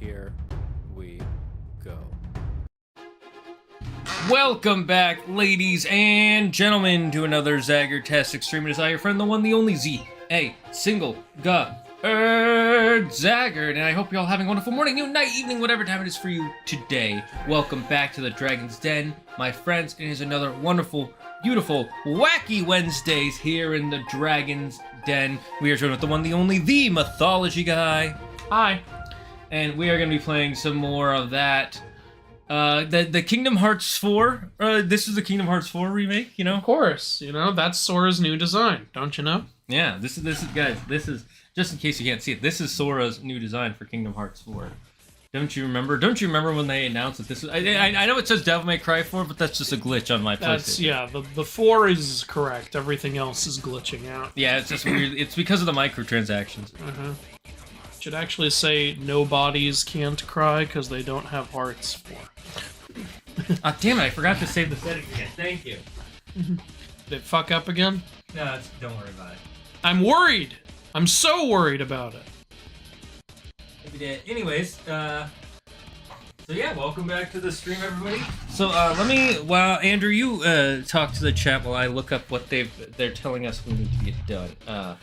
Here we go. Welcome back, ladies and gentlemen, to another Zagger Test Extreme. It is I, your friend, the one, the only Z, A, single, Zagger, and I hope you're all having a wonderful morning, noon, night, evening, whatever time it is for you today. Welcome back to the Dragon's Den, my friends. It is another wonderful, beautiful, wacky Wednesdays here in the Dragon's Den. We are joined with the one, the only, the Mythology Guy. Hi. And we are going to be playing some more of that The Kingdom Hearts 4. This is the Kingdom Hearts 4 remake. You know, Of course, that's Sora's new design, don't you know? yeah. This is guys. This is just in case you can't see it. This is Sora's new design for Kingdom Hearts 4. Don't you remember? Don't you remember when they announced that this was? I know it says Devil May Cry 4, but that's just a glitch on my PlayStation. The 4 is correct. Everything else is glitching out. Yeah, it's just weird. It's because of the microtransactions. Should actually say no bodies can't cry because they don't have hearts for. Ah, damn it! I forgot to save the settings again. Thank you. Did it fuck up again? No, don't worry about it. I'm worried. I'm so worried about it. If you did. Anyways, so yeah, welcome back to the stream, everybody. So while Andrew, you talk to the chat while I look up what they're telling us we need to get done.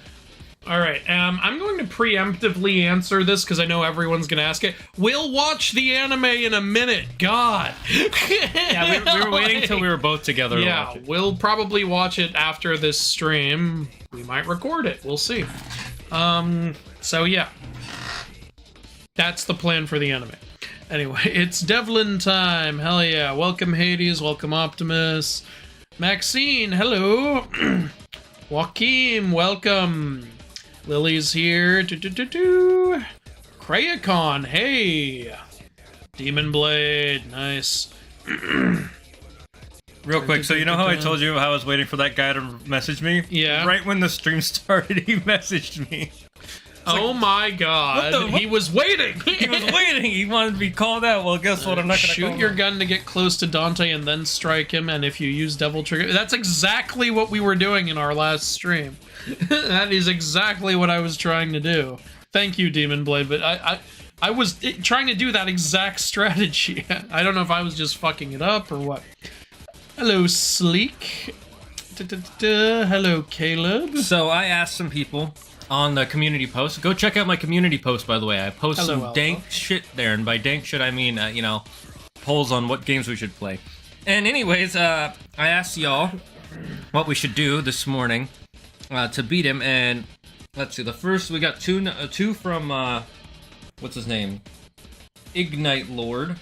All right, I'm going to preemptively answer this because I know everyone's going to ask it. We'll watch the anime in a minute. God. Yeah, we were waiting until we were both together to watch it. We'll probably watch it after this stream. We might record it. We'll see. So yeah. That's the plan for the anime. Anyway, it's Devlin time. Hell yeah. Welcome, Hades. Welcome, Optimus. Maxine, hello. Joaquin, welcome. Lily's here. Krayakon, hey. Demon Blade, nice. Real quick, so you know how I told you how I was waiting for that guy to message me? Yeah. Right when the stream started, he messaged me. Oh my god, he was waiting! He was waiting! He wanted to be called out. Well, guess what? I'm not gonna shoot your gun to get close to Dante and then strike him, and if you use Devil Trigger... That's exactly what we were doing in our last stream. That is exactly what I was trying to do. Thank you, Demon Blade, but I was trying to do that exact strategy. I don't know if I was just fucking it up or what. Hello, Sleek. Hello, Caleb. So I asked some people on the community post. Go check out my community post, by the way. I post some dank shit there, and by dank shit I mean, polls on what games we should play. And anyways, I asked y'all what we should do this morning to beat him, and let's see. The first, we got two from, what's his name? Ignite Lord.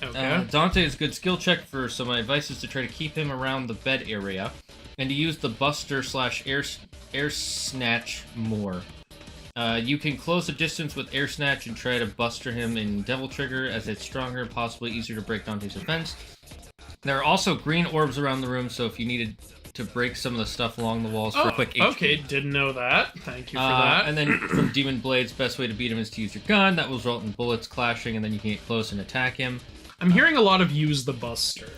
Okay. Dante is good skill check for some advice is to try to keep him around the bed area, and to use the Buster / Air Snatch more. You can close the distance with Air Snatch and try to buster him in Devil Trigger, as it's stronger and possibly easier to break Dante's defense. There are also green orbs around the room, so if you needed to break some of the stuff along the walls for quick HP. Okay, didn't know that. Thank you for that. And then from Demon Blade's best way to beat him is to use your gun. That will result in bullets clashing, and then you can get close and attack him. I'm hearing a lot of use the Buster.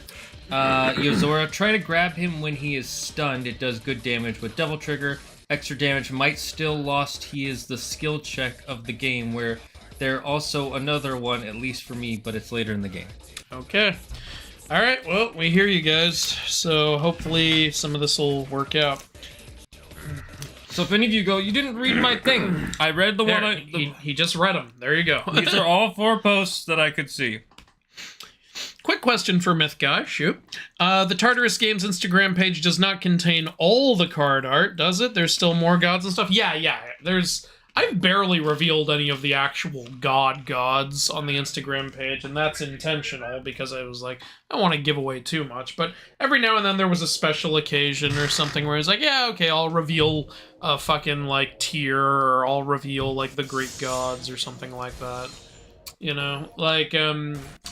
Yozora, try to grab him when he is stunned. It does good damage with Devil Trigger. Extra damage might still lost. He is the skill check of the game, where there also another one, at least for me, but it's later in the game. Okay. Alright, well, we hear you guys, so hopefully some of this will work out. So if any of you go, you didn't read my thing. I read the one he just read them. There you go. These are all 4 posts that I could see. Quick question for Myth Guy, shoot. The Tartarus Games Instagram page does not contain all the card art, does it? There's still more gods and stuff? Yeah. I've barely revealed any of the actual gods on the Instagram page, and that's intentional because I was like, I don't want to give away too much, but every now and then there was a special occasion or something where it's like, yeah, okay, I'll reveal a fucking, like, tier, or I'll reveal, like, the Greek gods or something like that.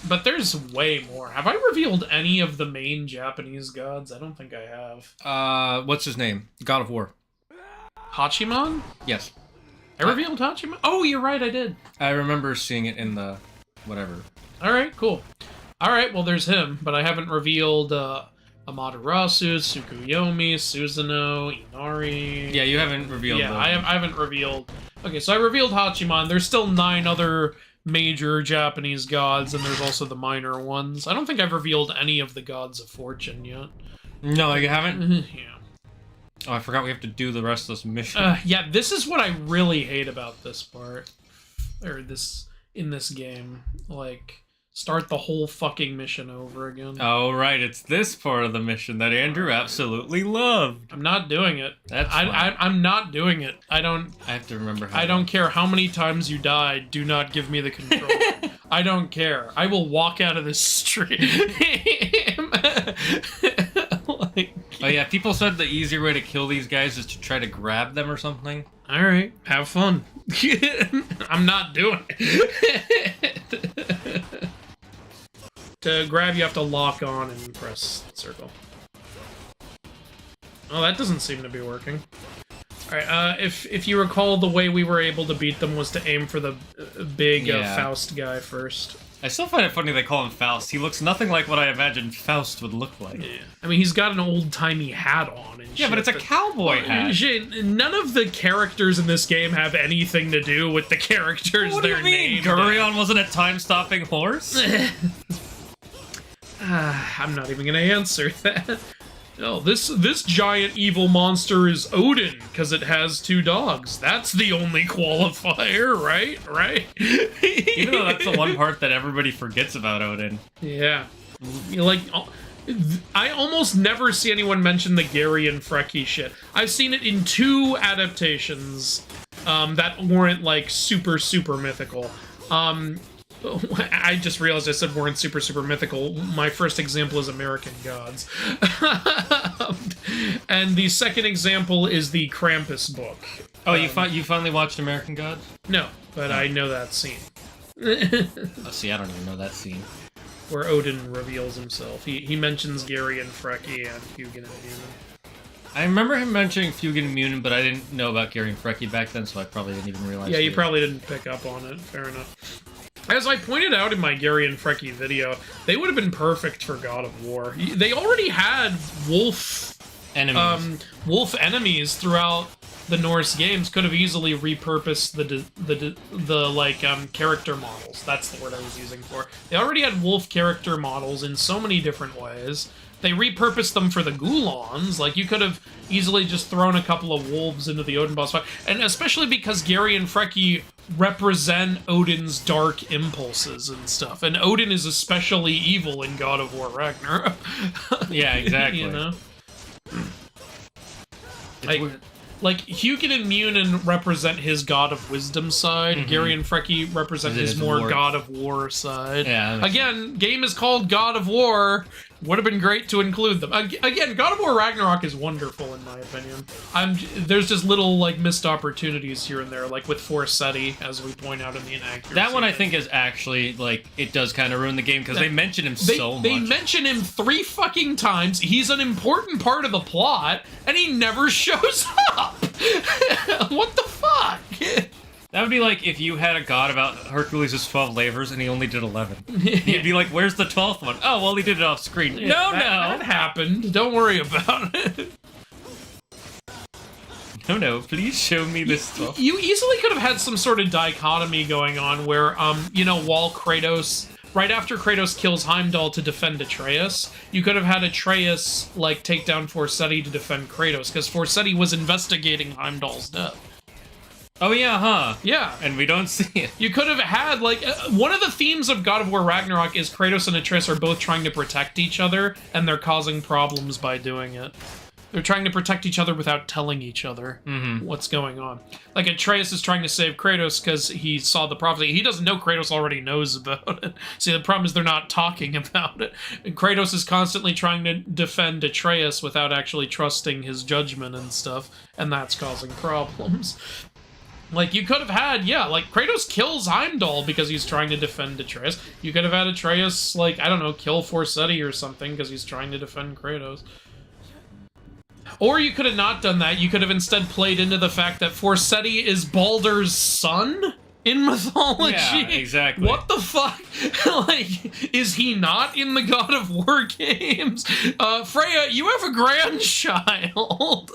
But there's way more. Have I revealed any of the main Japanese gods? I don't think I have. What's his name? God of War. Hachiman? Yes. I revealed Hachiman? Oh, you're right, I did. I remember seeing it in the whatever. Alright, cool. Alright, well, there's him, but I haven't revealed Amaterasu, Tsukuyomi, Susanoo, Inari. Yeah, you haven't revealed them. I haven't revealed. Okay, so I revealed Hachiman. There's still 9 other major Japanese gods, and there's also the minor ones. I don't think I've revealed any of the gods of fortune yet. No, you haven't? Yeah. Oh, I forgot we have to do the rest of this mission. Yeah, this is what I really hate about this part. Or in this game. Like, start the whole fucking mission over again. Oh, right, it's this part of the mission that Andrew absolutely loved. I'm not doing it. That's fine. I'm not doing it. I have to remember how. I don't care how many times you die, do not give me the control. I don't care. I will walk out of this stream. Like, Oh yeah, people said the easier way to kill these guys is to try to grab them or something. all right, have fun. I'm not doing it. To grab, you have to lock on and press circle. Oh, that doesn't seem to be working. Alright, if you recall, the way we were able to beat them was to aim for the big Faust guy first. I still find it funny they call him Faust. He looks nothing like what I imagined Faust would look like. Yeah. I mean, he's got an old-timey hat on and shit. Yeah, but it's a cowboy hat. Shit, none of the characters in this game have anything to do with the characters What do they're you mean? named. Gurion wasn't a time-stopping horse? I'm not even gonna answer that. No, this giant evil monster is Odin, because it has 2 dogs. That's the only qualifier, right? Right? Even though that's the one part that everybody forgets about Odin. Yeah. Like, I almost never see anyone mention the Gary and Frecky shit. I've seen it in 2 adaptations that weren't, like, super, super mythical. I just realized I said weren't super, super mythical. My first example is American Gods. And the second example is the Krampus book. Oh, you finally watched American Gods? No, but I know that scene. Oh, see, I don't even know that scene. Where Odin reveals himself. He mentions Gary and Frecky and Hugin and Munin. I remember him mentioning Fugan and Munin, but I didn't know about Gary and Frecky back then, so I probably didn't even realize. Yeah, you probably didn't pick up on it. Fair enough. As I pointed out in my Gary and Frecky video, they would have been perfect for God of War. They already had wolf enemies throughout the Norse games. Could have easily repurposed the character models. That's the word I was using for. They already had wolf character models in so many different ways. They repurposed them for the Gulons. Like, you could have easily just thrown a couple of wolves into the Odin boss fight. And especially because Gary and Frecky represent Odin's dark impulses and stuff. And Odin is especially evil in God of War Ragnarok. Yeah, exactly. You know? Like, Hugin and Munin represent his God of Wisdom side. Gary and Frecky represent his more God of War side. Yeah. Again, game is called God of War. Would have been great to include them. Again, God of War Ragnarok is wonderful in my opinion. There's just little, like, missed opportunities here and there, like with Forseti, as we point out in the inaccuracy. That one I think is actually, like, it does kind of ruin the game, because they mention him so much. They mention him 3 fucking times, he's an important part of the plot, and he never shows up! What the fuck? That would be like if you had a god about Hercules' 12 labors and he only did 11. You'd be like, where's the 12th one? Oh, well, he did it off screen. Yeah, that happened. Don't worry about it. No, please show me this stuff. You easily could have had some sort of dichotomy going on where, while Kratos... Right after Kratos kills Heimdall to defend Atreus, you could have had Atreus, like, take down Forseti to defend Kratos, because Forseti was investigating Heimdall's death. Oh, yeah, huh? Yeah. And we don't see it. You could have had, like, one of the themes of God of War Ragnarok is Kratos and Atreus are both trying to protect each other, and they're causing problems by doing it. They're trying to protect each other without telling each other what's going on. Like, Atreus is trying to save Kratos because he saw the prophecy. He doesn't know Kratos already knows about it. See, the problem is they're not talking about it. And Kratos is constantly trying to defend Atreus without actually trusting his judgment and stuff, and that's causing problems. Like, you could have had, like, Kratos kills Heimdall because he's trying to defend Atreus. You could have had Atreus, like, I don't know, kill Forseti or something because he's trying to defend Kratos. Or you could have not done that. You could have instead played into the fact that Forseti is Baldur's son in mythology. Yeah, exactly. What the fuck? Like, is he not in the God of War games? Freya, you have a grandchild.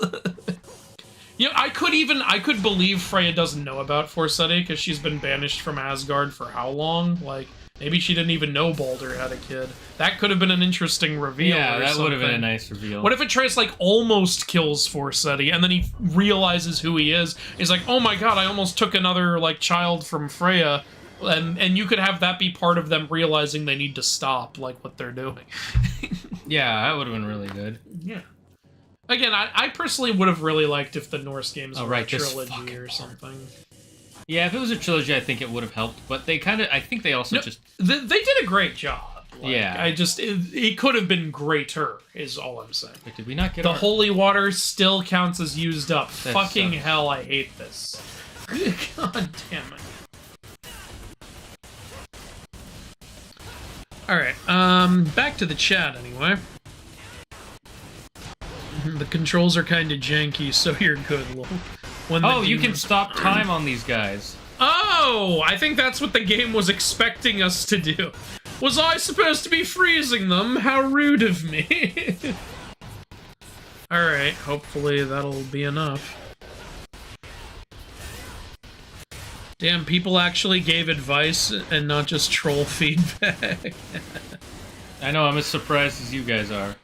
I could believe Freya doesn't know about Forseti because she's been banished from Asgard for how long? Like, maybe she didn't even know Baldur had a kid. That could have been an interesting reveal. Yeah, that would have been a nice reveal. What if Atreus, like, almost kills Forseti, and then he realizes who he is? He's like, oh my god, I almost took another, like, child from Freya. And you could have that be part of them realizing they need to stop, like, what they're doing. Yeah, that would have been really good. Yeah. Again, I personally would have really liked if the Norse games were a trilogy or something. Yeah, if it was a trilogy, I think it would have helped. But they kind of, I think they also they did a great job. Like, yeah. it could have been greater, is all I'm saying. Wait, did we not get the holy water still counts as used up? That Fucking sucks. hell, I hate this. God damn it. Alright, back to the chat anyway. The controls are kind of janky, so you're good, lol. Oh, you can stop time on these guys. Oh, I think that's what the game was expecting us to do. Was I supposed to be freezing them? How rude of me. Alright, hopefully that'll be enough. Damn, people actually gave advice and not just troll feedback. I know, I'm as surprised as you guys are.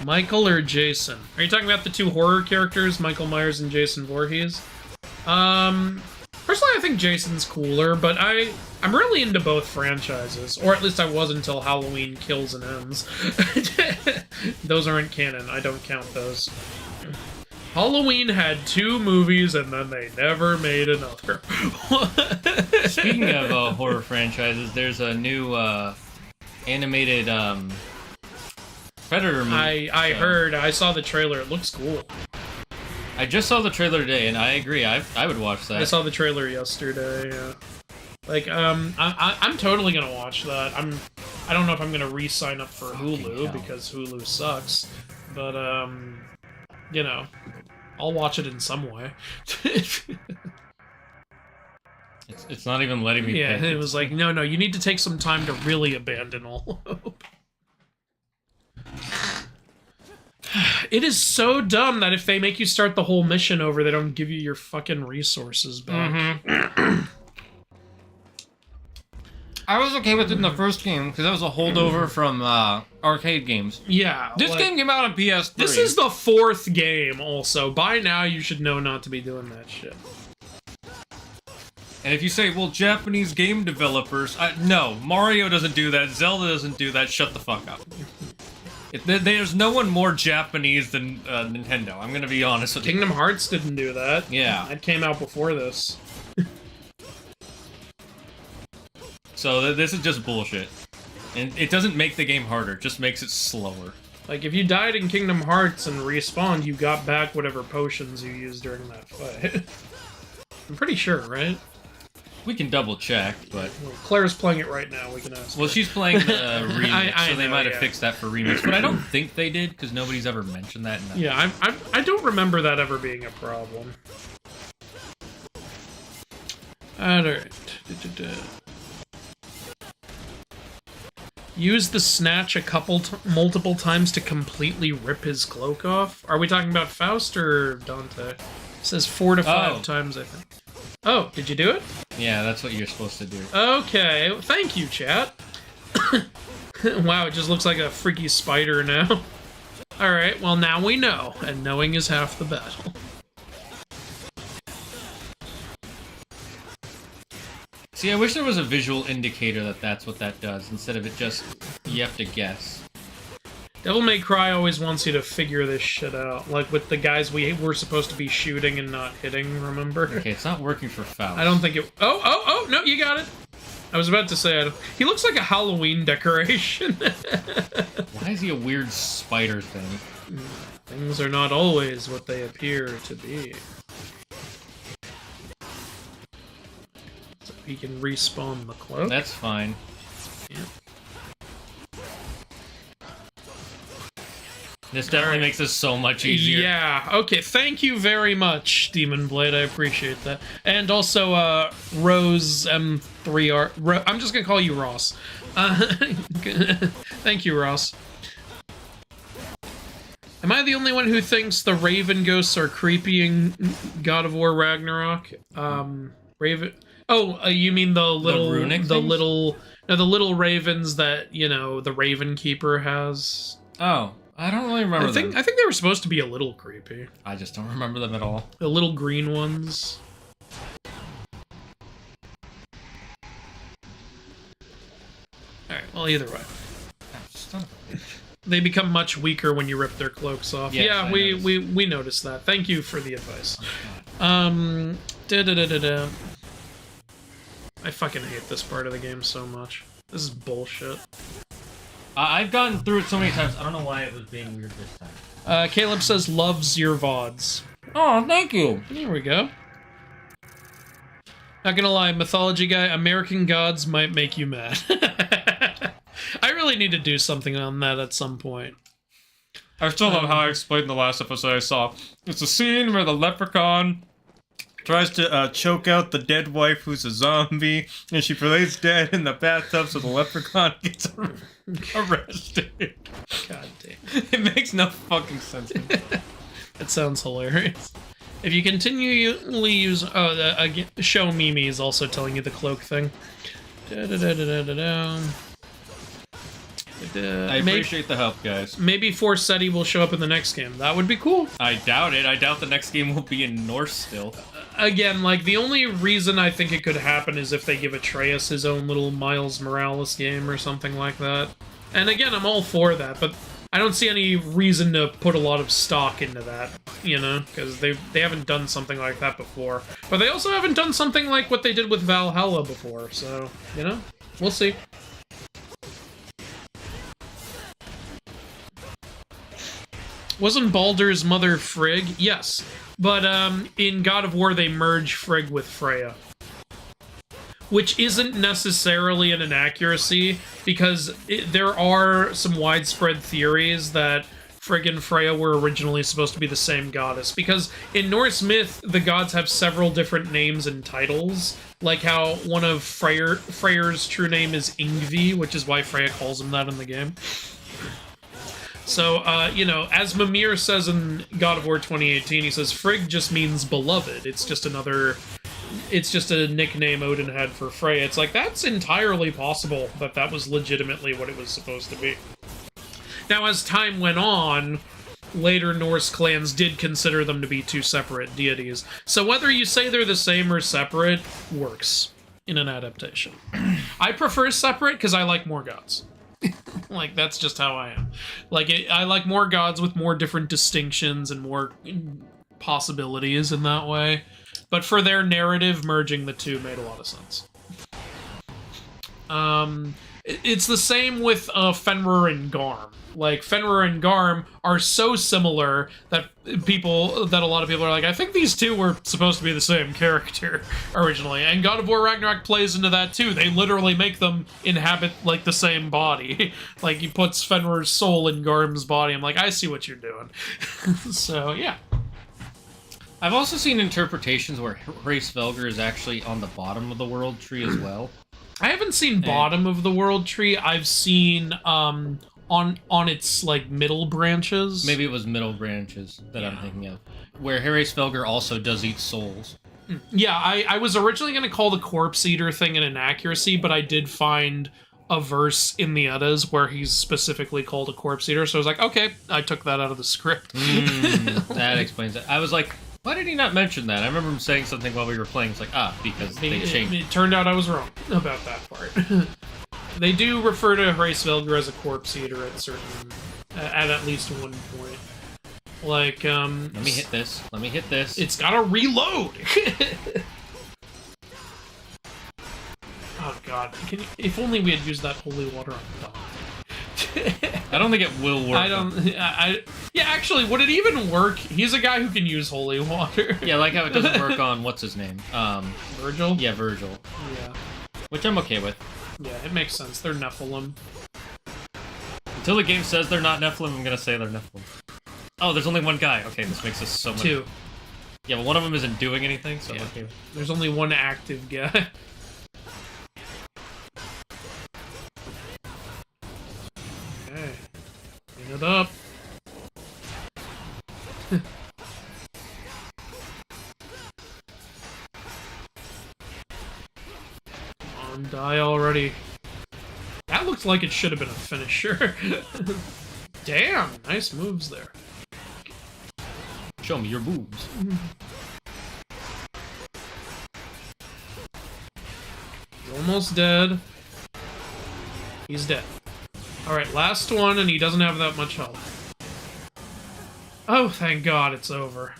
Michael or Jason? Are you talking about the two horror characters, Michael Myers and Jason Voorhees? Personally, I think Jason's cooler, but I'm really into both franchises. Or at least I was until Halloween Kills and Ends. Those aren't canon, I don't count those. Halloween had 2 movies and then they never made another. Speaking of horror franchises, there's a new animated Predator movie. I heard, I saw the trailer, it looks cool. I just saw the trailer today, and I agree. I would watch that. I saw the trailer yesterday. Yeah. Like, I'm totally gonna watch that. I don't know if I'm gonna re-sign up for Hulu because Hulu sucks, but you know, I'll watch it in some way. It's not even letting me. Yeah, it was like, no, you need to take some time to really abandon all hope. It is so dumb that if they make you start the whole mission over, they don't give you your fucking resources back. Mm-hmm. I was okay with it in the first game, because that was a holdover from arcade games. Yeah. This game came out on PS3. This is the 4th game, also. By now, you should know not to be doing that shit. And if you say, well, Japanese game developers... no, Mario doesn't do that, Zelda doesn't do that, shut the fuck up. There's no one more Japanese than Nintendo, I'm gonna be honest with you. Kingdom Hearts didn't do that. Yeah. That came out before this. So this is just bullshit. And it doesn't make the game harder, it just makes it slower. Like, if you died in Kingdom Hearts and respawned, you got back whatever potions you used during that fight. I'm pretty sure, right? We can double check, but... Well, Claire's playing it right now, we can ask Well, her. she's playing the remix, so they know, might have yeah. fixed that for remix. But I don't think they did, because nobody's ever mentioned that in that. Yeah, I don't remember that ever being a problem. Alright. Use the snatch multiple times to completely rip his cloak off? Are we talking about Faust or Dante? It says 4 to 5 times, I think. Oh, did you do it? Yeah, that's what you're supposed to do. Okay, thank you, chat. Wow, it just looks like a freaky spider now. Alright, well now we know, and knowing is half the battle. See, I wish there was a visual indicator that that's what that does, instead of it just, you have to guess. Devil May Cry always wants you to figure this shit out, like with the guys we were supposed to be shooting and not hitting, remember? Okay, it's not working for Faust. I don't think it... Oh, no, you got it! I was about to say, he looks like a Halloween decoration. Why is he a weird spider thing? Things are not always what they appear to be. So he can respawn the cloak. That's fine. Yeah. This definitely makes this so much easier. Yeah, okay, thank you very much, Demon Blade, I appreciate that. And also, Rose M3R... I'm just gonna call you Ross. Thank you, Ross. Am I the only one who thinks the Raven ghosts are creepy in God of War Ragnarok? Raven... Oh, you mean the little... The little ravens that, you know, the Raven Keeper has? Oh. I don't really remember them. I think they were supposed to be a little creepy. I just don't remember them at all. The little green ones. Alright, well, either way. Son of a bitch. They become much weaker when you rip their cloaks off. Yes, yeah, we noticed that. Thank you for the advice. Oh, I fucking hate this part of the game so much. This is bullshit. I've gotten through it so many times. I don't know why it was being weird this time. Caleb says loves your VODs. Oh, thank you. There we go. Not gonna lie, Mythology Guy, American gods might make you mad. I really need to do something on that at some point. I still love how I explained in the last episode I saw. It's a scene where the leprechaun tries to choke out the dead wife who's a zombie, and she plays dead in the bathtub so the leprechaun gets arrested. God damn. It makes no fucking sense. That sounds hilarious. If you continually use... Oh, again, Show Mimi is also telling you the cloak thing. I appreciate the help, guys. Maybe Forseti will show up in the next game. That would be cool. I doubt it. I doubt the next game will be in Norse still. Again, like, the only reason I think it could happen is if they give Atreus his own little Miles Morales game or something like that. And again, I'm all for that, but I don't see any reason to put a lot of stock into that, you know? Because they haven't done something like that before. But they also haven't done something like what they did with Valhalla before, so, you know? We'll see. Wasn't Baldur's mother Frigg? Yes. But in God of War, they merge Frigg with Freya. Which isn't necessarily an inaccuracy, because there are some widespread theories that Frigg and Freya were originally supposed to be the same goddess. Because in Norse myth, the gods have several different names and titles. Like how one of Freyr's true name is Yngvi, which is why Freya calls him that in the game. So, you know, as Mimir says in God of War 2018, he says, Frigg just means beloved. It's just a nickname Odin had for Freya. It's like, that's entirely possible that that was legitimately what it was supposed to be. Now, as time went on, later Norse clans did consider them to be two separate deities. So whether you say they're the same or separate, works in an adaptation. I prefer separate because I like more gods. Like, that's just how I am. Like, I like more gods with more different distinctions and more possibilities in that way. But for their narrative, merging the two made a lot of sense. It's the same with Fenrir and Garm. Like, Fenrir and Garm are so similar that a lot of people are like, I think these two were supposed to be the same character originally. And God of War Ragnarok plays into that too. They literally make them inhabit, like, the same body. Like, he puts Fenrir's soul in Garm's body. I'm like, I see what you're doing. So, yeah. I've also seen interpretations where Hraesvelgr is actually on the bottom of the world tree as well. I haven't seen bottom of the world tree. I've seen, on its, like, middle branches. Maybe it was middle branches that I'm thinking of. Where Hraesvelgr also does eat souls. Yeah, I was originally going to call the corpse eater thing an inaccuracy, but I did find a verse in the Eddas where he's specifically called a corpse eater, so I was like, okay, I took that out of the script. That explains it. I was like, why did he not mention that? I remember him saying something while we were playing. It's like, because they changed. It turned out I was wrong about that part. They do refer to Hraesvelgr as a corpse eater at least one point. Like, Let me hit this. Let me hit this. It's gotta reload! Oh god. If only we had used that holy water on top. I don't think it will work. Yeah, actually, would it even work? He's a guy who can use holy water. Yeah, like how it doesn't work on, what's his name? Virgil? Yeah, Virgil. Yeah. Which I'm okay with. Yeah, it makes sense. They're Nephilim. Until the game says they're not Nephilim, I'm gonna say they're Nephilim. Oh, there's only one guy. Okay, this makes us so much... Two. Yeah, but one of them isn't doing anything, so yeah. I'm okay. There's only one active guy. Okay. Clean it up. Die already. That looks like it should have been a finisher. Damn, nice moves there. Show me your boobs. He's almost dead. He's dead. Alright, last one, and he doesn't have that much health. Oh, thank God it's over.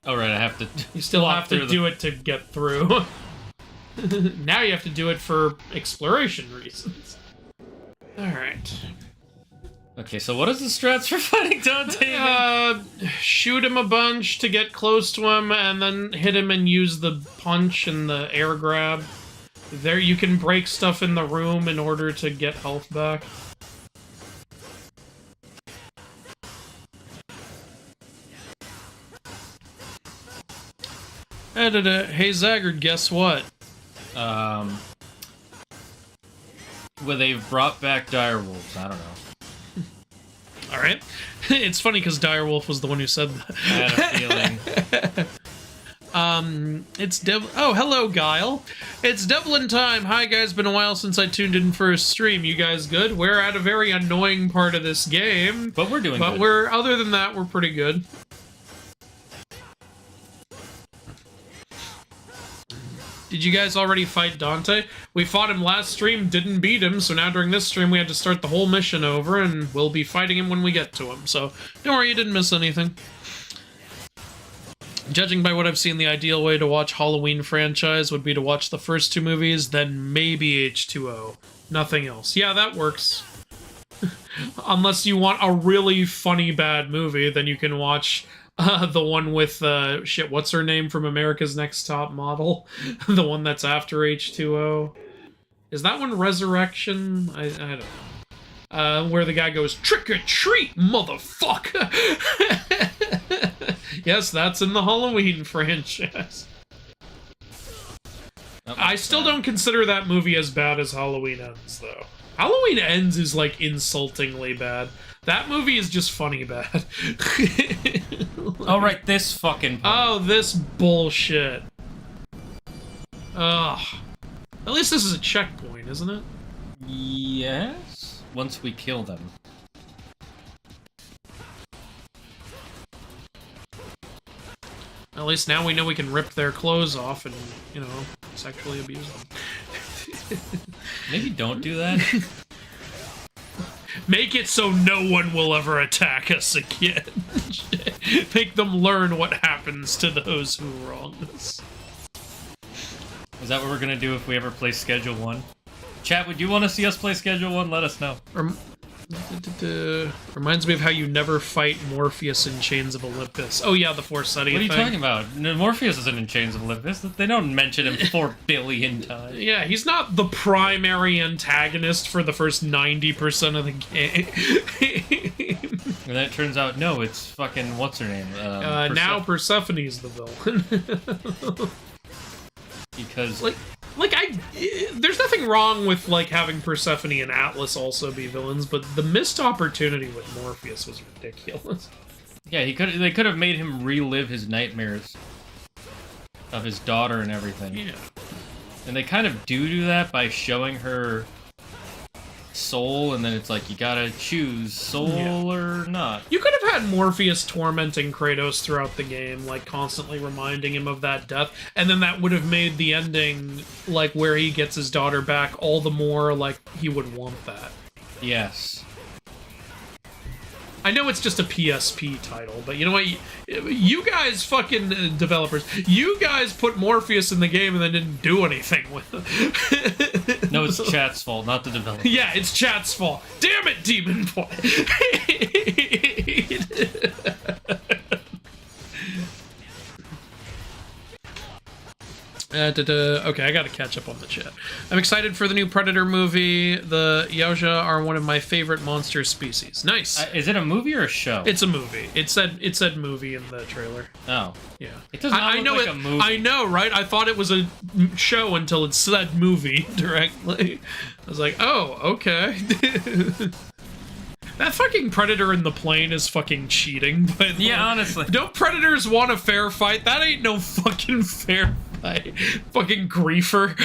Oh, right, I have to... You still have to do it to get through. Now you have to do it for exploration reasons. Alright. Okay, so what is the strats for fighting Dante? Shoot him a bunch to get close to him, and then hit him and use the punch and the air grab. There you can break stuff in the room in order to get health back. Hey Zaggard, guess what? Well, they've brought back direwolves. I don't know. Alright. It's funny because Direwolf was the one who said that. I had a feeling. Oh, hello, Guile. It's Devlin time. Hi, guys. Been a while since I tuned in for a stream. You guys good? We're at a very annoying part of this game. But we're doing good. But other than that, we're pretty good. Did you guys already fight Dante? We fought him last stream, didn't beat him, so now during this stream we had to start the whole mission over, and we'll be fighting him when we get to him. So don't worry, you didn't miss anything. Judging by what I've seen, the ideal way to watch Halloween franchise would be to watch the first 2 movies, then maybe H2O. Nothing else. Yeah, that works. Unless you want a really funny bad movie, then you can watch the one with, what's her name from America's Next Top Model? The one that's after H2O. Is that one Resurrection? I don't know. Where the guy goes, trick or treat, motherfucker! Yes, that's in the Halloween franchise. I still don't consider that movie as bad as Halloween Ends, though. Halloween Ends is, like, insultingly bad. That movie is just funny bad. Oh, right, this fucking... Oh, this bullshit. Ugh. At least this is a checkpoint, isn't it? Yes? Once we kill them. At least now we know we can rip their clothes off and, you know, sexually abuse them. Maybe don't do that. Make it so no one will ever attack us again. Make them learn what happens to those who wrong us. Is that what we're gonna do if we ever play Schedule 1? Chat, would you want to see us play Schedule 1? Let us know. Reminds me of how you never fight Morpheus in Chains of Olympus. Oh yeah, the Forsythia thing. What are you talking about? No, Morpheus isn't in Chains of Olympus. They don't mention him 4 billion times. Yeah, he's not the primary antagonist for the first 90% of the game. And then it turns out, no, it's fucking, what's her name? Now Persephone's the villain. Because... there's nothing wrong with, like, having Persephone and Atlas also be villains, but the missed opportunity with Morpheus was ridiculous. Yeah, they could have made him relive his nightmares of his daughter and everything. Yeah. And they kind of do that by showing her soul, and then it's like, you gotta choose soul or not. You could have had Morpheus tormenting Kratos throughout the game, like, constantly reminding him of that death, and then that would have made the ending, like, where he gets his daughter back all the more, like, he would want that. Yes. I know it's just a PSP title, but you know what? You guys, fucking developers, you guys put Morpheus in the game and then didn't do anything with it. No, it's chat's fault, not the developer. Yeah, it's chat's fault. Damn it, Demon Boy! Okay, I gotta catch up on the chat. I'm excited for the new Predator movie. The Yaoja are one of my favorite monster species. Nice. Is it a movie or a show? It's a movie. It said movie in the trailer. Oh. Yeah. It does not look like a movie. I know, right? I thought it was a show until it said movie directly. I was like, oh, okay. That fucking Predator in the plane is fucking cheating. By the way. Honestly. Don't Predators want a fair fight? That ain't no fucking fair fight. Fucking griefer.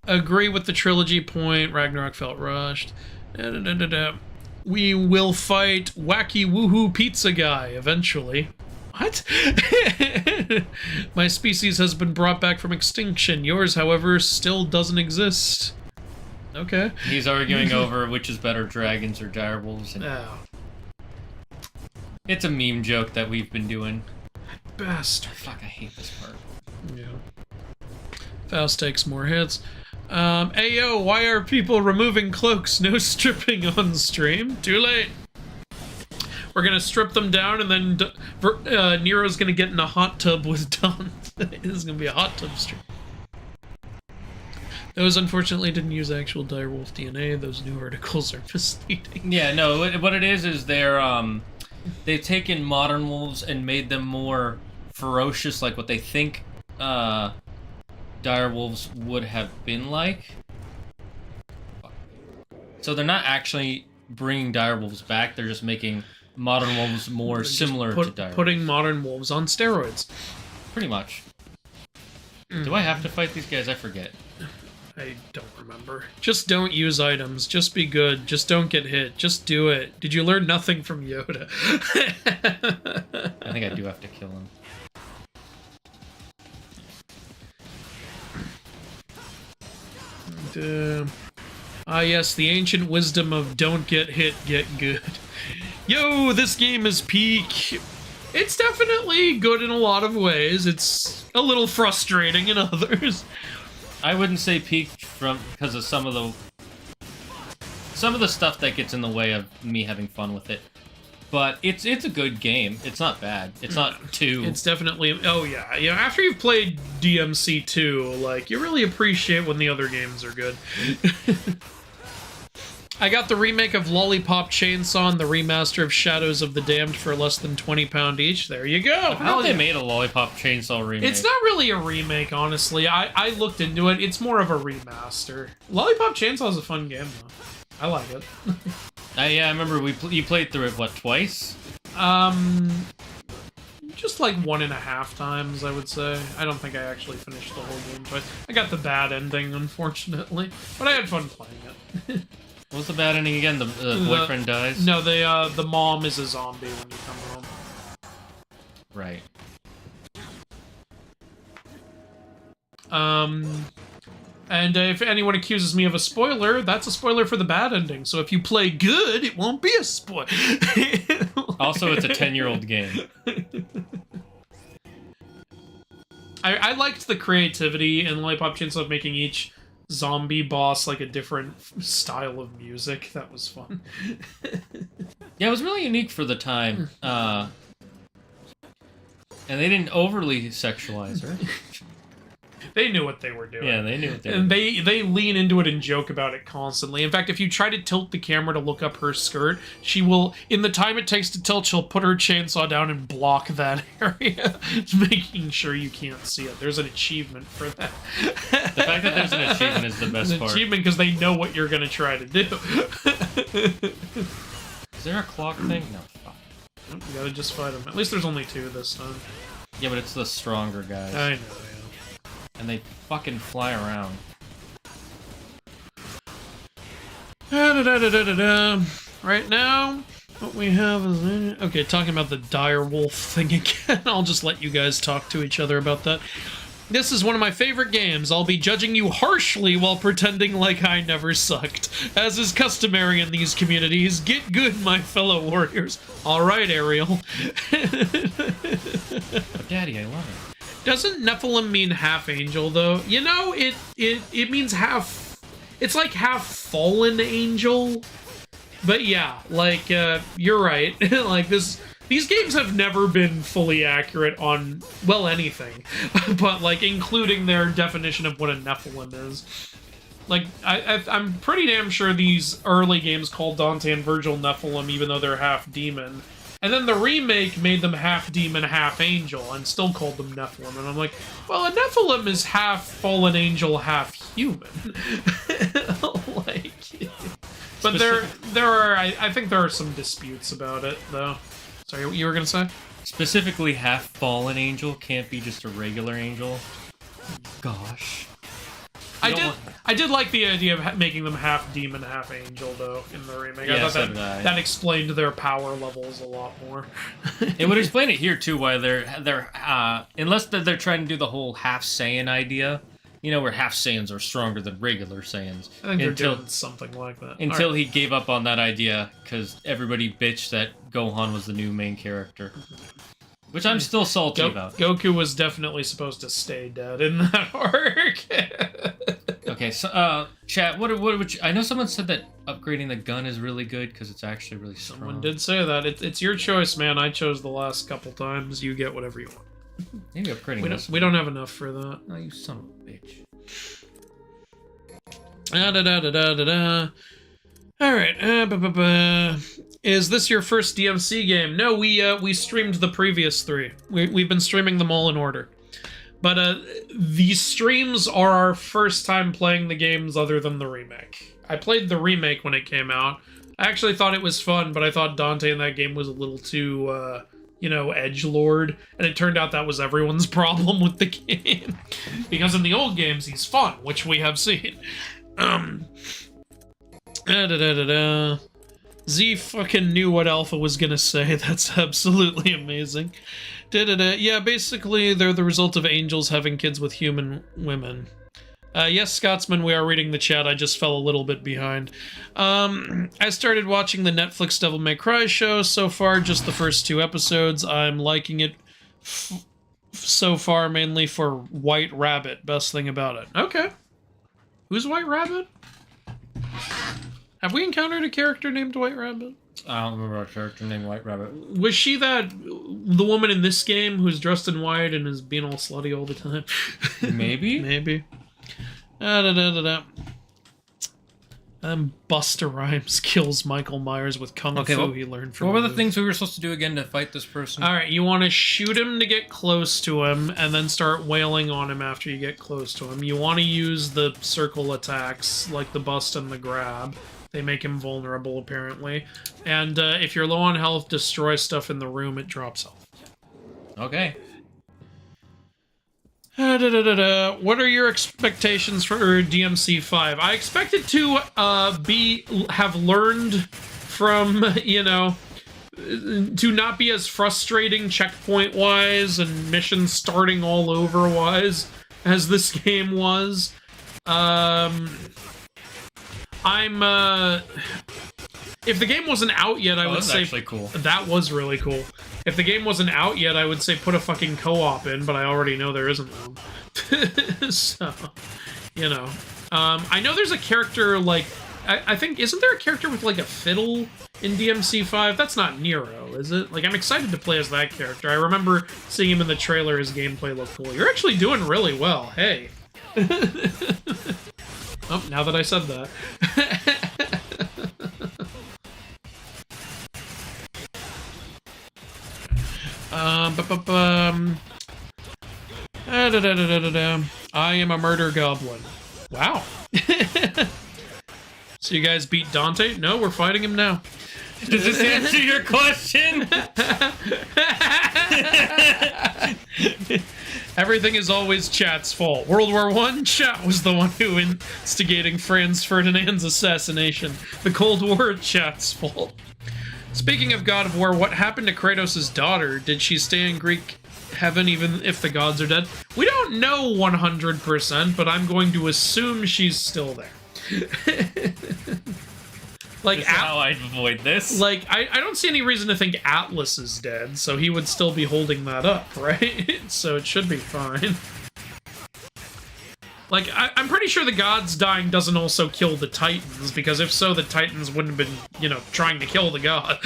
Agree with the trilogy point. Ragnarok felt rushed. We will fight Wacky Woohoo Pizza Guy eventually. What? My species has been brought back from extinction. Yours, however, still doesn't exist. Okay. He's arguing over which is better, dragons or direwolves. And Oh. it's a meme joke that we've been doing. Bastard. Fuck, I hate this part. Yeah. Faust takes more hits. Ayo, why are people removing cloaks? No stripping on stream. Too late. We're gonna strip them down, and then Nero's gonna get in a hot tub with Don. This is gonna be a hot tub stream. Those unfortunately didn't use actual direwolf DNA. Those new articles are misleading. Yeah, no. What it is they've taken modern wolves and made them more ferocious, like what they think direwolves would have been like. So they're not actually bringing direwolves back. They're just making modern wolves more similar to direwolves. Putting modern wolves on steroids. Pretty much. Do I have to fight these guys? I forget. I don't remember. Just don't use items. Just be good. Just don't get hit. Just do it. Did you learn nothing from Yoda? I think I do have to kill him. Yes, the ancient wisdom of don't get hit, get good. Yo, this game is peak. It's definitely good in a lot of ways. It's a little frustrating in others. I wouldn't say peak because of some of the stuff that gets in the way of me having fun with it. But it's a good game. It's not bad. It's not too. It's definitely. Oh yeah, after you've played DMC2, like you really appreciate when the other games are good. I got the remake of Lollipop Chainsaw and the remaster of Shadows of the Damned for less than £20 each. There you go. How they made a Lollipop Chainsaw remake? It's not really a remake, honestly. I looked into it. It's more of a remaster. Lollipop Chainsaw is a fun game, though. I like it. Yeah, I remember you played through it, what, twice? Just like 1.5 times, I would say. I don't think I actually finished the whole game twice. I got the bad ending, unfortunately. But I had fun playing it. What's the bad ending again? The boyfriend dies? No, the mom is a zombie when you come home. Right. And if anyone accuses me of a spoiler, that's a spoiler for the bad ending. So if you play good, it won't be a spoiler. Also, it's a 10-year-old game. I liked the creativity in Lollipop Chainsaw of making each zombie boss like a different style of music. That was fun. Yeah, it was really unique for the time. And they didn't overly sexualize her. They knew what they were doing. Yeah, they knew what they were doing. And they lean into it and joke about it constantly. In fact, if you try to tilt the camera to look up her skirt, she will, in the time it takes to tilt, she'll put her chainsaw down and block that area, making sure you can't see it. There's an achievement for that. The fact that there's an achievement is the best part. An achievement because they know what you're going to try to do. Is there a clock thing? No, fuck. You gotta just fight them. At least there's only 2 this time. Yeah, but it's the stronger guys. I know, And they fucking fly around. Right now, what we have is... Okay, talking about the direwolf thing again. I'll just let you guys talk to each other about that. This is one of my favorite games. I'll be judging you harshly while pretending like I never sucked. As is customary in these communities, get good, my fellow warriors. Alright, Ariel. Daddy, I love it. Doesn't Nephilim mean half angel, though? You know, it means half... It's like half fallen angel. But yeah, like, you're right. Like, these games have never been fully accurate on, well, anything. But, like, including their definition of what a Nephilim is. Like, I'm pretty damn sure these early games called Dante and Virgil Nephilim, even though they're half demon. And then the remake made them half demon, half angel, and still called them Nephilim. And I'm like, well, a Nephilim is half fallen angel, half human. Like, but there are, I think there are some disputes about it, though. Sorry, what you were gonna say? Specifically, half fallen angel can't be just a regular angel. Gosh. I did like the idea of making them half demon, half angel, though, in the remake. Yeah, I thought that explained their power levels a lot more. It would explain it here too, why they're unless they're trying to do the whole half Saiyan idea, where half Saiyans are stronger than regular Saiyans. I think they're doing something like that. Until he gave up on that idea, because everybody bitched that Gohan was the new main character. Which I'm still salty about. Goku was definitely supposed to stay dead in that arc. Okay, so, chat, what would you... I know someone said that upgrading the gun is really good, because it's actually really strong. Someone did say that. It's your choice, man. I chose the last couple times. You get whatever you want. Maybe upgrading this. We don't have enough for that. Oh, you son of a bitch. Alright, is this your first DMC game? No, we streamed the previous 3. We've been streaming them all in order. But these streams are our first time playing the games other than the remake. I played the remake when it came out. I actually thought it was fun, but I thought Dante in that game was a little too, edgelord. And it turned out that was everyone's problem with the game. Because in the old games, he's fun, which we have seen. Z fucking knew what Alpha was gonna say. That's absolutely amazing. Yeah, basically, they're the result of angels having kids with human women. Yes, Scotsman, we are reading the chat. I just fell a little bit behind. I started watching the Netflix Devil May Cry show. So far, just the first 2 episodes. I'm liking it so far, mainly for White Rabbit. Best thing about it. Okay. Who's White Rabbit? Have we encountered a character named White Rabbit? I don't remember a character named White Rabbit. Was she the woman in this game who's dressed in white and is being all slutty all the time? Maybe? Maybe. Busta Rhymes kills Michael Myers with Kung Fu he learned from... What were the things we were supposed to do again to fight this person? Alright, you want to shoot him to get close to him, and then start wailing on him after you get close to him. You want to use the circle attacks, like the bust and the grab. They make him vulnerable, apparently. And if you're low on health, destroy stuff in the room, it drops health. Okay. What are your expectations for DMC 5? I expect it to have learned from, to not be as frustrating checkpoint-wise and missions starting all over-wise as this game was. If the game wasn't out yet, I would say... That's actually cool. That was really cool. If the game wasn't out yet, I would say put a fucking co-op in, but I already know there isn't one. So, I know there's a character, like... I think... Isn't there a character with, like, a fiddle in DMC 5? That's not Nero, is it? Like, I'm excited to play as that character. I remember seeing him in the trailer, his gameplay looked cool. You're actually doing really well. Hey. Oh, now that I said that. I am a murder goblin. Wow. So you guys beat Dante? No, we're fighting him now. Does this answer your question? Everything is always chat's fault. World War I, chat was the one who instigating Franz Ferdinand's assassination. The Cold War, chat's fault. Speaking of God of War, what happened to Kratos' daughter? Did she stay in Greek heaven even if the gods are dead? We don't know 100%, but I'm going to assume she's still there. Like, this is how I'd avoid this. Like, I don't see any reason to think Atlas is dead, so he would still be holding that up, right? So it should be fine. Like, I'm pretty sure the gods dying doesn't also kill the Titans, because if so, the Titans wouldn't have been, trying to kill the god.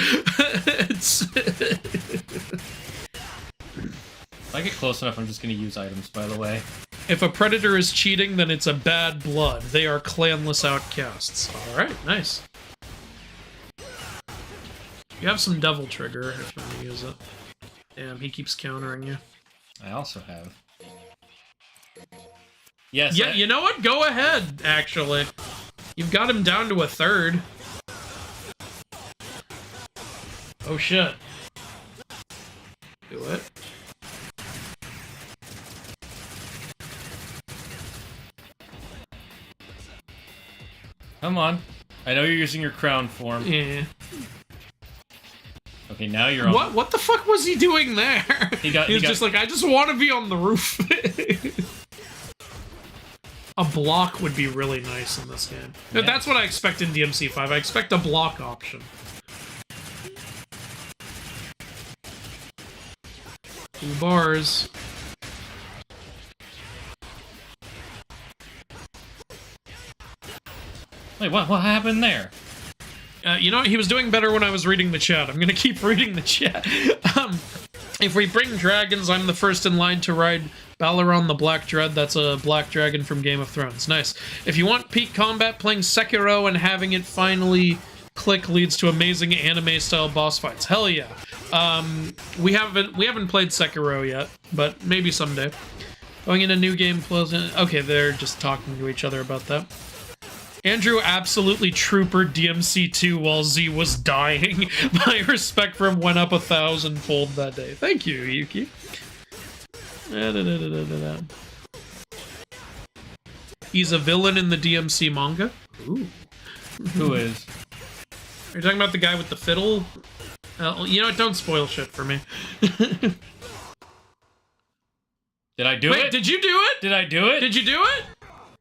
If I get close enough, I'm just going to use items, by the way. If a predator is cheating, then it's a bad blood. They are clanless outcasts. Alright, nice. You have some Devil Trigger if you want to use it. Damn, he keeps countering you. I also have. Yes. Yeah, you know what? Go ahead, actually. You've got him down to a third. Oh, shit. Do it. Come on. I know you're using your crown form. Yeah. Okay, now you're on. What the fuck was he doing there? He was just like, I just want to be on the roof. A block would be really nice in this game. Yeah. That's what I expect in DMC5. I expect a block option. 2 bars. Wait, what happened there? You know what? He was doing better when I was reading the chat. I'm gonna keep reading the chat. If we bring dragons, I'm the first in line to ride Balaron the Black Dread. That's a black dragon from Game of Thrones. Nice. If you want peak combat, playing Sekiro and having it finally click leads to amazing anime-style boss fights. Hell yeah. We haven't played Sekiro yet, but maybe someday. Going into new game plus. Okay, they're just talking to each other about that. Andrew absolutely troopered DMC2 while Z was dying. My respect for him went up 1,000-fold that day. Thank you, Yuki. He's a villain in the DMC manga. Ooh. Who is? Are you talking about the guy with the fiddle? You know what? Don't spoil shit for me. Did I do it? Wait, did you do it? Did I do it? Did you do it?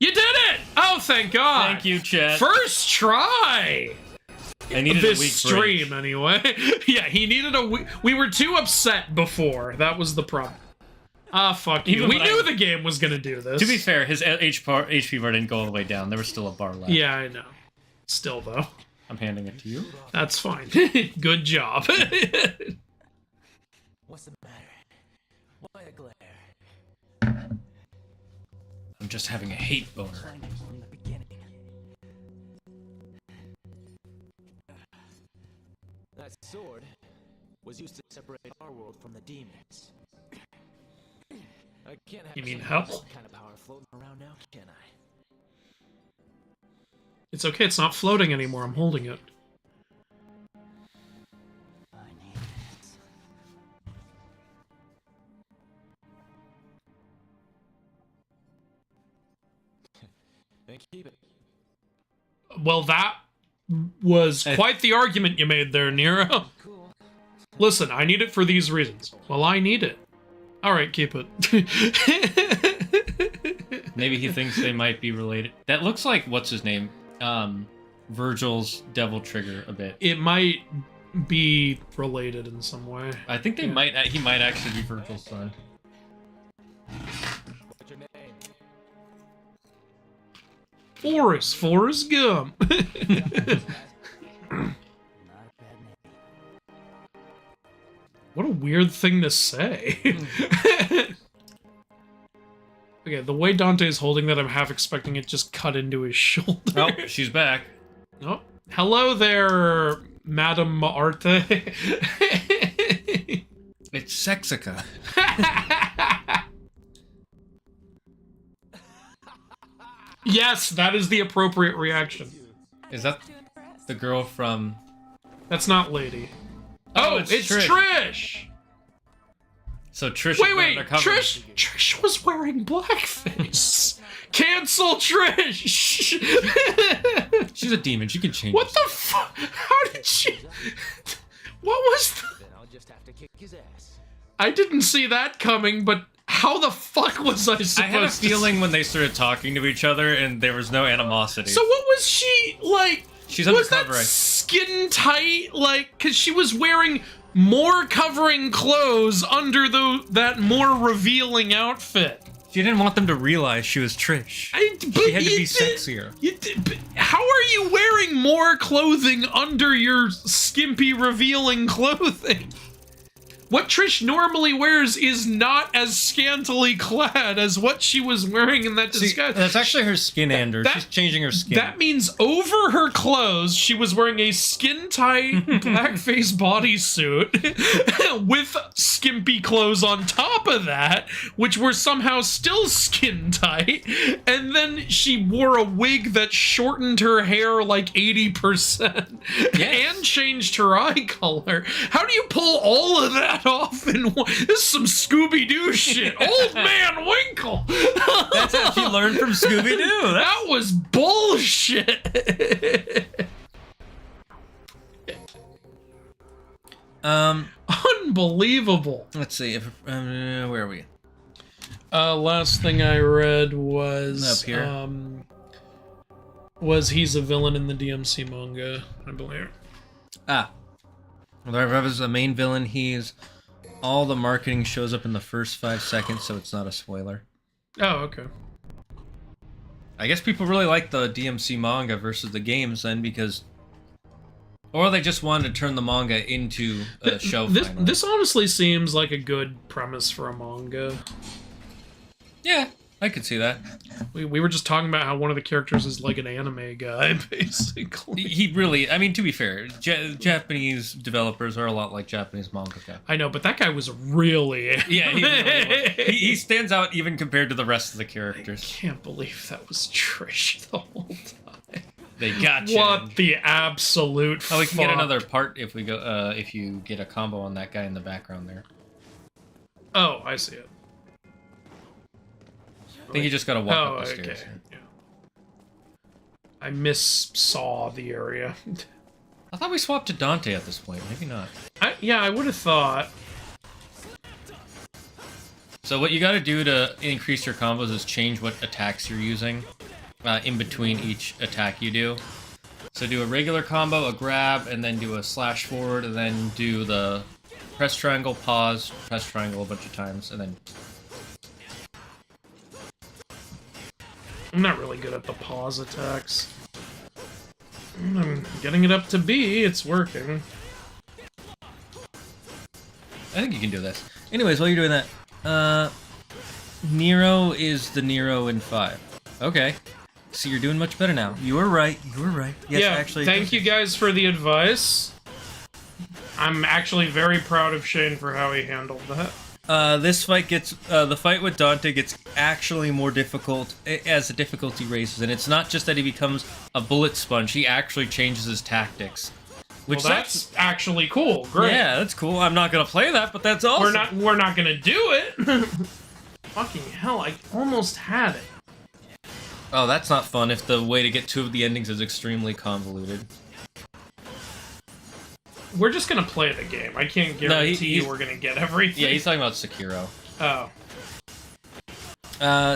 You did it! Oh, thank God. Thank you, chat. First try. I needed this a week stream, break. anyway. Yeah, he needed a week. We were too upset before. That was the problem. Ah, fuck you. We knew the game was gonna do this. To be fair, his HP bar didn't go all the way down. There was still a bar left. Yeah, I know. Still, though. I'm handing it to you. That's fine. Good job. What's the matter? Why a glare? I'm just having a hate boner. From the beginning. That sword was used to separate our world from the demons. I can't have You mean some hell? kind of power floating around now, can I? It's okay, it's not floating anymore. I'm holding it. I need this. And keep it. Well, that was quite the argument you made there, Nero. Cool. Listen, I need it for these reasons. Well, I need it. Alright, keep it. Maybe he thinks they might be related. That looks like, what's his name? Virgil's Devil Trigger a bit. It might be related in some way. I think they might. He might actually be Virgil's son. What's your name? Forrest Gump. Not a bad name. What a weird thing to say. Okay, the way Dante's holding that, I'm half expecting it just cut into his shoulder. Oh, she's back. Oh, hello there, Madame Arte. It's Sexica. Yes, that is the appropriate reaction. Is that the girl from... That's not Lady. Oh, Oh, it's it's Trish. Trish. So Trish... Wait, Trish was wearing blackface. Cancel Trish. She's a demon. She can change. What the fuck? How did she? What was the... Then I'll just have to kick his ass. I didn't see that coming, but how the fuck was I supposed to... I had a feeling when they started talking to each other and there was no animosity. So what was she, like... She's was undercover. that skin tight? Like, because she was wearing more covering clothes under that more revealing outfit. She didn't want them to realize she was Trish. She had to be sexier. How are you wearing more clothing under your skimpy revealing clothing? What Trish normally wears is not as scantily clad as what she was wearing in that disguise. That's actually her skin, Andrew. She's changing her skin. That means over her clothes, she was wearing a skin-tight blackface bodysuit with skimpy clothes on top of that, which were somehow still skin-tight, and then she wore a wig that shortened her hair like 80% and changed her eye color. How do you pull all of that off in one? This is some Scooby-Doo shit. Old Man Winkle. That's how she learned from Scooby-Doo. That was bullshit. Unbelievable. Unbelievable. Let's see. If where are we? Last thing I read was Up here. he's a villain in the DMC manga, I believe. Ah. Whoever's the main villain, all the marketing shows up in the first 5 seconds, so it's not a spoiler. Oh, okay. I guess people really like the DMC manga versus the games then, because... Or they just wanted to turn the manga into a show finally. This honestly seems like a good premise for a manga. Yeah, I could see that. We were just talking about how one of the characters is like an anime guy, basically. He really... I mean, to be fair, Japanese developers are a lot like Japanese mangaka. I know, but that guy was really... Yeah, he really was. He stands out even compared to the rest of the characters. I can't believe that was Trish the whole time. They got you. What the absolute Oh, we can get fuck? another part if we go. If you get a combo on that guy in the background there. Oh, I see it. I think you just gotta walk up the stairs. Okay. Yeah. I missaw the area. I thought we swapped to Dante at this point. Maybe not. Yeah, I would have thought. So what you gotta do to increase your combos is change what attacks you're using in between each attack you do. So do a regular combo, a grab, and then do a slash forward, and then do the press triangle, pause, press triangle a bunch of times, and then... I'm not really good at the pause attacks. I'm getting it up to B, it's working. I think you can do this. Anyways, while you're doing that, Nero is the Nero in 5. Okay. So you're doing much better now. You were right. You were right. Yes, yeah, actually. Thank you guys for the advice. I'm actually very proud of Shane for how he handled that. This fight gets, the fight with Dante gets actually more difficult as the difficulty raises, and it's not just that he becomes a bullet sponge, he actually changes his tactics. Which Well, that's actually cool. Great. Yeah, that's cool. I'm not gonna play that, but that's awesome. We're not gonna do it. Fucking hell, I almost had it. Oh, that's not fun if the way to get 2 of the endings is extremely convoluted. We're just gonna play the game. I can't guarantee you we're gonna get everything. Yeah, he's talking about Sekiro. Oh.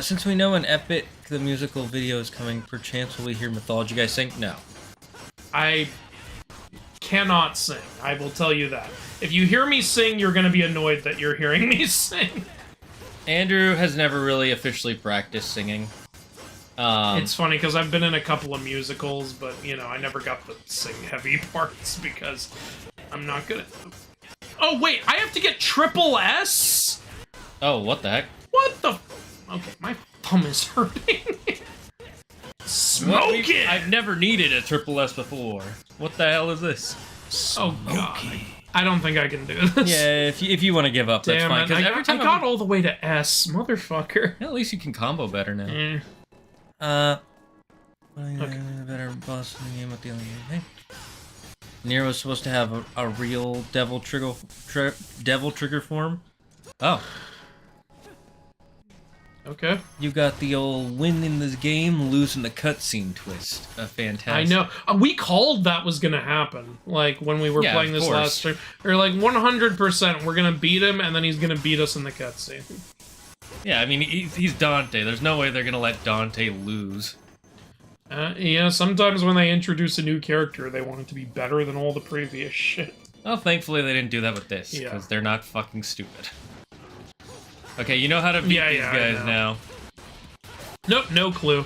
Since we know an Epic the musical video is coming, perchance will we hear Mythology Guy sing? No. I cannot sing. I will tell you that. If you hear me sing, you're gonna be annoyed that you're hearing me sing. Andrew has never really officially practiced singing. It's funny because I've been in a couple of musicals, but you know I never got the sing heavy parts because I'm not good at them. Oh wait, I have to get triple S? Oh, what the heck? What the? Okay, my thumb is hurting. Smoke it! I've never needed a triple S before. What the hell is this? Oh god. I don't think I can do this. Yeah, if you want to give up, that's Damn fine. it, Because every time I got all the way to S, motherfucker. At least you can combo better now. Okay. Better boss in the game with the other game. Hey. Nero's supposed to have a real devil trigger form. Oh. Okay. You got the old win in this game, lose in the cutscene twist. Fantastic. I know. We called that was gonna happen. Like, when we were playing this last stream. We were like, 100%, we're gonna beat him, and then he's gonna beat us in the cutscene. Yeah, I mean, he's Dante. There's no way they're gonna let Dante lose. Yeah, sometimes when they introduce a new character, they want it to be better than all the previous shit. Well, thankfully they didn't do that with this, because they're not fucking stupid. Okay, you know how to beat these guys now. Nope, no clue.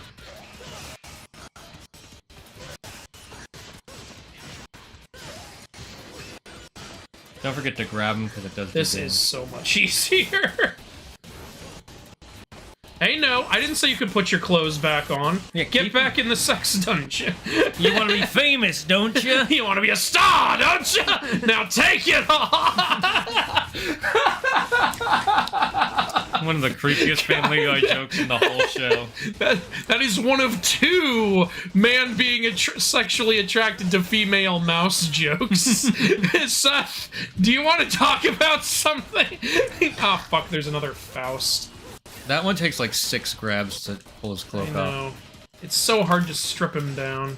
Don't forget to grab them, because it does This is so much easier. Hey, no, I didn't say you could put your clothes back on. Yeah, Get back in the sex dungeon. You want to be famous, don't you? You want to be a star, don't you? Now take it off! One of the creepiest Family Guy jokes in the whole show. That is one of 2 man being sexually attracted to female mouse jokes. Seth, do you want to talk about something? Oh, fuck, there's another Faust. That one takes like 6 grabs to pull his cloak I know. off. It's so hard to strip him down.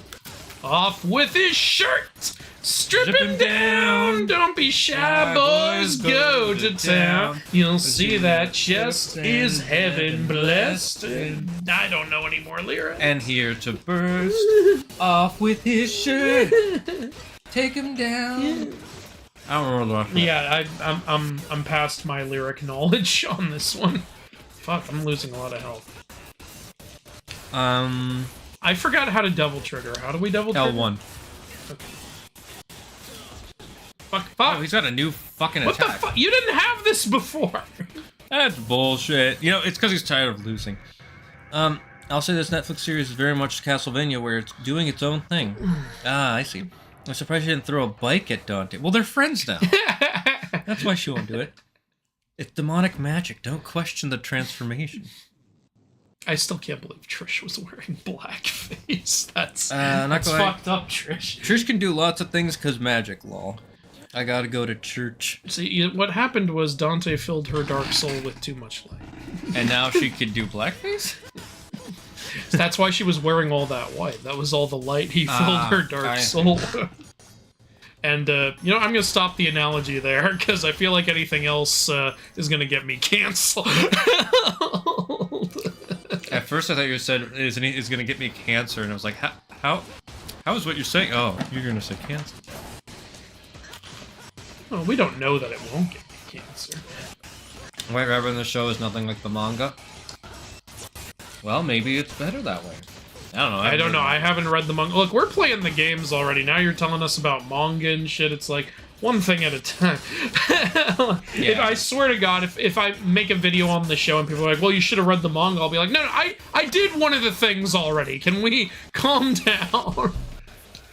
Off with his shirt! Strip him down! Don't be shy, boys, go to town. You'll see that chest is heaven blessed. And I don't know any more lyrics. And here to burst off with his shirt. Take him down. I don't remember the rest. Yeah, I'm past my lyric knowledge on this one. Fuck, I'm losing a lot of health. I forgot how to double trigger. How do we double trigger? L1. Okay. Fuck. Oh, he's got a new fucking What attack. the fuck? You didn't have this before. That's bullshit. You know, it's because he's tired of losing. I'll say this Netflix series is very much Castlevania, where it's doing its own thing. Ah, I see. I'm surprised she didn't throw a bike at Dante. Well, they're friends now. That's why she won't do it. It's demonic magic. Don't question the transformation. I still can't believe Trish was wearing blackface. That's not quite. fucked up, Trish. Trish can do lots of things because magic, lol. I gotta go to church. See, what happened was Dante filled her dark soul with too much light. And now she could do blackface? That's why she was wearing all that white. That was all the light he filled her dark soul. And, you know, I'm going to stop the analogy there, because I feel like anything else is going to get me canceled. At first I thought you said, is going to get me cancer, and I was like, how is what you're saying? Oh, you're going to say cancer. Well, we don't know that it won't get me cancer. White Rabbit in the show is nothing like the manga. Well, maybe it's better that way. I don't know. I don't know. I haven't read the manga. Look, we're playing the games already. Now you're telling us about manga and shit. It's like one thing at a time. Yeah. I swear to God, if I make a video on the show and people are like, well, you should have read the manga, I'll be like, no, I did one of the things already. Can we calm down?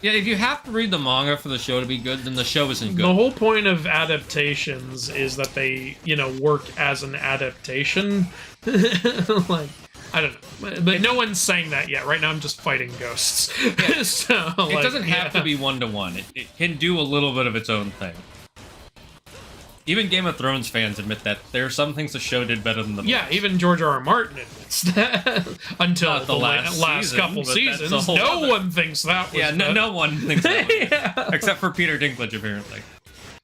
Yeah, if you have to read the manga for the show to be good, then the show isn't good. The whole point of adaptations is that they, you know, work as an adaptation. Like, I don't know. But no one's saying that yet. Right now I'm just fighting ghosts. Yeah. So, it doesn't have to be one-to-one. It can do a little bit of its own thing. Even Game of Thrones fans admit that there are some things the show did better than the books. Yeah, even George R. R. Martin admits that. Until Not the last season, couple but that's seasons. a whole No other- one thinks that was Yeah, better. no one thinks that. Yeah. Except for Peter Dinklage, apparently.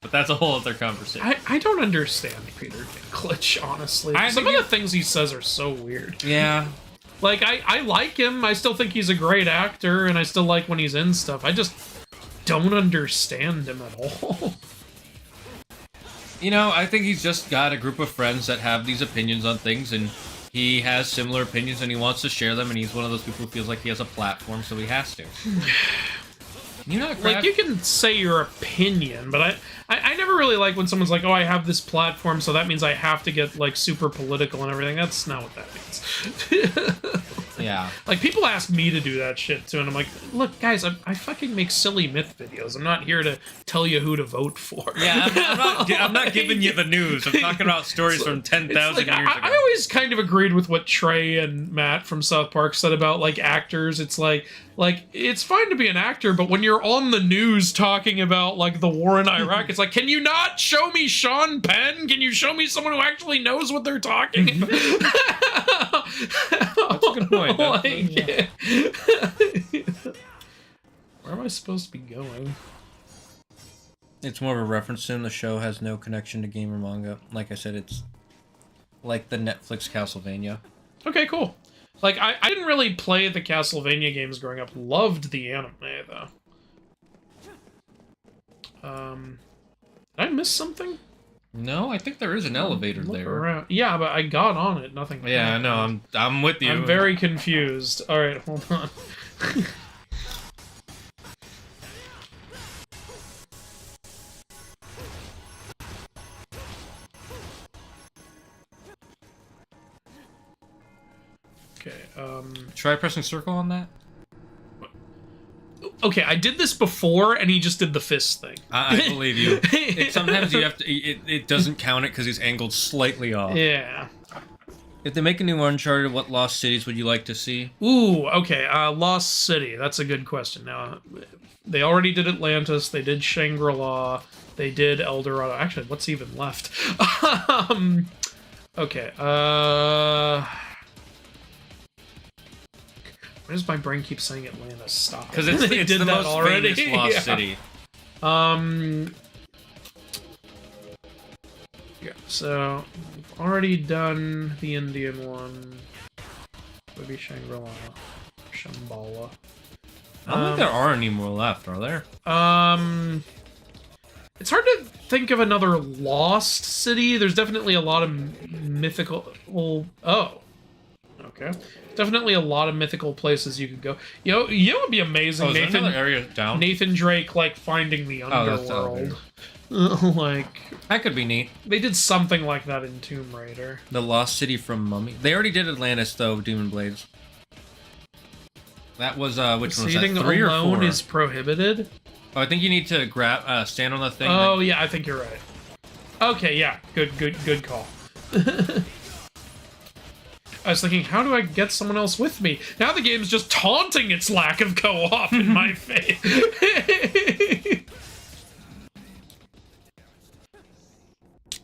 But that's a whole other conversation. I don't understand Peter Dinklage, honestly. Some of the things he says are so weird. Yeah. Like, I like him. I still think he's a great actor, and I still like when he's in stuff. I just don't understand him at all. You know, I think he's just got a group of friends that have these opinions on things, and he has similar opinions, and he wants to share them, and he's one of those people who feels like he has a platform, so he has to. You know, Like, you can say your opinion, but I never really like when someone's like, oh, I have this platform, so that means I have to get, like, super political and everything. That's not what that means. Yeah. Like, people ask me to do that shit, too, and I'm like, look, guys, I fucking make silly myth videos. I'm not here to tell you who to vote for. Yeah, I'm not giving you the news. I'm talking about stories from 10,000 Like, years ago. I always kind of agreed with what Trey and Matt from South Park said about, like, actors. It's like, it's fine to be an actor, but when you're on the news talking about, like, the war in Iraq, it's like, can you not show me Sean Penn? Can you show me someone who actually knows what they're talking about? That's a good point. Like, where am I supposed to be going? It's more of a reference to him. The show has no connection to game or manga. Like I said, it's like the Netflix Castlevania. Okay, cool. Like, I didn't really play the Castlevania games growing up. Loved the anime, though. Did I miss something? No, I think there is an elevator Look there. around. Yeah, but I got on it. Nothing. Yeah, I happened. know. I'm with you. I'm very confused. All right, hold on. Okay. Try pressing circle on that. Okay, I did this before, and he just did the fist thing. I believe you. Sometimes you have to. It doesn't count it because he's angled slightly off. Yeah. If they make a new Uncharted, what lost cities would you like to see? Ooh, okay. Lost City. That's a good question. Now, they already did Atlantis. They did Shangri-La. They did El Dorado. Actually, what's even left? Okay. Why does my brain keep saying Atlantis? Stop. Because it's the most famous lost city. Yeah, so we've already done the Indian one. Maybe Shangri-La. Shambhala. I don't think there are any more left, are there? It's hard to think of another lost city. There's definitely a lot of mythical... Well, oh. Okay. Definitely a lot of mythical places you could go. You know what would be amazing? Oh, is there another area down? Nathan Drake, like, finding the underworld. Like... That could be neat. They did something like that in Tomb Raider. The Lost City from Mummy. They already did Atlantis, though, Demon Blades. That was, which one was that? 3 or 4? Alone is prohibited? Oh, I think you need to grab, stand on the thing. Oh, yeah, I think you're right. Okay, yeah. Good call. I was thinking, how do I get someone else with me? Now the game's just taunting its lack of co-op in my face.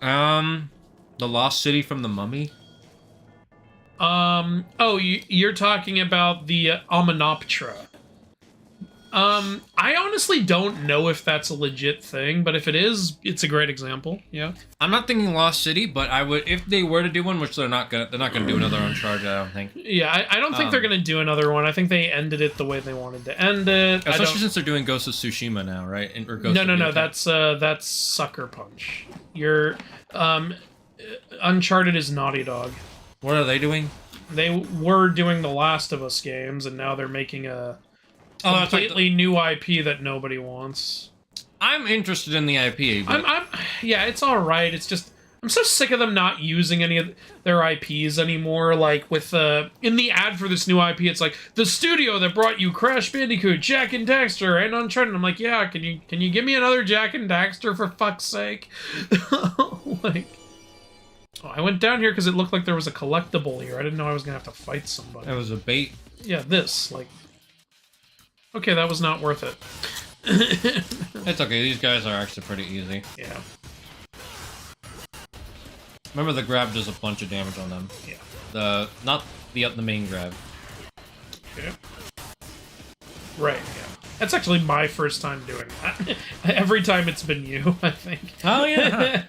The Lost City from the Mummy? Oh, you're talking about the Amenoptera. I honestly don't know if that's a legit thing, but if it is, it's a great example. Yeah. I'm not thinking Lost City, but I would if they were to do one, which they're not gonna do another Uncharted, I don't think. Yeah, I don't think they're gonna do another one. I think they ended it the way they wanted to end it. Especially since they're doing Ghost of Tsushima now, right? Or Ghost no, that's Sucker Punch. Uncharted is Naughty Dog. What are they doing? They were doing the Last of Us games, and now they're making a completely new IP that nobody wants. I'm interested in the IP. But... yeah, it's all right. It's just I'm so sick of them not using any of their IPs anymore. Like with in the ad for this new IP, it's like the studio that brought you Crash Bandicoot, Jak and Daxter, and Uncharted. I'm like, yeah, can you give me another Jak and Daxter for fuck's sake? Like. Oh, I went down here because it looked like there was a collectible here. I didn't know I was going to have to fight somebody. That was a bait. Yeah, this. Like... Okay, that was not worth it. It's okay. These guys are actually pretty easy. Yeah. Remember, the grab does a bunch of damage on them. Yeah. Not the main grab. Okay. Right, yeah. That's actually my first time doing that. Every time it's been you, I think. Oh, yeah.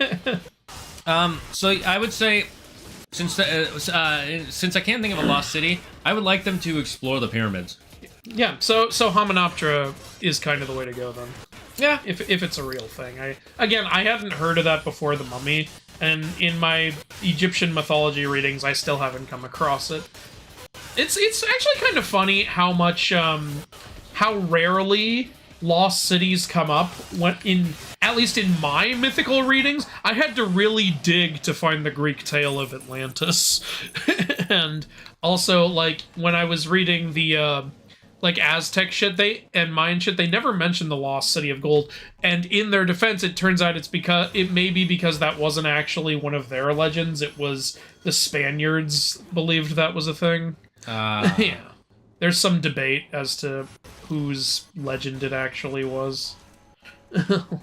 So I would say, since I can't think of a Lost City, I would like them to explore the pyramids. Yeah, so Hominoptera is kind of the way to go then. Yeah, if it's a real thing. I hadn't heard of that before The Mummy, and in my Egyptian mythology readings, I still haven't come across it. It's actually kind of funny how much how rarely lost cities come up at least in my mythical readings. I had to really dig to find the Greek tale of Atlantis. And also, like, when I was reading the like Aztec shit and Mayan shit, they never mentioned the lost city of gold. And in their defense, it turns out it may be because that wasn't actually one of their legends. It was the Spaniards believed that was a thing. Yeah. There's some debate as to whose legend it actually was.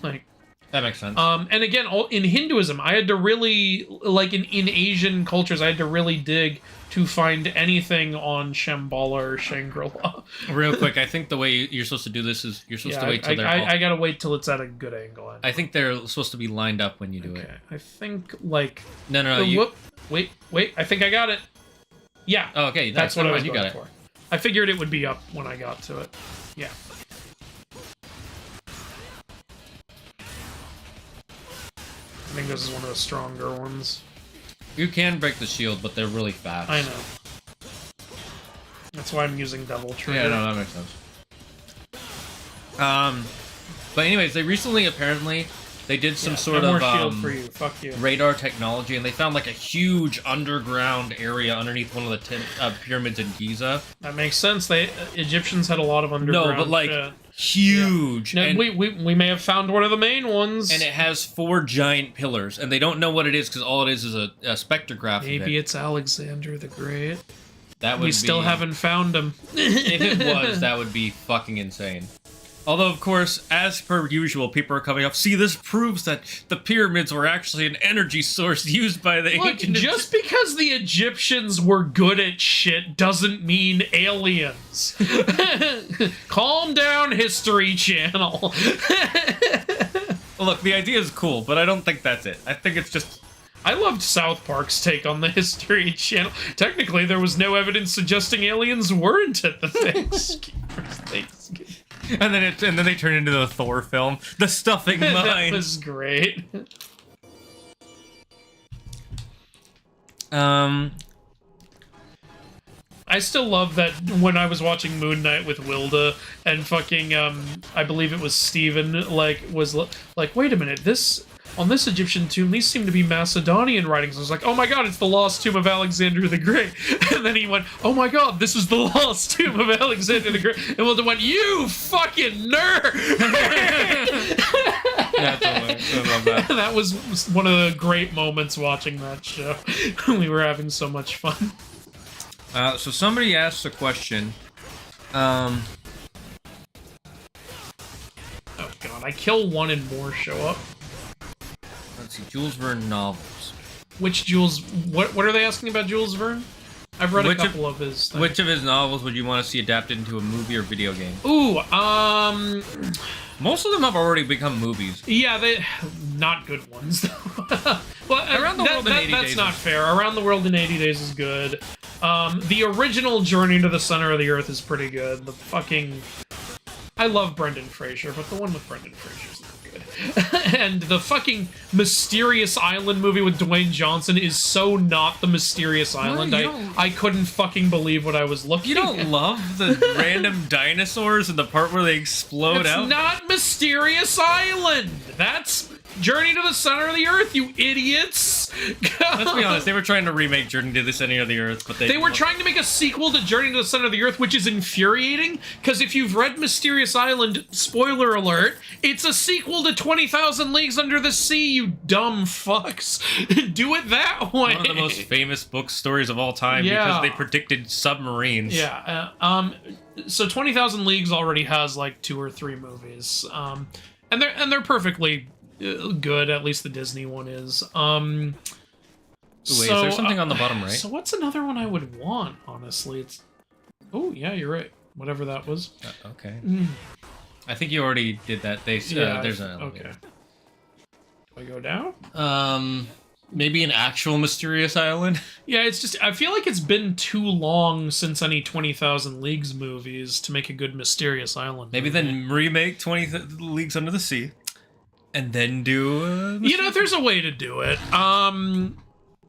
Like, that makes sense. And again, in Hinduism, I had to really, like in Asian cultures, I had to really dig to find anything on Shambhala or Shangri-La. Real quick, I think the way you're supposed to do this is you're supposed to wait till they're I gotta wait till it's at a good angle. I think they're supposed to be lined up when you do it. I think, like... No, Wait, I think I got it. Yeah. Oh, okay, that's what I was you going got for. I figured it would be up when I got to it. Yeah. I think this is one of the stronger ones. You can break the shield, but they're really fast. I know. That's why I'm using double trigger. Yeah, no, that makes sense. But anyways, they recently apparently they did some sort no of more shield for you. Fuck you. radar technology, and they found like a huge underground area underneath one of the pyramids in Giza. That makes sense. Egyptians had a lot of underground. No, but like huge. Yeah. And we may have found one of the main ones. And it has 4 giant pillars, and they don't know what it is because all it is a spectrograph. Maybe it's Alexander the Great. That would we still haven't found him. If it was, that would be fucking insane. Although, of course, as per usual, people are coming up. See, this proves that the pyramids were actually an energy source used by the Look, ancient. just because the Egyptians were good at shit doesn't mean aliens. Calm down, History Channel. Look, the idea is cool, but I don't think that's it. I think it's just. I loved South Park's take on the History Channel. Technically, there was no evidence suggesting aliens weren't at the Thanksgiving. And then they turn into the Thor film, The Stuffing Mine. That was great. I still love that when I was watching Moon Knight with Wilda and fucking I believe it was Steven was like, wait a minute, on this Egyptian tomb, these seem to be Macedonian writings. I was like, oh my god, it's the lost tomb of Alexander the Great. And then he went, oh my god, this is the lost tomb of Alexander the Great. And Wilda went, you fucking nerd! Yeah, totally. I love that. That was one of the great moments watching that show. We were having so much fun. So somebody asked a question. Oh god, I kill one and more show up. Let's see, Jules Verne novels. Which Jules? What are they asking about Jules Verne? I've read a couple of his things. Which of his novels would you want to see adapted into a movie or video game? Ooh, most of them have already become movies. yeah, they not good ones though. Well, Around the World in 80 that's Days not is- fair. Around the World in 80 Days is good. The original Journey to the Center of the Earth is pretty good. I love Brendan Fraser, but the one with Brendan Fraser's not good. And the fucking Mysterious Island movie with Dwayne Johnson is so not the Mysterious Island. I couldn't fucking believe what I was looking You don't at. love the random dinosaurs and the part where they explode It's out? not Mysterious Island. That's Journey to the Center of the Earth, you idiots. Let's be honest, they were trying to remake Journey to the Center of the Earth, but They were trying to make a sequel to Journey to the Center of the Earth, which is infuriating, because if you've read Mysterious Island, spoiler alert, it's a sequel to 20,000 Leagues Under the Sea, you dumb fucks. Do it that way. One of the most famous book stories of all time Yeah. because they predicted submarines. Yeah, so 20,000 Leagues already has like 2 or 3 movies, and they're perfectly good. At least the Disney one is. Ooh, wait, is there something on the bottom right? So what's another one I would want? Honestly, it's. Oh yeah, you're right. Whatever that was. Okay. I think you already did that. There's an okay. Do I go down? Maybe an actual Mysterious Island. Yeah, it's just I feel like it's been too long since any 20,000 Leagues movies to make a good Mysterious Island. Maybe movie. then remake 20 Leagues Under the Sea, and then do. There's a way to do it.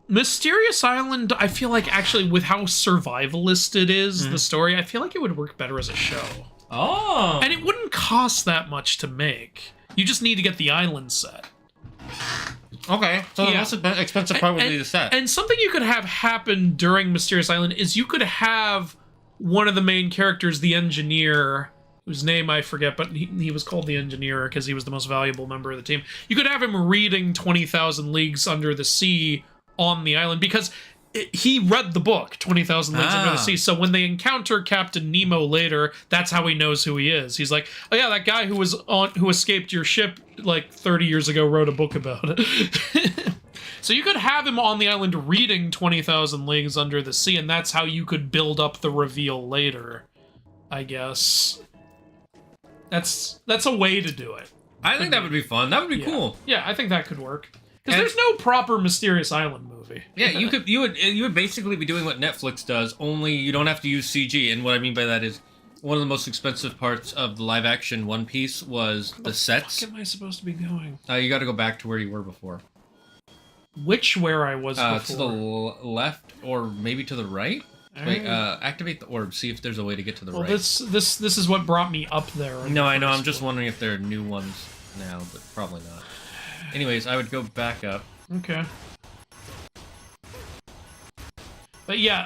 Mysterious Island, I feel like actually with how survivalist it is, the story, I feel like it would work better as a show. Oh. And it wouldn't cost that much to make. You just need to get the island set. Okay, so Yeah. the most expensive part would be the set. And something you could have happen during Mysterious Island is you could have one of the main characters, the engineer, whose name I forget, but he was called the engineer because he was the most valuable member of the team. You could have him reading 20,000 Leagues Under the Sea on the island because he read the book 20,000 Leagues Under the Sea. So when they encounter Captain Nemo later, that's how he knows who he is. He's like, oh yeah, that guy who escaped your ship like 30 years ago wrote a book about it. So you could have him on the island reading 20,000 Leagues Under the Sea, and that's how you could build up the reveal later, I guess. That's a way to do it. I think that would be fun. That would be cool. Yeah, I think that could work. Because there's no proper Mysterious Island movie. Yeah, you would basically be doing what Netflix does, only you don't have to use CG. And what I mean by that is, one of the most expensive parts of the live action One Piece was the sets. Where am I supposed to be going? You got to go back to where you were before. Where I was before? To the left or maybe to the right. Wait, activate the orb. See if there's a way to get to the right. This is what brought me up there. No, I know. I'm just wondering if there are new ones now, but probably not. Anyways, I would go back up. Okay. But yeah,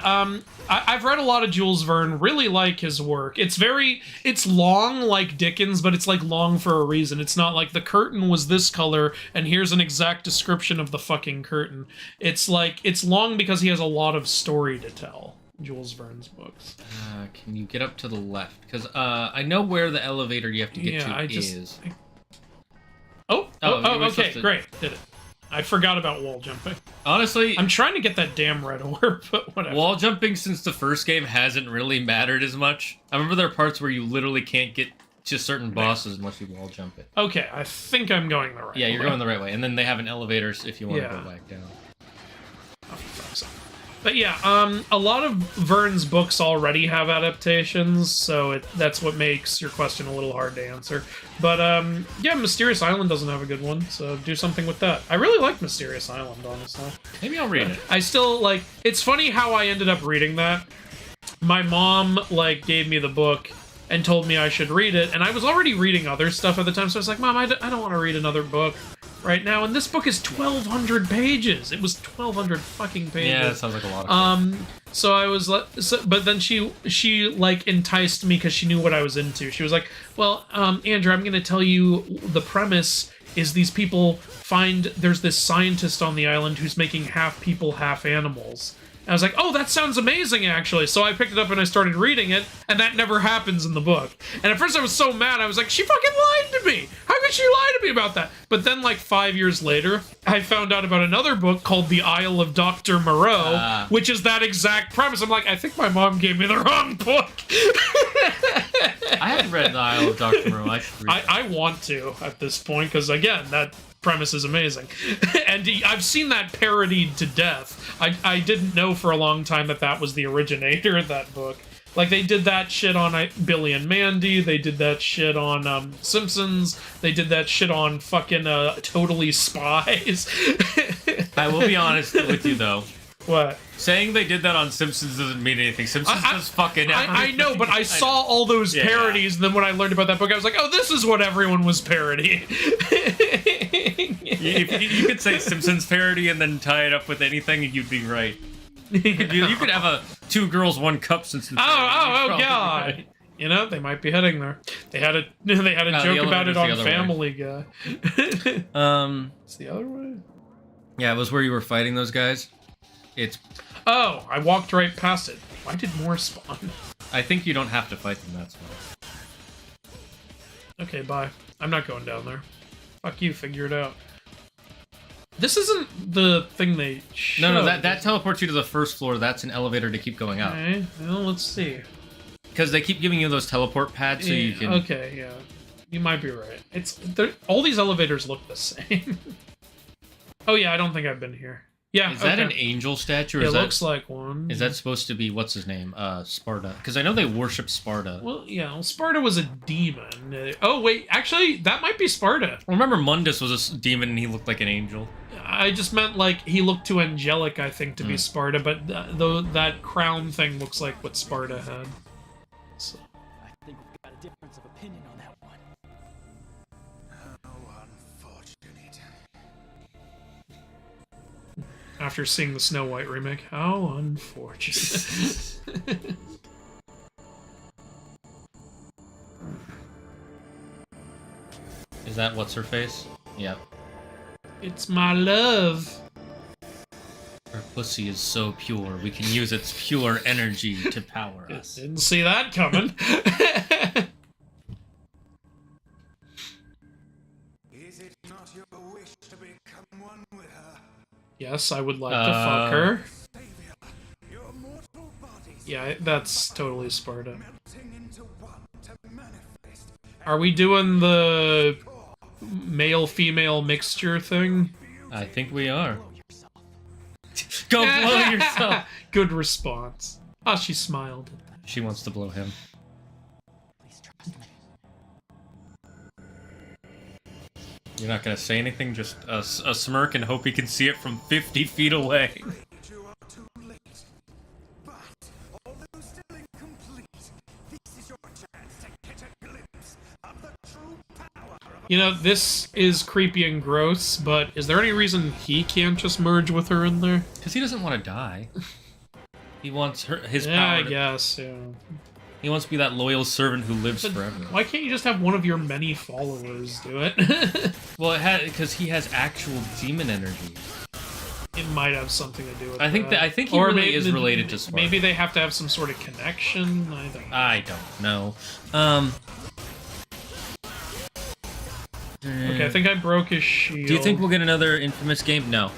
I've read a lot of Jules Verne, really like his work. It's long like Dickens, but it's like long for a reason. It's not like the curtain was this color, and here's an exact description of the fucking curtain. It's like, it's long because he has a lot of story to tell. Jules Verne's books. Can you get up to the left? Because I know where the elevator you have to get to is. Okay, great. Did it. I forgot about wall jumping. Honestly, I'm trying to get that damn red orb, but whatever. Wall jumping since the first game hasn't really mattered as much. I remember there are parts where you literally can't get to certain bosses unless you wall jump it. Okay, I think I'm going the right way. Yeah, you're going the right way. And then they have an elevator if you want to go back down. But yeah, a lot of Verne's books already have adaptations, so that's what makes your question a little hard to answer. But yeah, Mysterious Island doesn't have a good one, so do something with that. I really like Mysterious Island, honestly. Maybe I'll read it. I still, like, it's funny how I ended up reading that. My mom, like, gave me the book and told me I should read it, and I was already reading other stuff at the time, so I was like, Mom, I don't want to read another book right now, and this book is 1,200 pages. It was 1,200 fucking pages. Yeah, that sounds like a lot of so I was like, but then she like enticed me because she knew what I was into. She was like, well, Andrew, I'm gonna tell you the premise is these people find there's this scientist on the island who's making half people, half animals. And I was like, oh, that sounds amazing, actually. So I picked it up and I started reading it, and that never happens in the book. And at first I was so mad, I was like, she fucking lied to me! How could she lie to me about that? But then, like, 5 years later, I found out about another book called The Isle of Dr. Moreau, which is that exact premise. I'm like, I think my mom gave me the wrong book. I haven't read The Isle of Dr. Moreau. I should read it. I want to at this point, because, again, that premise is amazing. And I've seen that parodied to death. I didn't know for a long time that was the originator of that book. Like, they did that shit on Billy and Mandy, they did that shit on Simpsons, they did that shit on fucking Totally Spies. I will be honest with you, though. What? Saying they did that on Simpsons doesn't mean anything. Simpsons does fucking everything. I know, but I saw all those parodies, and then when I learned about that book, I was like, oh, this is what everyone was parodying. You could say Simpsons parody and then tie it up with anything, and you'd be right. You could have a 2 girls, 1 cup Simpsons parody. Oh, God. Right. You know, they might be heading there. They had a joke about it on Family Guy. It's the other way? Yeah, it was where you were fighting those guys. Oh, I walked right past it. Why did more spawn? I think you don't have to fight them, that's why. Okay, bye. I'm not going down there. Fuck you, figure it out. This isn't the thing they showed. No, that teleports you to the first floor. That's an elevator to keep going up. Okay, well, let's see. Because they keep giving you those teleport pads so you can... Okay, yeah. You might be right. All these elevators look the same. Oh yeah, I don't think I've been here. Yeah, is that an angel statue? Or it looks like one. Is that supposed to be, what's his name? Sparta. Because I know they worship Sparta. Well, yeah, Sparta was a demon. Oh, wait, actually, that might be Sparta. Remember Mundus was a demon and he looked like an angel? I just meant, like, he looked too angelic, I think, to be Sparta, but that crown thing looks like what Sparta had. So. I think we've got a difference of opinion on that one. How unfortunate. After seeing the Snow White remake, how unfortunate. Is that what's her face? Yep. It's my love. Her pussy is so pure, we can use its pure energy to power us. Didn't see that coming. Is it not your wish to become one with her? Yes, I would like to fuck her. Savior, your mortal bodies Yeah, that's totally Sparta. melting into one to manifest. Are we doing the male-female mixture thing? I think we are. Go blow yourself! Good response. Oh, she smiled. She wants to blow him. Please trust me. You're not gonna say anything, just a smirk and hope he can see it from 50 feet away. You are too late. But, although still incomplete, this is your chance to get a glimpse of the true power of You know, this is creepy and gross, but is there any reason he can't just merge with her in there? Because he doesn't want to die. He wants his Yeah, power. I guess, yeah. He wants to be that loyal servant who lives But forever. why can't you just have one of your many followers do it? Well, because he has actual demon energy. it might have something to do with I think that. I think he really is related to Spark. Maybe they have to have some sort of connection. I don't know. Okay, I think I broke his shield. Do you think we'll get another Infamous game? No.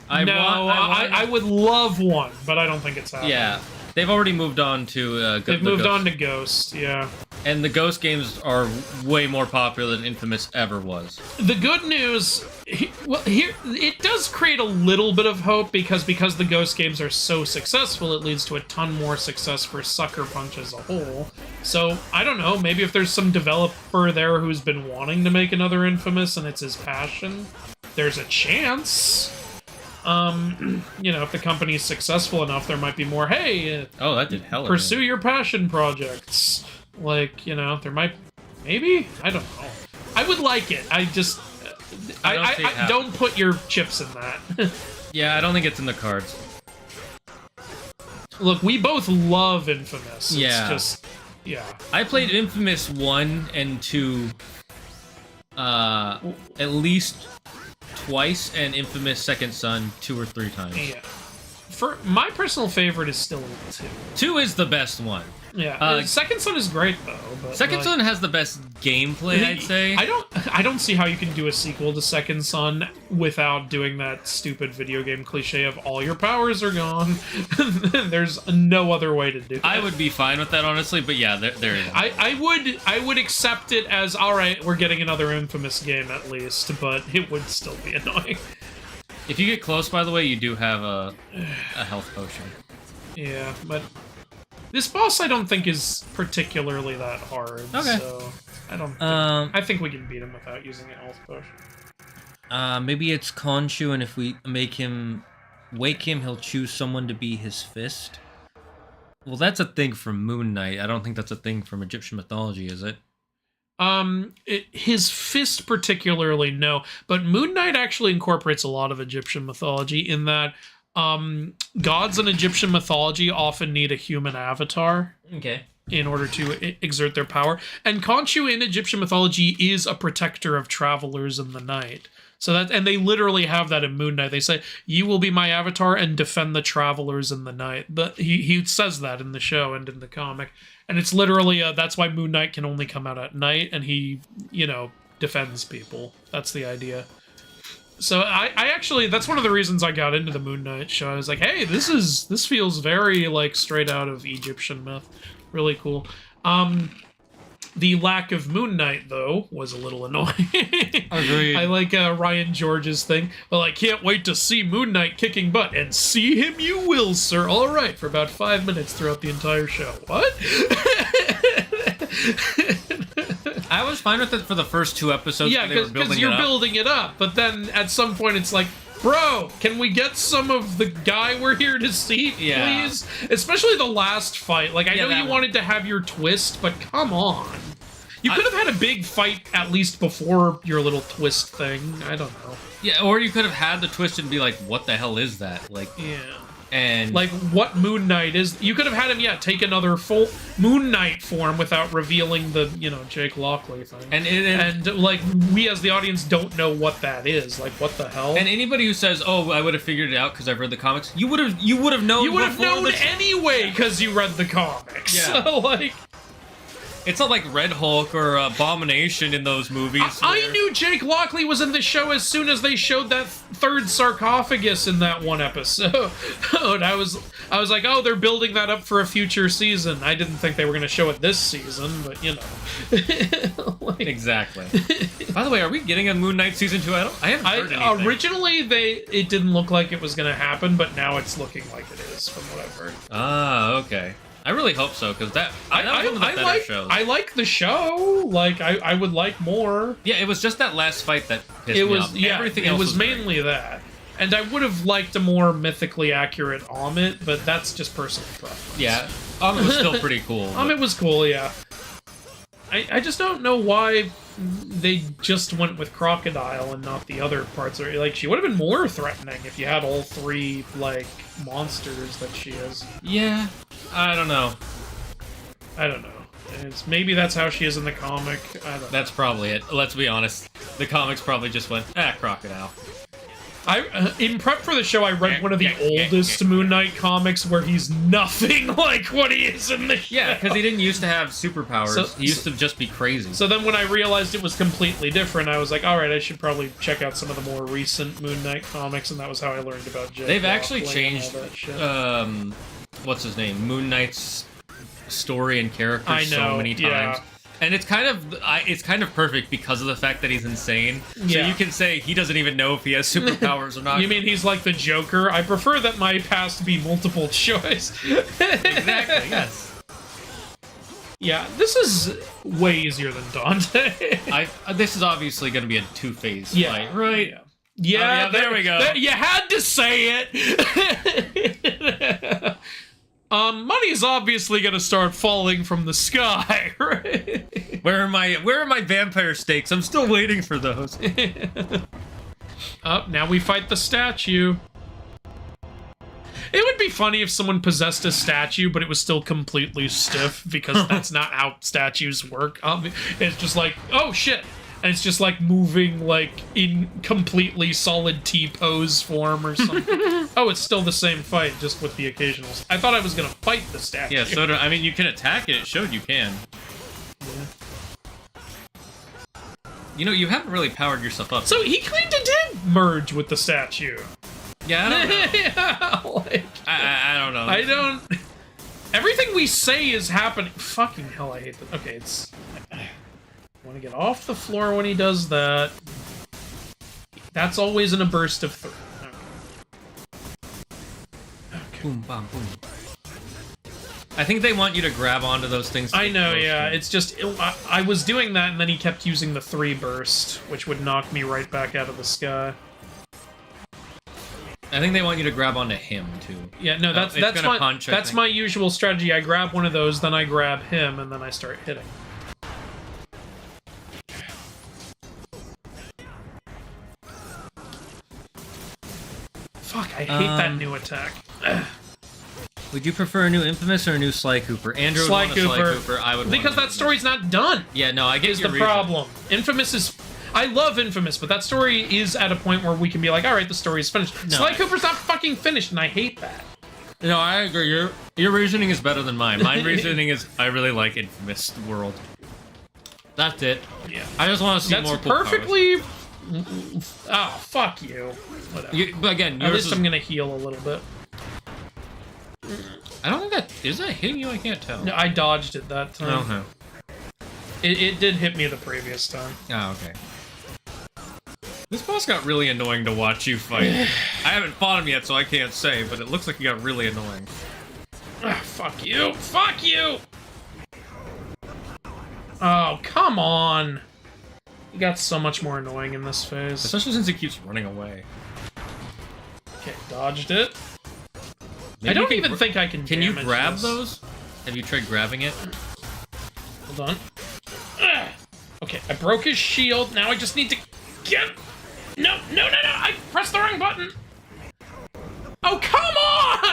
I would love one, but I don't think it's happening. Yeah, they've already moved on to. They've moved on to Ghost, yeah. And the Ghost games are way more popular than Infamous ever was. The good news, here it does create a little bit of hope because the Ghost games are so successful, it leads to a ton more success for Sucker Punch as a whole. So I don't know, maybe if there's some developer there who's been wanting to make another Infamous and it's his passion, there's a chance. You know, if the company's successful enough, there might be more. Hey, oh, that did hell. Pursue your passion projects. Like, you know, there might, maybe? I don't know. I would like it. I just, I don't put your chips in that. Yeah, I don't think it's in the cards. Look, we both love Infamous. Yeah. It's just, yeah. I played Infamous 1 and 2 at least twice, and Infamous Second Son 2 or 3 times. Yeah. For my personal favorite is still 2. 2 is the best one. Yeah. Second Son is great though. But Second Son has the best gameplay, I'd say. I don't see how you can do a sequel to Second Son without doing that stupid video game cliche of all your powers are gone. There's no other way to do it. I would be fine with that, honestly, but yeah, there is. I would accept it as, alright, we're getting another Infamous game at least, but it would still be annoying. If you get close, by the way, you do have a health potion. Yeah, but this boss I don't think is particularly that hard. Okay. So I don't. I think we can beat him without using a health potion. Maybe it's Khonshu, and if we wake him, he'll choose someone to be his fist. Well, that's a thing from Moon Knight. I don't think that's a thing from Egyptian mythology, is it? His fist particularly, no. But Moon Knight actually incorporates a lot of Egyptian mythology in that gods in Egyptian mythology often need a human avatar. Okay. In order to exert their power. And Khonshu in Egyptian mythology is a protector of travelers in the night. So that, and they literally have that in Moon Knight. They say, "You will be my avatar and defend the travelers in the night." But he says that in the show and in the comic. And it's literally, that's why Moon Knight can only come out at night, and he, you know, defends people. That's the idea. So I actually, that's one of the reasons I got into the Moon Knight show. I was like, hey, this feels very, like, straight out of Egyptian myth. Really cool. The lack of Moon Knight, though, was a little annoying. Agreed. I like Ryan George's thing. Well, I can't wait to see Moon Knight kicking butt, and see him you will, sir. All right, for about 5 minutes throughout the entire show. What? I was fine with it for the first 2 episodes. Yeah, because you're building it up, but then at some point it's like, bro, can we get some of the guy we're here to see, please? Especially the last fight. Like, I know you wanted to have your twist, but come on. You could have had a big fight at least before your little twist thing. I don't know. Yeah, or you could have had the twist and be like, what the hell is that? Like, yeah. And like, what Moon Knight is. You could have had him, take another full Moon Knight form without revealing the, Jake Lockley thing. And like, we as the audience don't know what that is. Like, what the hell? And anybody who says, "Oh, I would have figured it out because I've read the comics," you would have known. You would have known anyway because you read the comics. Yeah. So, like, it's not like Red Hulk or Abomination in those movies. I knew Jake Lockley was in the show as soon as they showed that third sarcophagus in that one episode. And I was like, oh, they're building that up for a future season. I didn't think they were going to show it this season, but like, exactly. By the way, are we getting a Moon Knight season 2? I haven't heard anything. Originally, it didn't look like it was going to happen, but now it's looking like it is, from what I've heard. Ah, okay. I really hope so, because that was one of the better shows. I like the show. Like, I would like more. Yeah, it was just that last fight that pissed me off. Yeah, everything else was mainly that. And I would have liked a more mythically accurate Amit, but that's just personal preference. Yeah, Amit was still pretty cool. Amit was cool, yeah. I just don't know why they just went with Crocodile and not the other parts. Like, she would have been more threatening if you had all 3, like, monsters that she is. Yeah, I don't know. Maybe that's how she is in the comic. I don't know. That's probably it. Let's be honest. The comics probably just went, Crocodile. In prep for the show, I read one of the oldest Moon Knight comics where he's nothing like what he is in the show. Yeah, because he didn't used to have superpowers. He used to just be crazy. So then when I realized it was completely different, I was like, all right, I should probably check out some of the more recent Moon Knight comics, and that was how I learned about Jay. They've actually changed, what's his name? Moon Knight's story and characters so many times. And it's kind of perfect because of the fact that he's insane. So you can say he doesn't even know if he has superpowers or not. You mean he's like the Joker? I prefer that my past be multiple choice. Exactly, yes. Yeah, this is way easier than Dante. This is obviously going to be a two-phase fight, right? Yeah, there we go. You had to say it. Money's obviously gonna start falling from the sky, right? Where are my vampire stakes? I'm still waiting for those. Now we fight the statue. It would be funny if someone possessed a statue, but it was still completely stiff, because that's not how statues work. It's just like, oh shit! And it's just like moving like in completely solid T-pose form or something. Oh, it's still the same fight, just with the occasionals. I thought I was gonna fight the statue. Yeah, so I mean, you can attack it. It showed you can. Yeah. You know, you haven't really powered yourself up. So he kind of did merge with the statue. Yeah, I don't know. Yeah, like, I don't know. I don't... Everything we say is happening... Fucking hell, I hate that. Okay, it's... I want to get off the floor when he does that. That's always in a burst of 3. Okay. Boom, bam, boom. I think they want you to grab onto those things. I know, yeah. It's just... I was doing that, and then he kept using the 3 burst, which would knock me right back out of the sky. I think they want you to grab onto him, too. Yeah, no, that's my usual strategy. I grab one of those, then I grab him, and then I start hitting. Fuck, I hate that new attack. Would you prefer a new Infamous or a new Sly Cooper? Andrew would want a Sly Cooper. I would because that story's not done. Yeah, no, I get is your the reason. problem. Infamous is... I love Infamous, but that story is at a point where we can be like, alright, the story's finished. No, Sly Cooper's not fucking finished, and I hate that. No, I agree. Your reasoning is better than mine. My reasoning is I really like Infamous World. That's it. Yeah. I just want to see more cool perfectly... Oh, fuck you. Whatever. But again, at least I'm gonna heal a little bit. I don't think that... Is that hitting you? I can't tell. No, I dodged it that time. Okay. It did hit me the previous time. Oh, okay. This boss got really annoying to watch you fight. I haven't fought him yet, so I can't say, but it looks like he got really annoying. Ah, fuck you! Fuck you! Oh, come on! He got so much more annoying in this phase. Especially since he keeps running away. Okay, dodged it. Maybe I don't even think I can Can you damage grab this. those? Have you tried grabbing it? Hold on. Okay, I broke his shield. Now I just need to get... No! I pressed the wrong button! Oh, come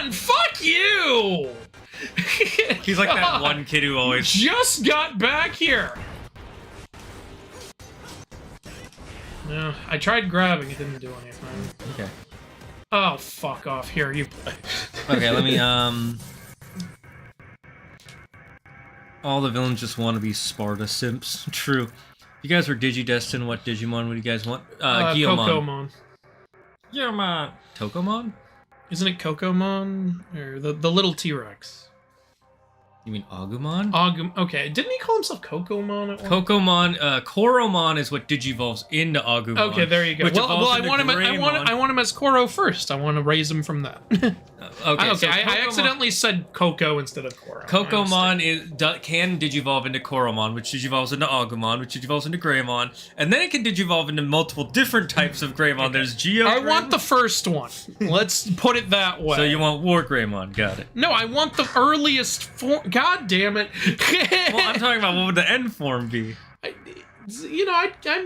on! Fuck you! He's like that one kid who always... Just got back here! No, I tried grabbing. It didn't do anything. Okay. Oh, fuck off. Here, you play. Okay, let me, all the villains just want to be Sparta simps. True. If you guys were Digidestined, what Digimon would you guys want? Guilmon. Cocomon. Tokomon? Isn't it Cocomon? Or the little T-Rex? You mean Agumon? Okay, didn't he call himself Cocomon at one? Cocomon, Koromon is what digivolves into Agumon. Okay, there you go. Well, I want him as Koro first. I want to raise him from that. Okay, so I accidentally said Coco instead of Koro. Cocomon can digivolve into Koromon, which digivolves into Agumon, which digivolves into Greymon, and then it can digivolve into multiple different types of Greymon. Okay. There's Geo. I want the first one. Let's put it that way. So you want War Greymon? Got it. No, I want the earliest form. God damn it! Well, I'm talking about what would the end form be? I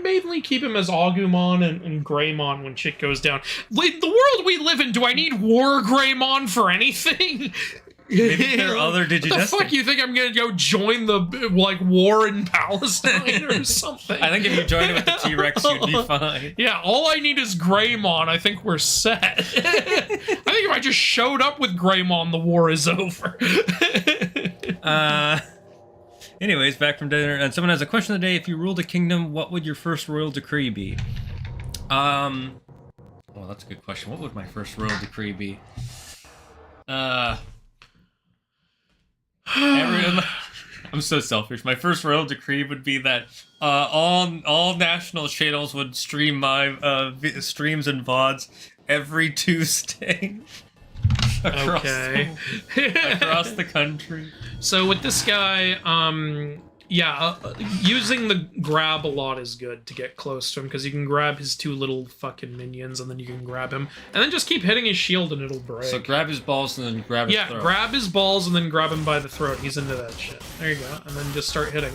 mainly keep him as Agumon and Greymon when shit goes down. The world we live in, do I need War Greymon for anything? Maybe there are other What the Digidestined. fuck you think I'm gonna go join the, like, war in Palestine or something? I think if you joined it with the T-Rex, you'd be fine. Yeah, all I need is Greymon. I think we're set. I think if I just showed up with Greymon, the war is over. Anyways, back from dinner, and someone has a question of the day. If you ruled a kingdom, what would your first royal decree be? Well, that's a good question. What would my first royal decree be? I'm so selfish. My first royal decree would be that all national channels would stream my streams and VODs every Tuesday across the country. So with this guy, using the grab a lot is good to get close to him, because you can grab his 2 little fucking minions, and then you can grab him, and then just keep hitting his shield and it'll break. So grab his balls and then grab his throat. Yeah, grab his balls and then grab him by the throat. He's into that shit. There you go. And then just start hitting.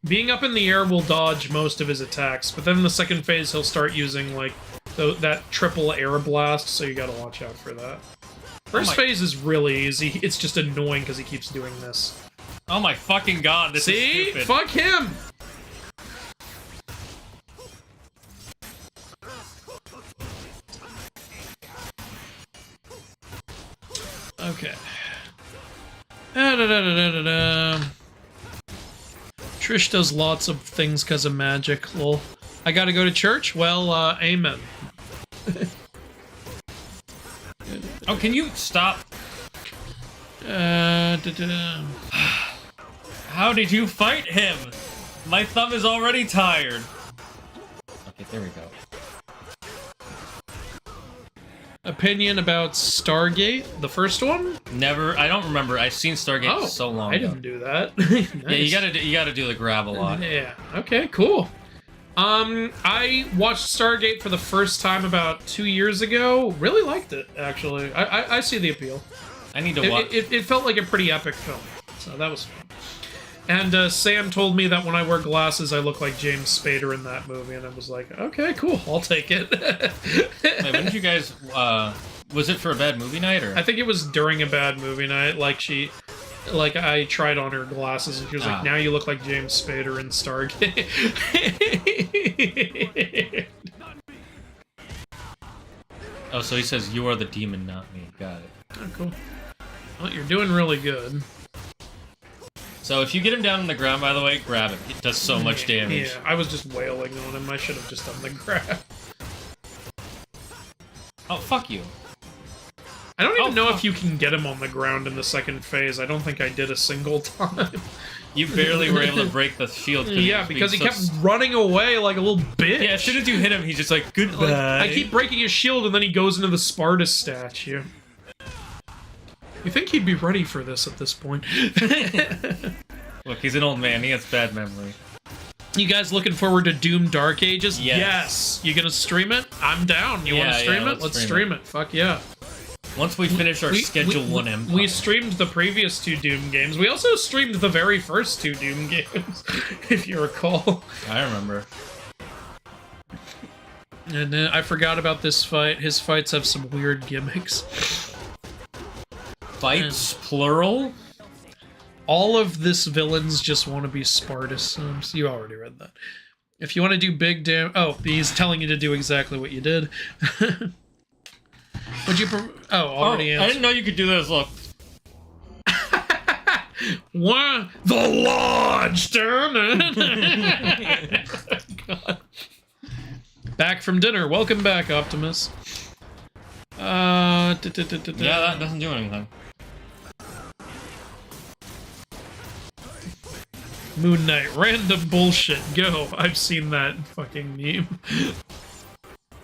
Being up in the air will dodge most of his attacks, but then in the second phase he'll start using, like, that triple air blast, so you gotta watch out for that. First phase is really easy. It's just annoying because he keeps doing this. Oh my fucking god, this is stupid. Fuck him! Okay. Trish does lots of things because of magic, lol. I gotta go to church? Well, amen. Oh, can you stop? How did you fight him? My thumb is already tired. Okay, there we go. Opinion about Stargate, the first one? Never. I don't remember. I've seen Stargate so long ago. I didn't do that. Nice. Yeah, you gotta do the grab a lot. Yeah. Okay. Cool. I watched Stargate for the first time about 2 years ago. Really liked it, actually. I see the appeal. I need to watch. It felt like a pretty epic film, so that was fun. And Sam told me that when I wear glasses, I look like James Spader in that movie, and I was like, okay, cool, I'll take it. Wait, when did you guys? Was it for a bad movie night or? I think it was during a bad movie night. Like I tried on her glasses, and she was like, "Now you look like James Spader in Stargate." Oh, so he says you are the demon, not me. Got it. Oh, cool. Well, you're doing really good. So if you get him down on the ground, by the way, grab him. It does so much damage. Yeah, I was just wailing on him. I should have just done the grab. Oh, fuck you. I don't even know if you can get him on the ground in the second phase. I don't think I did a single time. You barely were able to break the shield. Yeah, because he kept running away like a little bitch. Yeah, as soon as you hit him, he's just like, goodbye. I keep breaking his shield, and then he goes into the Sparta statue. You think he'd be ready for this at this point? Look, he's an old man. He has bad memory. You guys looking forward to Doom Dark Ages? Yes. You gonna stream it? I'm down. You want to stream it? Let's stream it. Fuck yeah. Once we finish our Schedule 1 Empire. We streamed the previous 2 Doom games. We also streamed the very first 2 Doom games, if you recall. I remember. And I forgot about this fight. His fights have some weird gimmicks. Fights, plural? All of this villains just want to be Spartus. You already read that. If you want to do big damage... Oh, he's telling you to do exactly what you did. Would you... already answered. I didn't know you could do this, look. What? The Lodge! God. Back from dinner. Welcome back, Optimus. Yeah, that doesn't do anything. Moon Knight, random bullshit, go. I've seen that fucking meme.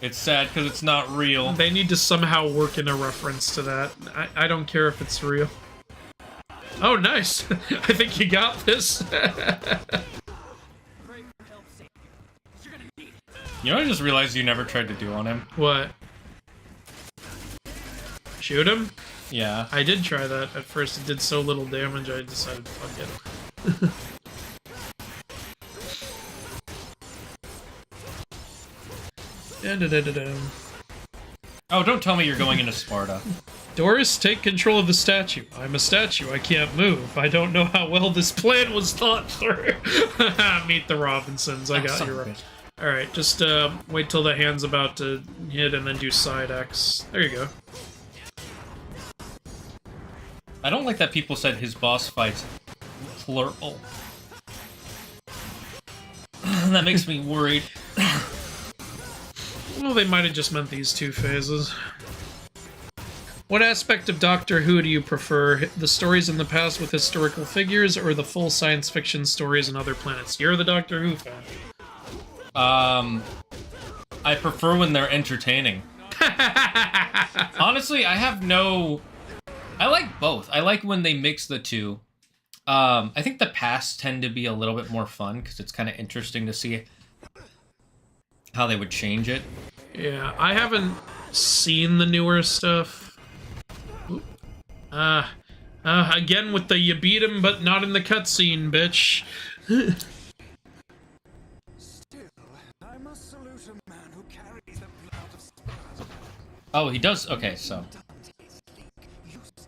It's sad because it's not real. They need to somehow work in a reference to that. I don't care if it's real. Oh, nice. I think you got this. You know what I just realized you never tried to do on him? What? Shoot him? Yeah. I did try that. At first it did so little damage I decided, fuck it. Oh, don't tell me you're going into Sparta. Doris, take control of the statue. I'm a statue. I can't move. I don't know how well this plan was thought through. Meet the Robinsons. I got you right. Alright, just wait till the hand's about to hit and then do side X. There you go. I don't like that people said his boss fights plural. That makes me worried. Well, they might have just meant these two phases. What aspect of Doctor Who do you prefer? The stories in the past with historical figures, or the full science fiction stories on other planets? You're the Doctor Who fan. I prefer when they're entertaining. Honestly, I like both. I like when they mix the two. I think the past tend to be a little bit more fun, because it's kind of interesting to see how they would change it. Yeah, I haven't seen the newer stuff. Again with the you beat him, but not in the cutscene, bitch. Still, I must salute a man who carries the blood of Sparta. Oh, he does? Okay, so.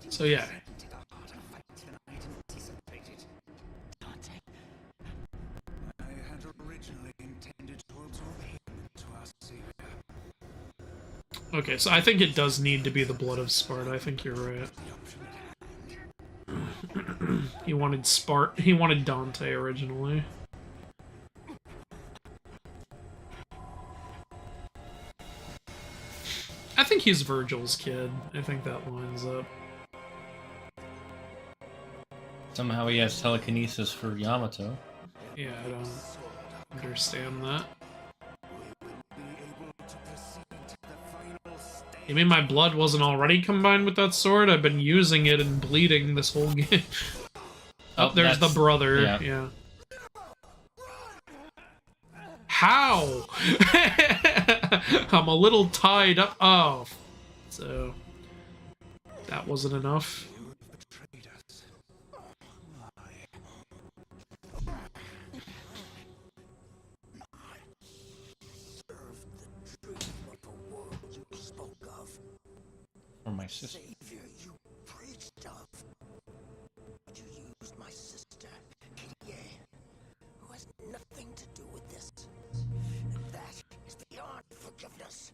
So yeah. I had originally intended to absorb him into our savior. Okay, so I think it does need to be the blood of Sparta. I think you're right. He wanted Dante originally. I think he's Virgil's kid. I think that lines up. Somehow he has telekinesis for Yamato. Yeah, I don't understand that. You mean my blood wasn't already combined with that sword? I've been using it and bleeding this whole game. Oh, there's the brother. Yeah. How? I'm a little tied up. Oh. So. That wasn't enough. Or my sister. Savior you preached of. But you used my sister, who has nothing to do with this. And that is beyond forgiveness.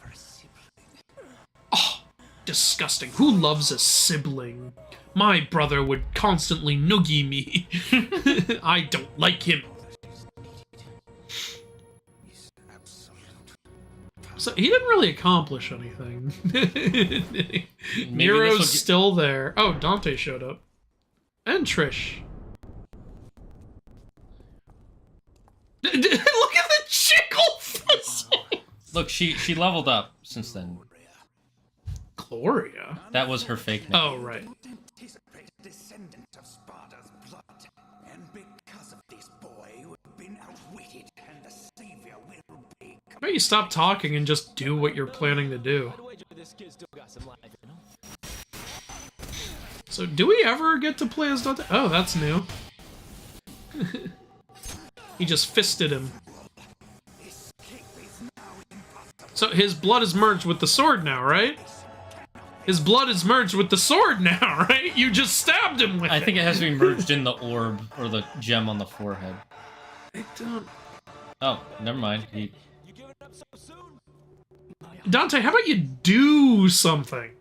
For a sibling. Oh, disgusting. Who loves a sibling? My brother would constantly noogie me. I don't like him. So he didn't really accomplish anything. Nero's still there. Oh, Dante showed up. And Trish. Look at the chickle! Look, she leveled up since then. Gloria? That was her fake name. Oh, right. Anticipate a descendant of Sparta's blood. And because of this boy who had been outwitted, and the savior will be. How about you stop talking and just do what you're planning to do? So, do we ever get to play as Dante? Oh, that's new. He just fisted him. So, his blood is merged with the sword now, right? His blood is merged with the sword now, right? You just stabbed him with it. I think it has to be merged in the orb, or the gem on the forehead. I don't... Oh, never mind. Dante, how about you do something?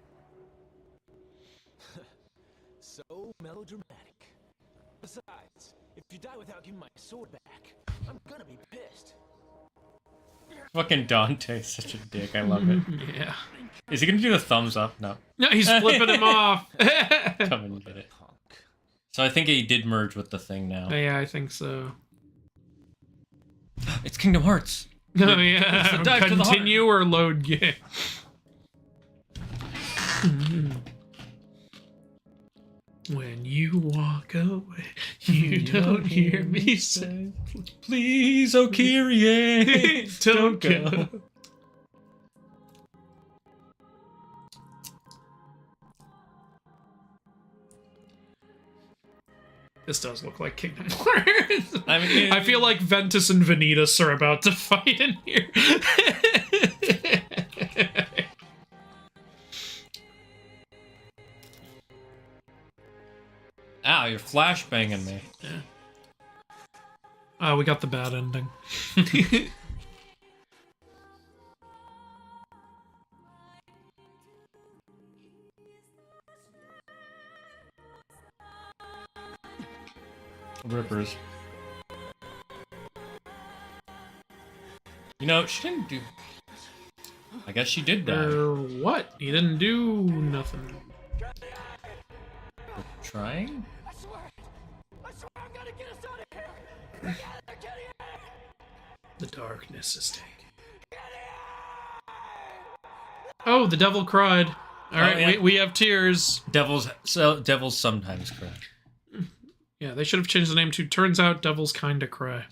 So melodramatic. Besides, if you die without giving my sword back, I'm gonna be pissed. Fucking Dante's such a dick. I love it. Yeah. Is he gonna do the thumbs up? No. No, he's flipping him off. Come and get it. So I think he did merge with the thing now. Yeah, I think so. It's Kingdom Hearts. Oh, yeah. Continue or load game. When you walk away, you don't hear me say, please, oh Kyrie, don't go. This does look like Kingdom Hearts. I mean, I feel like Ventus and Vanitas are about to fight in here. Ow, you're flashbanging me. Yeah. Oh, we got the bad ending. Rippers. You know, she didn't do... I guess she did die. What? He didn't do nothing. Trying? I swear I'm gonna get us out of here. Get here. The darkness is taken. Oh, the devil cried. All right, yeah. we have tears. Devils sometimes cry. Yeah, they should have changed the name to Turns Out Devils Kinda Cry.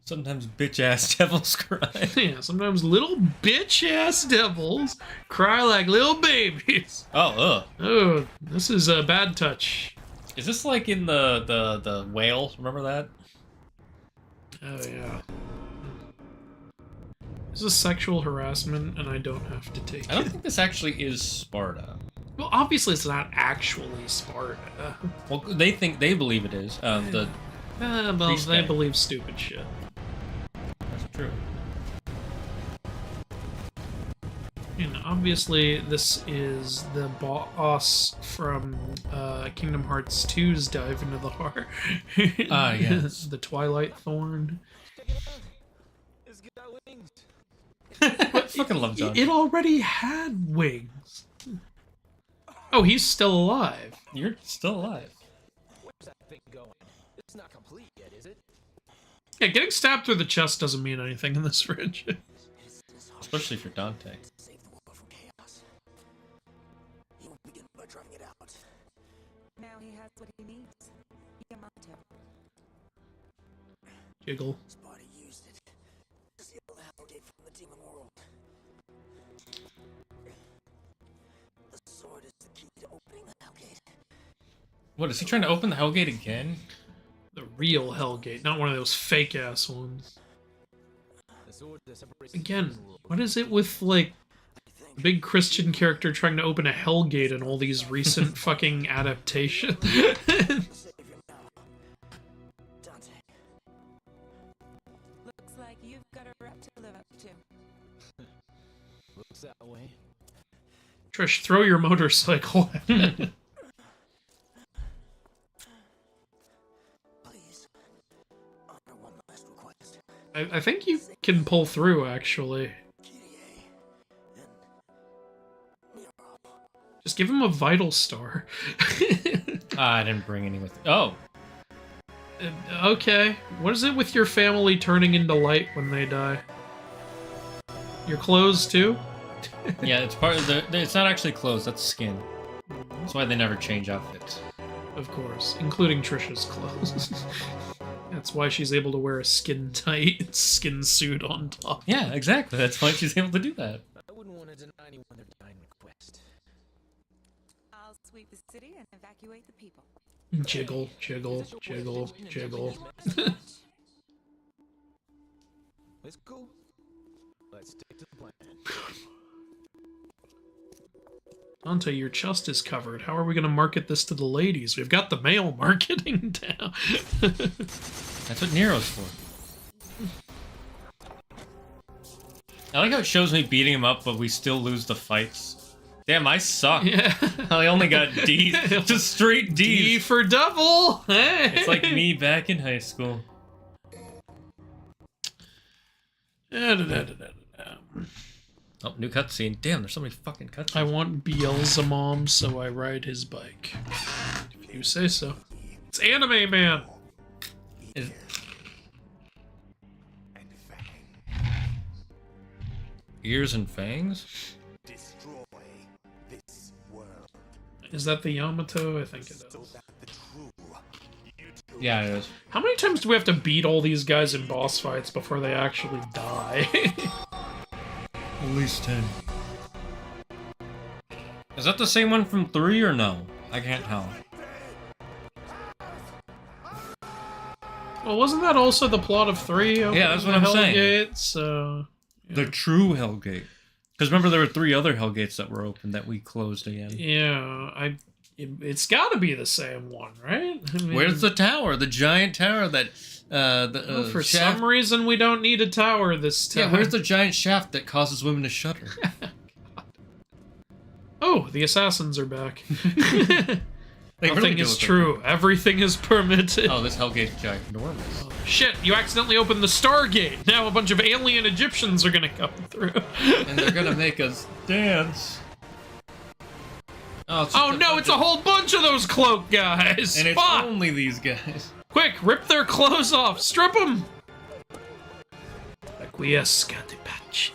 Sometimes bitch-ass devils cry. Yeah, sometimes little bitch-ass devils cry like little babies. Oh, Oh, this is a bad touch. Is this like in the whale? Remember that? Oh, yeah. This is sexual harassment, and I don't have to take I don't it. think this actually is Sparta. Well, obviously it's not actually Sparta. Well, they believe it is. The Well, priest they guy. believe stupid shit. That's true. And obviously this is the boss from Kingdom Hearts 2's Dive into the Heart. Ah, yes. The Twilight Thorn. It's got wings. I fucking love John. It already had wings. Oh, he's still alive. You're still alive. Where's that thing going? It's not complete yet, is it? Yeah, getting stabbed through the chest doesn't mean anything in this franchise. Especially for Dante. Save the world from chaos. He will begin by driving it out. Now he has what he needs. Yamato. Jiggle. Sparta used it to seal the Hellgate from the demon world. The sword is the key to opening the Hellgate. What, is he trying to open the Hellgate again? The real Hellgate, not one of those fake-ass ones. The sword that separates Again, what is it with, like, a big Christian character trying to open a Hellgate in all these recent fucking adaptations? Savior now. Dante. Looks like you've got a rep to live up to. Looks that way. Trish, throw your motorcycle. Please. Honor one last request. I think you can pull through, actually. Kyrie and Nero. Just give him a vital star. I didn't bring any with. Oh, Okay. What is it with your family turning into light when they die? Your clothes, too? yeah, it's part of the. It's not actually clothes. That's skin. That's why they never change outfits. Of course, including Trisha's clothes. That's why she's able to wear a skin-tight skin suit on top. Yeah, exactly. That's why she's able to do that. I wouldn't want to deny anyone their dying request. I'll sweep the city and evacuate the people. Jiggle, jiggle, jiggle, jiggle. It's cool. Let's stick to the plan. Dante, your chest is covered. How are we going to market this to the ladies? We've got the male marketing down. That's what Nero's for. I like how it shows me beating him up, but we still lose the fights. Damn, I suck. Yeah. I only got D's. Just straight D's. D for double. Hey. It's like me back in high school. Oh, new cutscene. Damn, there's so many fucking cutscenes. I want Beelzebub, so I ride his bike. If you say so. It's Anime Man. Is- Ears and fangs? Destroy this world. Is that the Yamato? I think it is. That the true Yeah, it is. How many times do we have to beat all these guys in boss fights before they actually die? At least 10. Is that the same one from 3 or no? I can't tell. Well, wasn't that also the plot of 3? Yeah, that's what I'm saying. Hellgate, so... The true Hellgate. Because remember, there were 3 other Hellgates that were open that we closed again. Yeah, it's got to be the same one, right? I mean, Where's the tower? The giant tower that... for shaft... some reason, we don't need a tower this time. Yeah, where's the giant shaft that causes women to shudder? Oh, the assassins are back. They Nothing really do is look true. Everything is permitted. Oh, this Hellgate's ginormous. Oh, shit, you accidentally opened the Stargate. Now a bunch of alien Egyptians are gonna come through. And they're gonna make us dance. Oh no, it's a whole bunch of those cloak guys! And it's Fuck! only these guys. Quick, rip their clothes off! Strip them! Acquiesca de patch.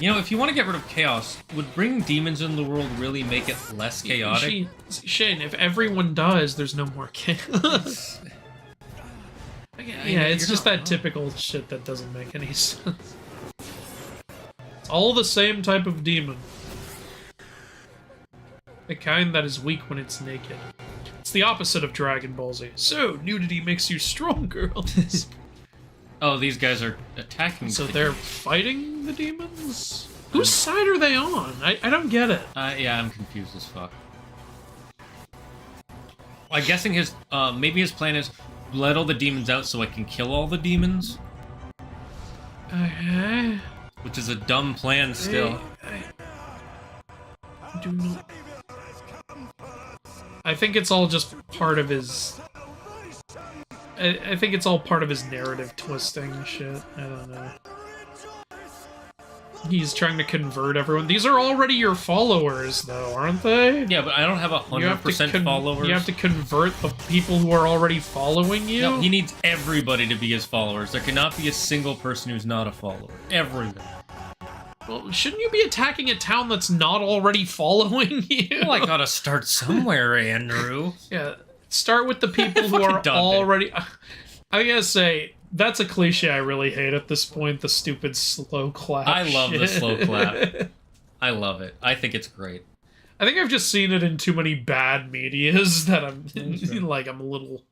You know, if you want to get rid of chaos, would bringing demons into the world really make it less chaotic? Shane, if everyone dies, there's no more chaos. Yeah, it's just that typical shit that doesn't make any sense. It's all the same type of demon. The kind that is weak when it's naked. It's the opposite of Dragon Ball Z. So, nudity makes you strong, girls. Oh, these guys are attacking. So they're fighting the demons? Whose side are they on? I don't get it. Yeah, I'm confused as fuck. I'm guessing his, maybe his plan is let all the demons out so I can kill all the demons. Okay. Which is a dumb plan still. I do not... I think it's all just part of his... I think it's all part of his narrative twisting shit. I don't know. He's trying to convert everyone. These are already your followers, though, aren't they? Yeah, but I don't have 100% followers. You have to convert the people who are already following you? No, he needs everybody to be his followers. There cannot be a single person who's not a follower. Everyone. Well, shouldn't you be attacking a town that's not already following you? Well, I gotta start somewhere, Andrew. Yeah, start with the people who are already... I gotta say, that's a cliche I really hate at this point, the stupid slow clap I love shit. the slow clap. I love it. I think it's great. I think I've just seen it in too many bad medias that I'm like, I'm a little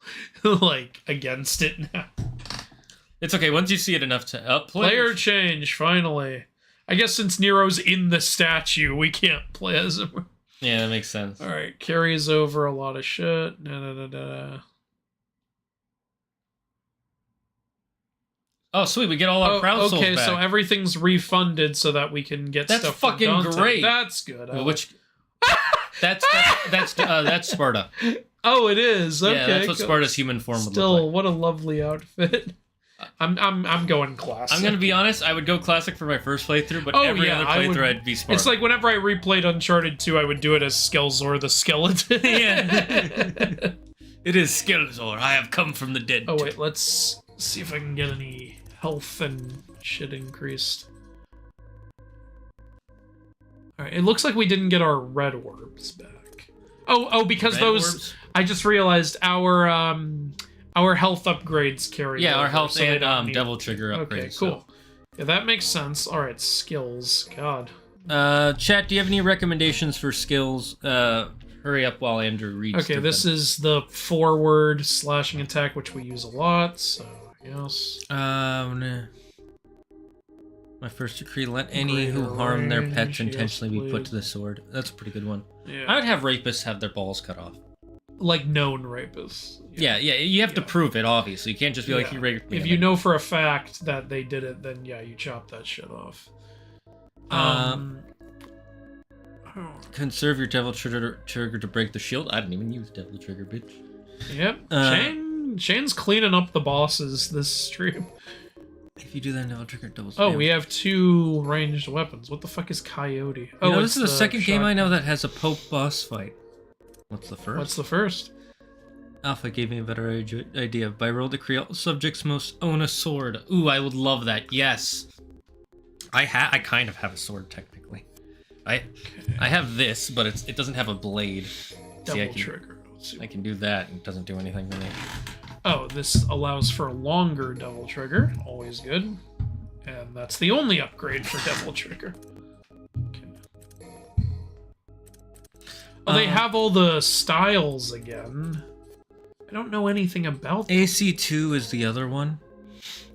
like against it now. It's okay, once you see it enough to... Player change, finally. I guess since Nero's in the statue, we can't play as him. Yeah, that makes sense. Alright, carries over a lot of shit. Oh, sweet, we get all our crowd souls okay, back. so everything's refunded so that we can get That's stuff fucking from Dante. great. That's good. Which... that's Sparta. Oh, it is. Okay, Yeah, that's what Sparta's human form would look Still, like. what a lovely outfit. I'm going classic. I'm gonna be honest, I would go classic for my first playthrough, but every other playthrough I'd be Sparta. It's like whenever I replayed Uncharted 2, I would do it as Skelzor the skeleton. Yeah. It is Skeletor. I have come from the dead. Oh wait, let's see if I can get any health and shit increased. Alright, it looks like we didn't get our red orbs back. Oh, because Red those... orbs? I just realized our health upgrades carry Yeah, over, our health so they and don't need- devil trigger upgrades. Okay, cool. Yeah, that makes sense. Alright, skills. God. Chat, do you have any recommendations for skills? Hurry up while Andrew reads. Okay, this is the forward slashing attack, which we use a lot, so yes. Nah. My first decree, let any who harm their pets Range, intentionally be yes, put to the sword. That's a pretty good one. Yeah. I would have rapists have their balls cut off. Like known rapists. Yeah, you have to prove it, obviously. You can't just be like, you raped me. If you know for a fact that they did it, then yeah, you chop that shit off. Conserve your devil trigger to break the shield. I didn't even use devil trigger, bitch. Yep. Shane's cleaning up the bosses this stream. If you do that, devil trigger doubles. Oh, we have 2 ranged weapons. What the fuck is Coyote? Oh, this is the second game I know that has a Pope boss fight. What's the first? What's the first? Alpha gave me a better idea. By roll decree, all subjects must own a sword. Ooh, I would love that. Yes. I kind of have a sword, technically. I have this, but it doesn't have a blade. Double trigger. I can do that, and it doesn't do anything to me. Oh, this allows for a longer double trigger. Always good. And that's the only upgrade for double trigger. Okay. Oh, they have all the styles again. I don't know anything about them. AC2 is the other one.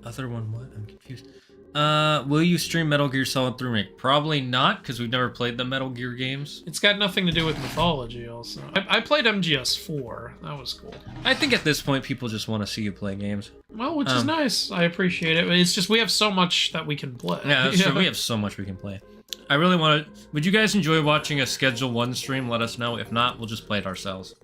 Other one what? I'm confused. Will you stream Metal Gear Solid 3 Remake? Probably not, because we've never played the Metal Gear games. It's got nothing to do with Mythology, also. I played MGS4. That was cool. I think at this point, people just want to see you play games. Well, which is nice. I appreciate it. It's just we have so much that we can play. Yeah, that's true. We have so much we can play. I really want to... Would you guys enjoy watching a Schedule 1 stream? Let us know. If not, we'll just play it ourselves.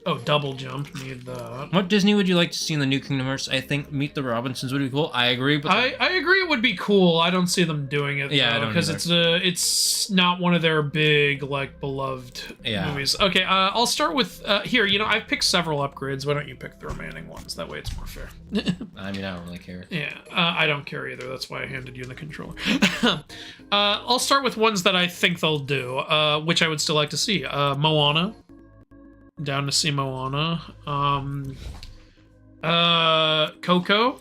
Oh, double jump. Need that. What Disney would you like to see in the new Kingdom Hearts? I think Meet the Robinsons would be cool. I agree, but... I agree it would be cool. I don't see them doing it, Yeah, I though, don't because either. it's not one of their big, like, beloved movies. Okay, I'll start with... here, you know, I've picked several upgrades. Why don't you pick the remaining ones? That way it's more fair. I mean, I don't really care. Yeah, I don't care either. That's why I handed you the controller. I'll start with ones that I think they'll do, which I would still like to see. Moana. Down to see Moana. Coco.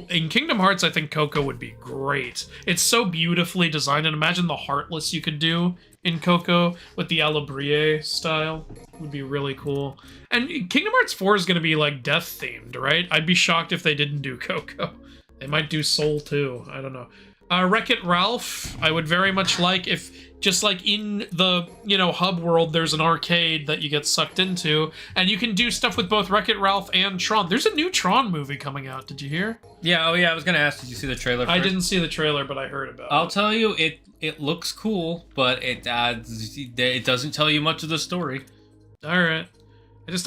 In Kingdom Hearts, I think Coco would be great. It's so beautifully designed, and imagine the Heartless you could do in Coco with the Alabrie style. Would be really cool. And Kingdom Hearts 4 is going to be, like, death-themed, right? I'd be shocked if they didn't do Coco. They might do Soul, too. I don't know. Wreck-It Ralph, I would very much like if... Just like in the, you know, hub world, there's an arcade that you get sucked into, and you can do stuff with both Wreck-It Ralph and Tron. There's a new Tron movie coming out. Did you hear? Yeah, oh yeah, I was gonna ask, did you see the trailer first? I didn't see the trailer, but I heard about I'll it. tell you, it looks cool, but it doesn't tell you much of the story. Alright.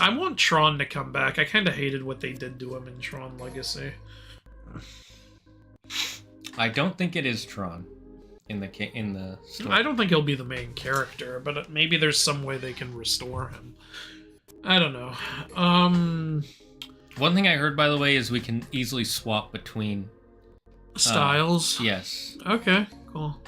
I want Tron to come back. I kind of hated what they did to him in Tron Legacy. I don't think it is Tron. In the story. I don't think he'll be the main character, but maybe there's some way they can restore him. I don't know. One thing I heard, by the way, is we can easily swap between styles. Yes. Okay, cool.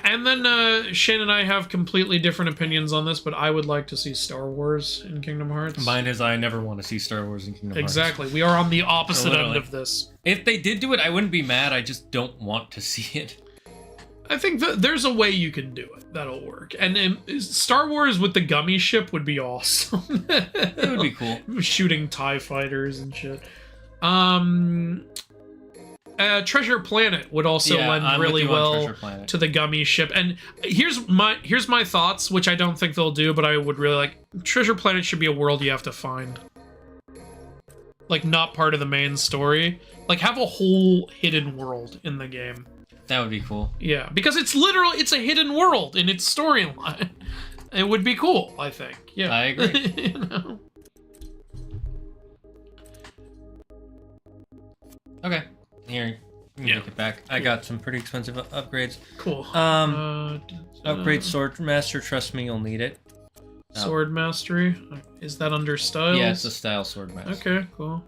And then Shane and I have completely different opinions on this, but I would like to see Star Wars in Kingdom Hearts. Mine is I never want to see Star Wars in Kingdom Hearts. Exactly. We are on the opposite end of this. If they did do it, I wouldn't be mad. I just don't want to see it. I think that there's a way you can do it. That'll work. And Star Wars with the gummy ship would be awesome. It would be cool. Shooting TIE fighters and shit. Treasure Planet would also lend really well to the gummy ship. And here's my thoughts, which I don't think they'll do, but I would really like. Treasure Planet should be a world you have to find. Like, not part of the main story. Like, have a whole hidden world in the game. That would be cool. Yeah, because it's a hidden world in its storyline. It would be cool, I think. Yeah. I agree. You know? Okay. Here, you can take it back. I got some pretty expensive upgrades. Cool. Upgrade Sword Master. Trust me, you'll need it. Sword Mastery. Is that under styles? Yeah, it's a style Sword Master. Okay, cool.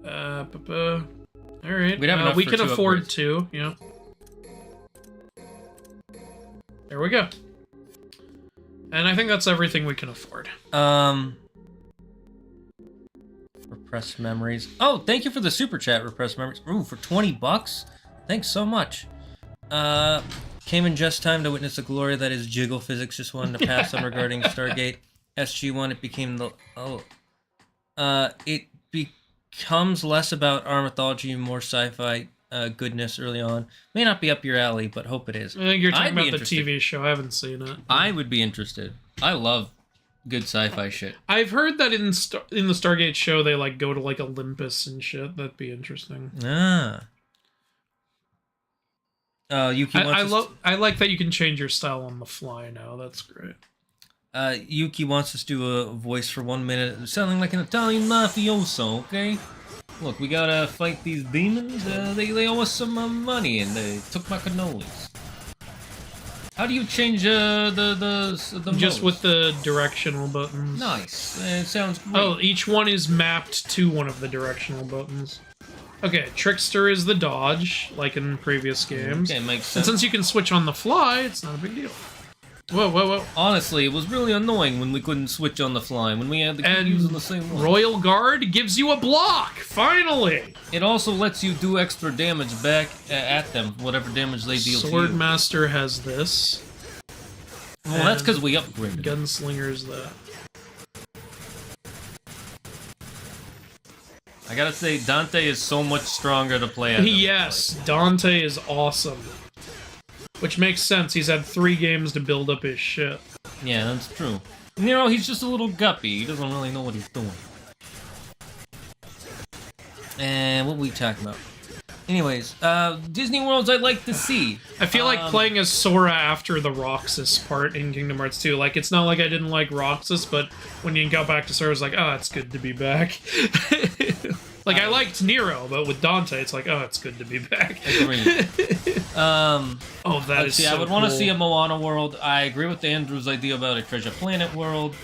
All right. We'd have enough we for can 2 afford upgrades. 2. Yeah. There we go. And I think that's everything we can afford. Repressed Memories. Oh, thank you for the super chat, Repressed Memories. Ooh, for $20? Thanks so much. Came in just time to witness the glory that is jiggle physics. Just wanted to pass on regarding Stargate SG-1. It became the... it becomes less about our mythology and more sci-fi goodness early on. May not be up your alley, but hope it is. I think you're talking I'd be about the interested. TV show. I haven't seen it. I would be interested. I love good sci-fi shit. I've heard that in the Stargate show they like go to like Olympus and shit. That'd be interesting. Yuki I like that you can change your style on the fly now. That's great. Yuki wants us to do a voice for 1 minute, sounding like an Italian mafioso, okay? Look, we gotta fight these demons. They owe us some money, and they took my cannolis. How do you change the Just modes? with the directional buttons. Nice. It sounds great. Oh, each one is mapped to one of the directional buttons. Okay, Trickster is the dodge, like in previous games. Okay, makes And sense. since you can switch on the fly, it's not a big deal. Whoa, whoa, whoa. Honestly, it was really annoying when we couldn't switch on the fly, when we had to keep using the same one. Royal Guard gives you a block, finally! It also lets you do extra damage back at them, whatever damage they deal to you. Swordmaster has this. Well, that's because we upgraded. Gunslinger's that. I gotta say, Dante is so much stronger to play as. Yes, Dante is awesome. Which makes sense, he's had 3 games to build up his shit. Yeah, that's true. Nero, he's just a little guppy. He doesn't really know what he's doing. And what were we talking about? Anyways, Disney Worlds I'd like to see. I feel like playing as Sora after the Roxas part in Kingdom Hearts 2. Like, it's not like I didn't like Roxas, but when you got back to Sora, it's like, oh, it's good to be back. Like, I liked Nero, but with Dante, it's like, oh, it's good to be back. Agreed. Oh, that is so I would want to cool. see a Moana world. I agree with Andrew's idea about a Treasure Planet world.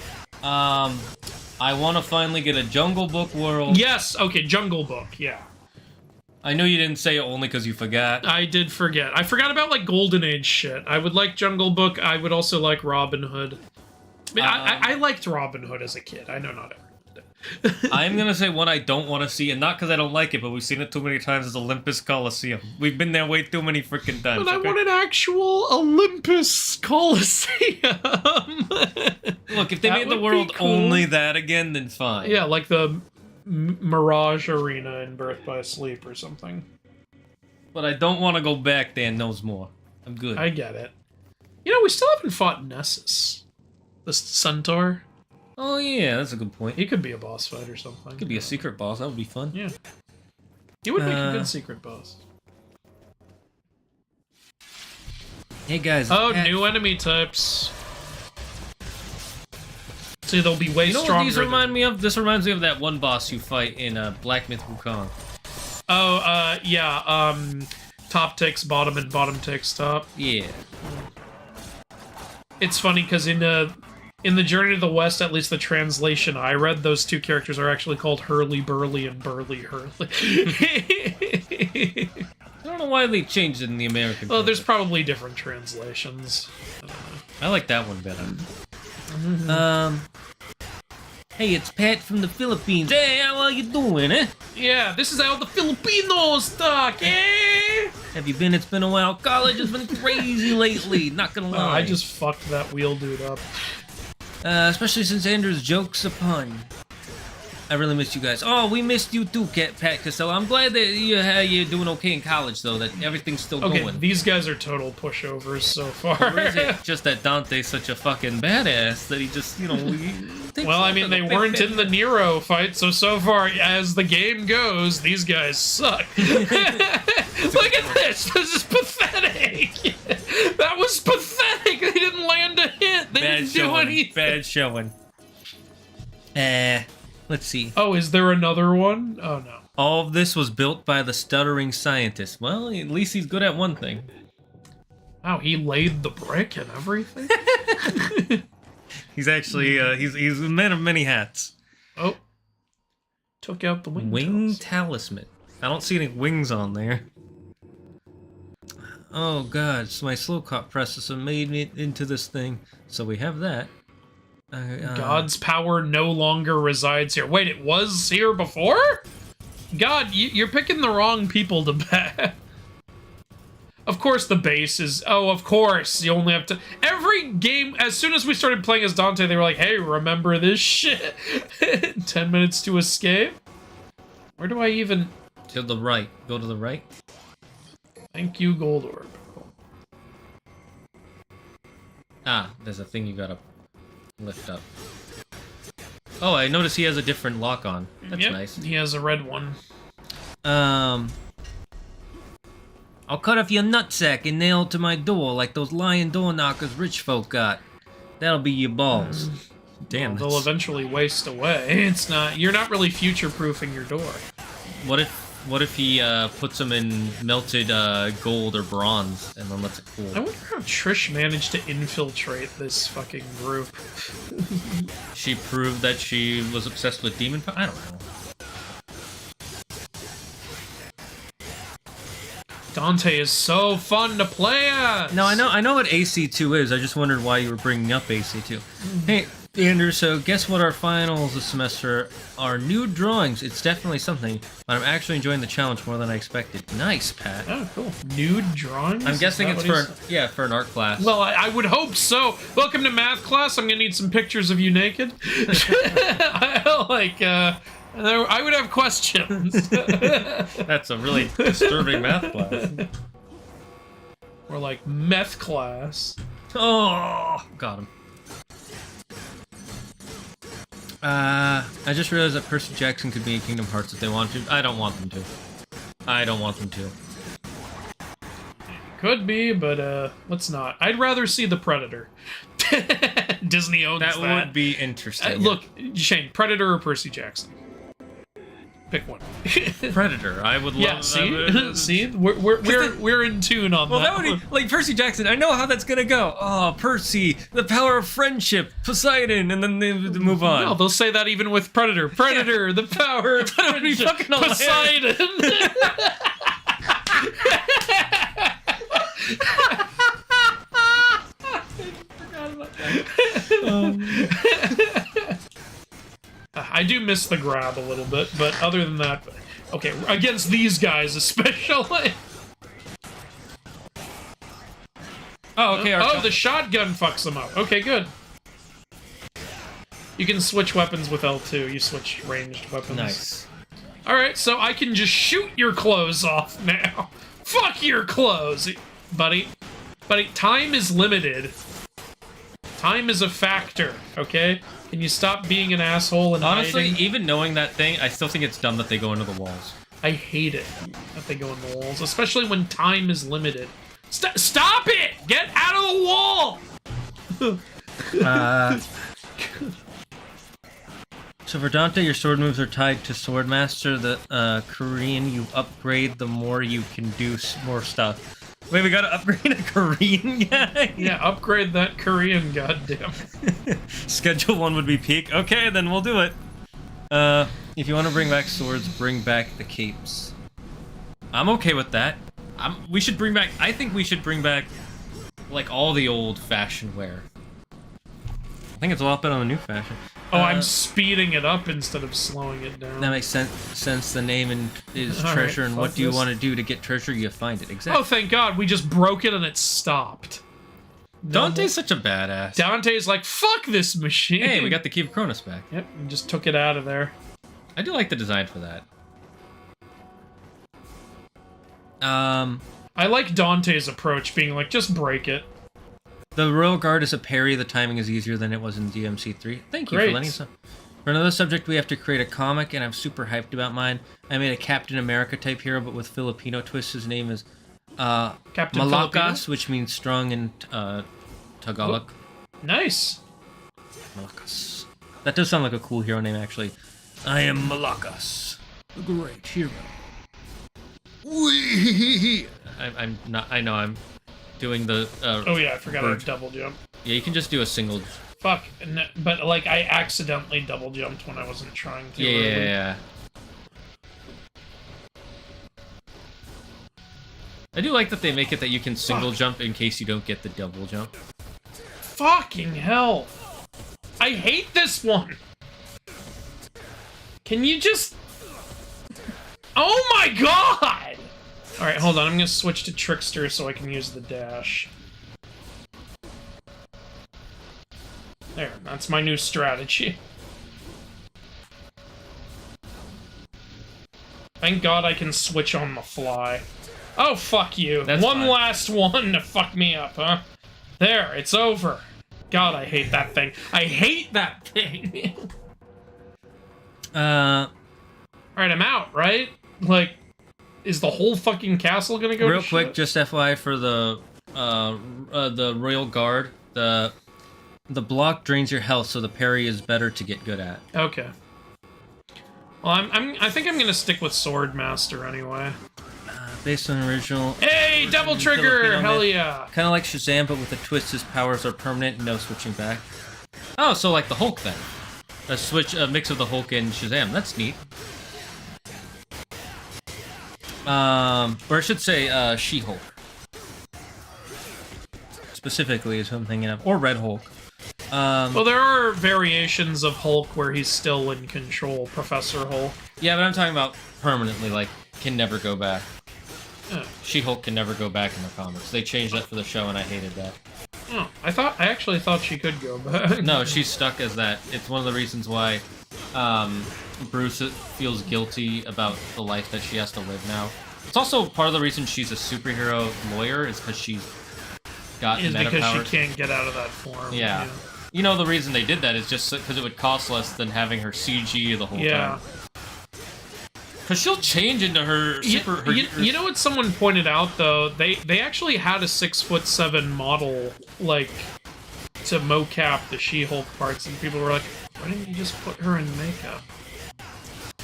I want to finally get a Jungle Book world. Yes, okay, Jungle Book, yeah. I know you didn't say it only because you forgot. I did forget. I forgot about, like, Golden Age shit. I would like Jungle Book. I would also like Robin Hood. I mean, I liked Robin Hood as a kid. I know not everyone did. I'm gonna say one I don't want to see, and not because I don't like it, but we've seen it too many times, is Olympus Coliseum. We've been there way too many freaking times. But I want an actual Olympus Coliseum. Look, if they That made the would be world cool. only that again, then fine. Yeah, like the Mirage Arena in Birth by Sleep or something. But I don't want to go back there and knows more. I'm good. I get it. You know, we still haven't fought Nessus. The centaur. Oh yeah, that's a good point. He could be a boss fight or something. Could be a secret boss. That would be fun. Yeah. He would make a good secret boss. Hey guys. Oh, new enemy types. So they'll be way You know stronger. what these remind me of? This reminds me of that one boss you fight in Black Myth Wukong. Oh, yeah. Top ticks bottom and bottom ticks top. Yeah. It's funny because in the Journey to the West, at least the translation I read, those 2 characters are actually called Hurly Burly and Burly Hurly. I don't know why they changed it in the American. Well, there's probably different translations. I like that one better. Hey, it's Pat from the Philippines. Hey, how are you doing, eh? Yeah, this is how the Filipinos talk, eh? Have you been? It's been a while. College has been crazy lately, not gonna lie. I just fucked that wheel dude up. Especially since Andrew's joke's a pun. I really missed you guys. Oh, we missed you too, Pat Costello. I'm glad that you're doing okay in college, though, that everything's still Okay, going. these guys are total pushovers so far. Or is it just that Dante's such a fucking badass that he just, Well, I mean, they weren't in the Nero fight, so far as the game goes, these guys suck. Look at this! This is pathetic! That was pathetic! They didn't land a hit! They didn't do anything! Bad showing. Let's see. Oh, is there another one? Oh, no. All of this was built by the stuttering scientist. Well, at least he's good at one thing. Wow, he laid the brick and everything? He's actually, he's a man of many hats. Oh. Took out the Wing talisman. I don't see any wings on there. Oh god, so my slow cut processor made it into this thing. So we have that. God's power no longer resides here. Wait, it was here before? God, you're picking the wrong people to bet. Of course the base is... Oh, of course. You only have to... Every game, as soon as we started playing as Dante, they were like, hey, remember this shit? 10 minutes to escape? Where do I even... To the right. Go to the right. Thank you, Gold Orb. Ah, there's a thing you gotta lift up. Oh, I noticed he has a different lock on. That's Yep, nice. he has a red one. I'll cut off your nutsack and nail it to my door like those lying door knockers rich folk got. That'll be your balls. Damn. They'll eventually waste away. It's not... You're not really future-proofing your door. What if he puts them in melted gold or bronze and then lets it cool? I wonder how Trish managed to infiltrate this fucking group. She proved that she was obsessed with demon power? I don't know. Dante is so fun to play as. No, I know what AC2 is. I just wondered why you were bringing up AC2. Hey, Andrew, so guess what our finals this semester are? New drawings. It's definitely something, but I'm actually enjoying the challenge more than I expected. Nice, Pat. Oh, cool. Nude drawings? I'm guessing it's for for an art class. Well, I would hope so. Welcome to math class. I'm gonna need some pictures of you naked. I would have questions. That's a really disturbing math class. Or like meth class. Oh, got him. I just realized that Percy Jackson could be in Kingdom Hearts if they want to. I don't want them to. I don't want them to. Could be, but let's not. I'd rather see the Predator. Disney owns that. That would be interesting. Look, Shane, Predator or Percy Jackson? Pick one. Predator. I would love. Yeah, see, see, we're in tune on that. Well, that would be like Percy Jackson. I know how that's gonna go. Oh, Percy, the power of friendship, Poseidon, and then they move on. No, they'll say that even with Predator. Predator, the power of That would be friendship, fucking hilarious. Poseidon. I do miss the grab a little bit, but other than that, okay, against these guys especially. Oh, okay. Oh, the shotgun fucks them up. Okay, good. You can switch weapons with L2. You switch ranged weapons. Nice. Alright, so I can just shoot your clothes off now. Fuck your clothes, buddy. Buddy, time is limited. Time is a factor, okay? Can you stop being an asshole and Honestly, hiding? even knowing that thing, I still think it's dumb that they go into the walls. I hate it that they go in the walls, especially when time is limited. Stop it! Get out of the wall! So for Dante, your sword moves are tied to Swordmaster. The Korean you upgrade, the more you can do more stuff. Wait, we gotta upgrade a Korean guy? Yeah, upgrade that Korean, goddamn. Schedule 1 would be peak. Okay, then we'll do it. If you want to bring back swords, bring back the capes. I'm okay with that. We should bring back... I think we should bring back, like, all the old-fashioned wear. I think it's a lot better on the new fashion. Oh, I'm speeding it up instead of slowing it down. That makes sense. The name is All treasure, right, and fuck what do you this. want to do to get treasure? You find it. Exactly. Oh, thank God, we just broke it and it stopped. Dante's such a badass. Dante's like, fuck this machine. Hey, we got the Key of Cronus back. Yep, and just took it out of there. I do like the design for that. I like Dante's approach, being like, just break it. The Royal Guard is a parry. The timing is easier than it was in DMC3. Thank you Great. for letting us know. For another subject, we have to create a comic, and I'm super hyped about mine. I made a Captain America type hero, but with Filipino twist. His name is Captain Malakas, Filipino? which means strong in Tagalog. Nice. Malakas. That does sound like a cool hero name, actually. I am Malakas, the great hero. I'm not. I know. I'm doing the. Oh yeah, I forgot bird. I double jump. Yeah, you can just do a single. Fuck, but like I accidentally double jumped when I wasn't trying to. Yeah. I do like that they make it that you can single jump in case you don't get the double jump. Fucking hell! I hate this one. Can you just? Oh my god! All right, hold on. I'm gonna switch to Trickster so I can use the dash. There, that's my new strategy. Thank God I can switch on the fly. Oh, fuck you. That's one fine. last one to fuck me up, huh? There, it's over. God, I hate that thing. I hate that thing. Alright, I'm out, right? Like, is the whole fucking castle gonna go Real to quick, shit? just FYI for the Royal Guard, the block drains your health, so the parry is better to get good at. Okay. Well, I think I'm gonna stick with Swordmaster anyway. Based on original. Hey, double trigger! Filipino Hell myth. yeah! Kind of like Shazam, but with a twist, his powers are permanent, no switching back. Oh, so like the Hulk then. A mix of the Hulk and Shazam. That's neat. Or I should say, She-Hulk. Specifically is who I'm thinking of. Or Red Hulk. Well, there are variations of Hulk where he's still in control, Professor Hulk. Yeah, but I'm talking about permanently, like, can never go back. Oh. She-Hulk can never go back in the comics. They changed that for the show, and I hated that. Oh, I actually thought she could go back. No, she's stuck as that. It's one of the reasons why Bruce feels guilty about the life that she has to live now. It's also part of the reason she's a superhero lawyer is because she's got Is meta because powers. she can't get out of that form. Yeah. You know, the reason they did that is just because it would cost less than having her CG the whole time. Because she'll change into her super... You know what someone pointed out, though? They actually had a 6'7" model, like, to mocap the She-Hulk parts, and people were like, why didn't you just put her in makeup?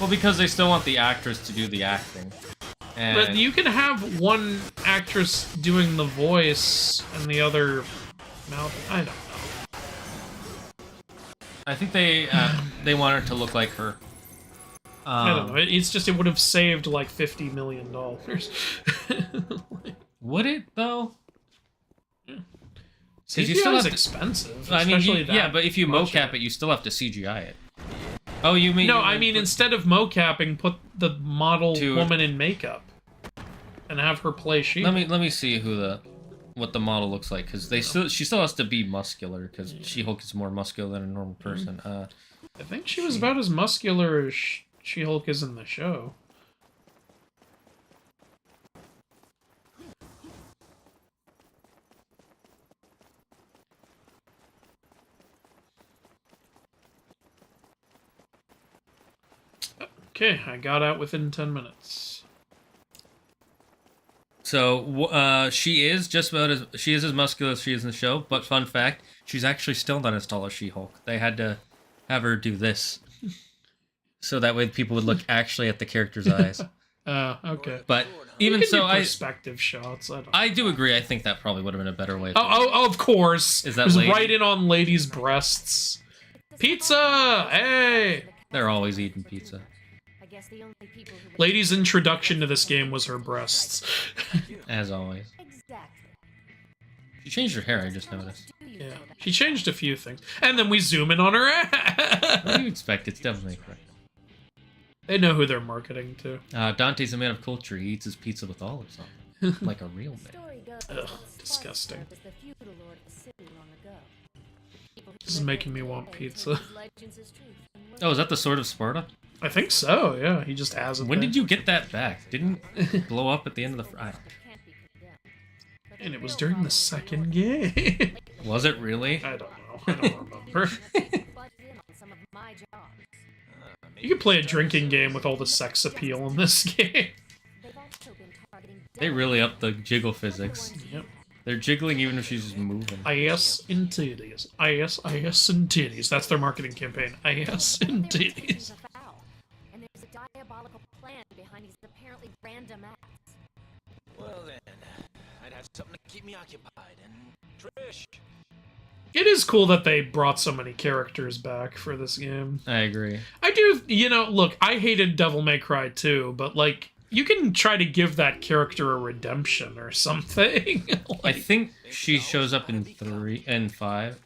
Well, because they still want the actress to do the acting. And But you can have one actress doing the voice and the other mouth. I don't know. I think they want her to look like her. I don't know. It's just it would have saved like $50 million. Would it though? CGI you still is have to- expensive. I mean, especially that yeah, but if you much mocap of it, you still have to CGI it. Oh, you mean? No, I mean instead of mocapping, put the model woman in makeup and have her play She. Let me see what the model looks like because she still has to be muscular because She-Hulk is more muscular than a normal person. I think she was about as muscular as She-Hulk is in the show. Okay, I got out within 10 minutes. So she is just about as muscular as she is in the show. But fun fact, she's actually still not as tall as She-Hulk. They had to have her do this, so that way people would look actually at the character's eyes. Okay. But even You can so, do perspective shots. I do agree. I think that probably would have been a better way. Oh, of course. Is that it was lady? right in on ladies' breasts. Pizza! Hey! They're always eating pizza. Lady's introduction to this game was her breasts. As always. She changed her hair, I just noticed. Yeah. She changed a few things. And then we zoom in on her ass. What do you expect? It's definitely correct. They know who they're marketing to. Dante's a man of culture. He eats his pizza with olives on it. Like a real man. Ugh, disgusting. This is making me want pizza. Oh, is that the Sword of Sparta? I think so, yeah. He just has it When there. did you get that back? Didn't it blow up at the end of the... And it was during the second game. Was it really? I don't know. I don't remember. You could play a drinking game with all the sex appeal in this game. They really upped the jiggle physics. Yep. They're jiggling even if she's just moving. IS in titties. IS in titties. That's their marketing campaign. IS in titties. And there's a diabolical plan behind these apparently random acts. Well then, I'd have something to keep me occupied. And Trish, It is cool that they brought so many characters back for this game. I agree. I do, look, I hated Devil May Cry 2, but, like, you can try to give that character a redemption or something. I think she shows up in 3 and 5.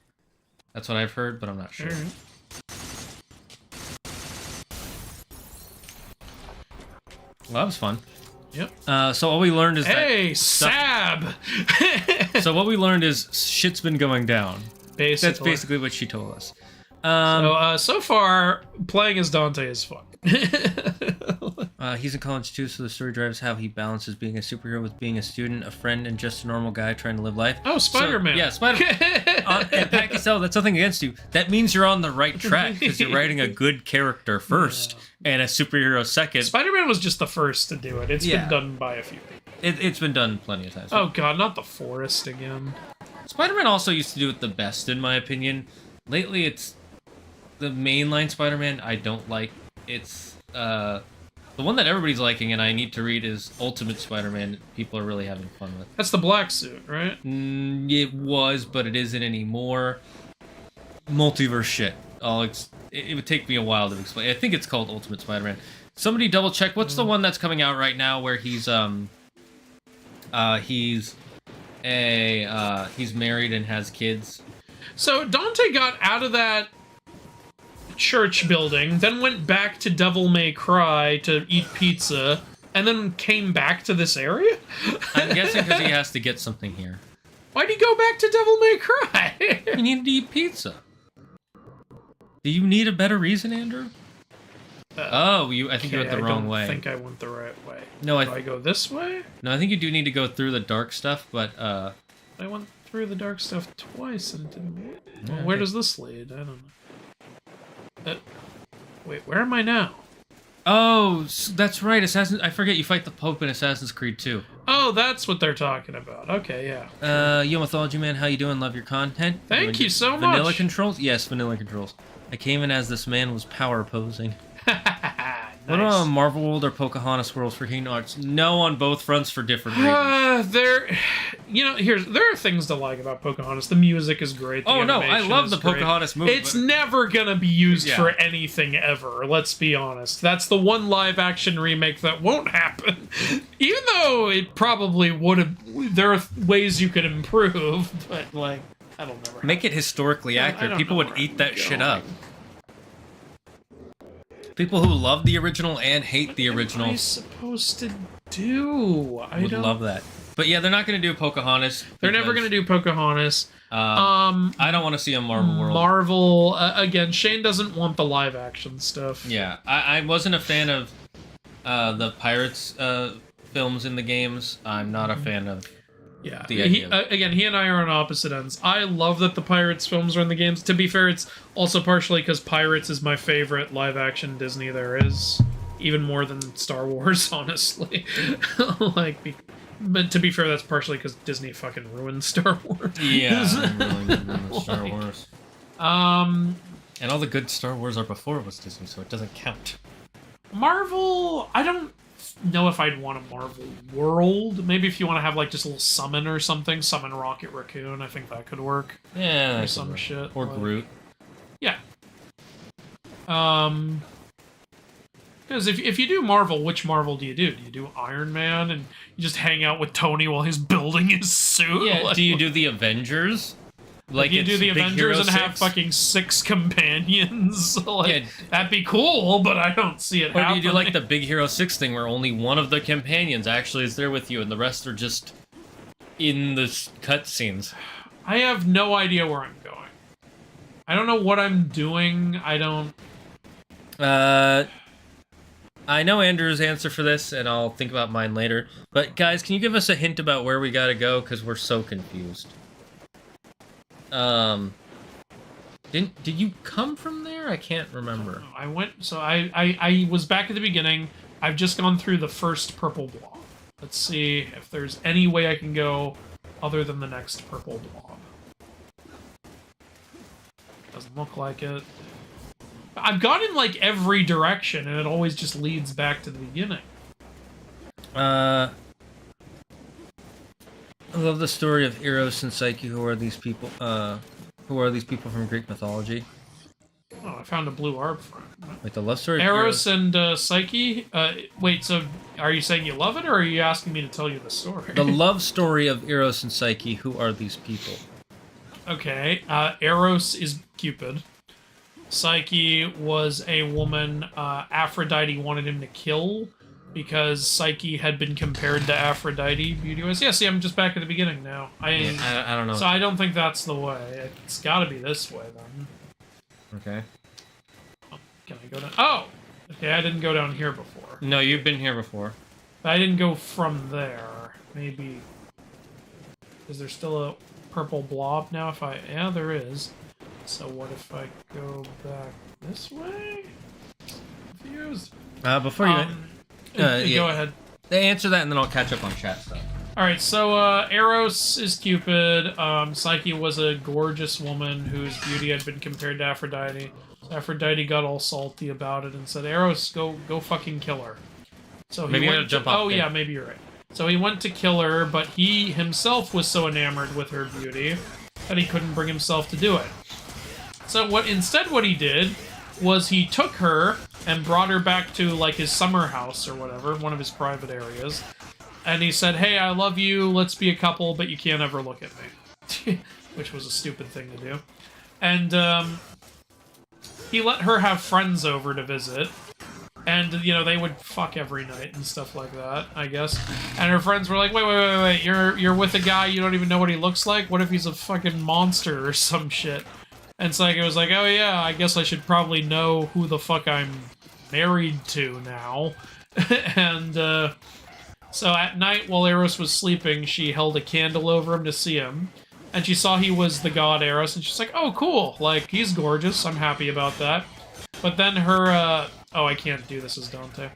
That's what I've heard, but I'm not sure. Right. Well, that was fun. Yep. So all we learned is Hey, Sab! So what we learned is shit's been going down. Basically. That's basically what she told us. So far, playing as Dante is fun. He's in college too, so the story drives how he balances being a superhero with being a student, a friend, and just a normal guy trying to live life. Oh, Spider-Man. So, yeah, Spider-Man. And Pat Cassell, that's nothing against you. That means you're on the right track because you're writing a good character first and a superhero second. Spider-Man was just the first to do it. It's been done by a few people. It's been done plenty of times. Oh god, not the forest again. Spider-Man also used to do it the best, in my opinion. Lately, it's the mainline Spider-Man I don't like. It's the one that everybody's liking and I need to read is Ultimate Spider-Man. People are really having fun with. That's the black suit, right? It was, but it isn't anymore. Multiverse shit. It would take me a while to explain. I think it's called Ultimate Spider-Man. Somebody double check. What's the one that's coming out right now where he's married and has kids? So Dante got out of that church building, then went back to Devil May Cry to eat pizza, and then came back to this area? I'm guessing because he has to get something here. Why'd he go back to Devil May Cry? He needed to eat pizza. Do you need a better reason, Andrew? I think you went the wrong way. I think I went the right way. No, Do I go this way? No, I think you do need to go through the dark stuff, but I went through the dark stuff twice and it didn't. Yeah, Well, where does this lead? I don't know. Wait, where am I now? Oh, that's right. I forget you fight the Pope in Assassin's Creed 2. Oh, that's what they're talking about. Okay, yeah. Yo, Mythology Man, how you doing? Love your content. Thank you so much. Vanilla controls? Yes, vanilla controls. I came in as this man was power posing. Nice. What about Marvel World or Pocahontas Worlds for Kingdom Hearts? No on both fronts for different reasons. There are things to like about Pocahontas. The music is great. The I animation love is the great. Pocahontas movie. It's never gonna be used Yeah. for anything ever. Let's be honest. That's the one live-action remake that won't happen. Even though it probably would have. There are ways you could improve, but like that'll never happen. Make it historically I accurate. don't People know would where eat I'm that shit going. up. People who love the original and hate the original What am I supposed to do? I would don't love that. But yeah, they're not going to do Pocahontas. They're never going to do Pocahontas. I don't want to see a Marvel World. Marvel, again, Shane doesn't want the live action stuff. Yeah, I wasn't a fan of the Pirates films in the games. I'm not a fan of Yeah. the idea. He and I are on opposite ends. I love that the Pirates films are in the games. To be fair, it's also partially because Pirates is my favorite live action Disney there is. Even more than Star Wars, honestly. But to be fair, that's partially because Disney fucking ruined Star Wars. Yeah, I'm really good with Star Wars. And all the good Star Wars are before it was Disney, so it doesn't count. Marvel, I don't know if I'd want a Marvel world. Maybe if you want to have like just a little summon or something, summon Rocket Raccoon, I think that could work. Yeah, Or that some could work. shit. Or like- Groot. Yeah. Because if you do Marvel, which Marvel do you do? Do you do Iron Man and you just hang out with Tony while he's building his suit? Yeah, Like, do you do the Avengers? Like you do it's the Big Avengers Hero and have 6? fucking 6 companions? Like, Yeah. that'd be cool, but I don't see it Or do happening. you do like the Big Hero 6 thing where only one of the companions actually is there with you and the rest are just in the cutscenes? I have no idea where I'm going. I don't know what I'm doing. I don't... I know Andrew's answer for this, and I'll think about mine later. But guys, can you give us a hint about where we gotta go? Because we're so confused. Did you come from there? I can't remember. I went... So I was back at the beginning. I've just gone through the first purple blob. Let's see if there's any way I can go other than the next purple blob. Doesn't look like it. I've gone in like every direction, and it always just leads back to the beginning. I love the story of Eros and Psyche. Who are these people? Who are these people from Greek mythology? Oh, I found a blue orb front. Like the love story of Eros and Psyche? Wait, so are you saying you love it, or are you asking me to tell you the story? The love story of Eros and Psyche. Who are these people? Okay, Eros is Cupid. Psyche was a woman Aphrodite wanted him to kill because Psyche had been compared to Aphrodite beauty-wise. Yeah, see, I'm just back at the beginning now. I don't know. So I don't think that's the way. It's gotta be this way, then. Okay. Oh, can I go down? Oh! Okay, I didn't go down here before. No, you've been here before. I didn't go from there. Maybe... Is there still a purple blob now? Yeah, there is. So what if I go back this way? Confused. Before you... Go yeah. ahead. Answer that and then I'll catch up on chat stuff. Alright, so Eros is Cupid. Psyche was a gorgeous woman whose beauty had been compared to Aphrodite. So Aphrodite got all salty about it and said, Eros, go fucking kill her. So he Maybe you went gotta jump to, off Oh there. yeah, maybe you're right. So he went to kill her, but he himself was so enamored with her beauty that he couldn't bring himself to do it. So what he did was he took her and brought her back to, like, his summer house or whatever, one of his private areas. And he said, hey, I love you, let's be a couple, but you can't ever look at me. Which was a stupid thing to do. And, he let her have friends over to visit. And, you know, they would fuck every night and stuff like that, I guess. And her friends were like, wait, you're with a guy, you don't even know what he looks like? What if he's a fucking monster or some shit? And Psyche was like, oh yeah, I guess I should probably know who the fuck I'm married to now. And, so at night, while Eros was sleeping, she held a candle over him to see him. And she saw he was the god Eros, and she's like, oh, cool, like, he's gorgeous, I'm happy about that. But then her, oh, I can't do this as Dante.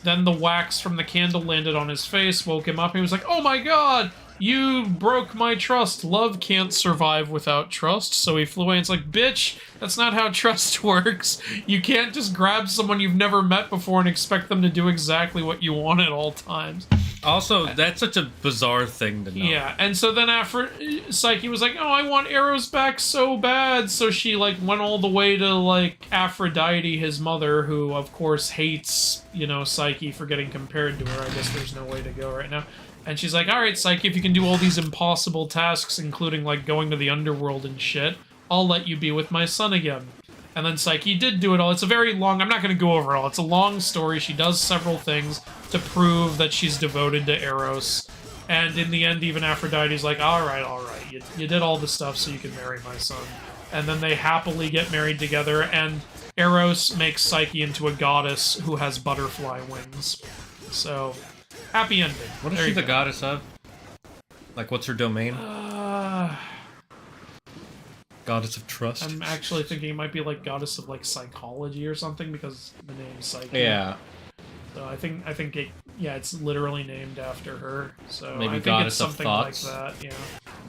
Then the wax from the candle landed on his face, woke him up, and he was like, oh my god, you broke my trust. Love can't survive without trust. So he flew away, and it's like, bitch, that's not how trust works. You can't just grab someone you've never met before and expect them to do exactly what you want at all times. Also, that's such a bizarre thing to know. Yeah, and so then after, Psyche was like, oh, I want Eros back so bad, so she, like, went all the way to, like, Aphrodite, his mother, who, of course, hates, you know, Psyche for getting compared to her. I guess there's no way to go right now. And she's like, alright, Psyche, if you can do all these impossible tasks, including, like, going to the underworld and shit, I'll let you be with my son again. And then Psyche did do it all. It's a very long... I'm not going to go over it all. It's a long story. She does several things to prove that she's devoted to Eros. And in the end, even Aphrodite's like, alright, you did all the stuff so you can marry my son. And then they happily get married together, and Eros makes Psyche into a goddess who has butterfly wings. So, happy ending. What is she the goddess of? Like, what's her domain? Goddess of trust? I'm actually thinking it might be like goddess of like psychology or something because the name Psyche. Yeah. So I think it, yeah, it's literally named after her. So maybe I think goddess it's something of like thoughts? that. Yeah,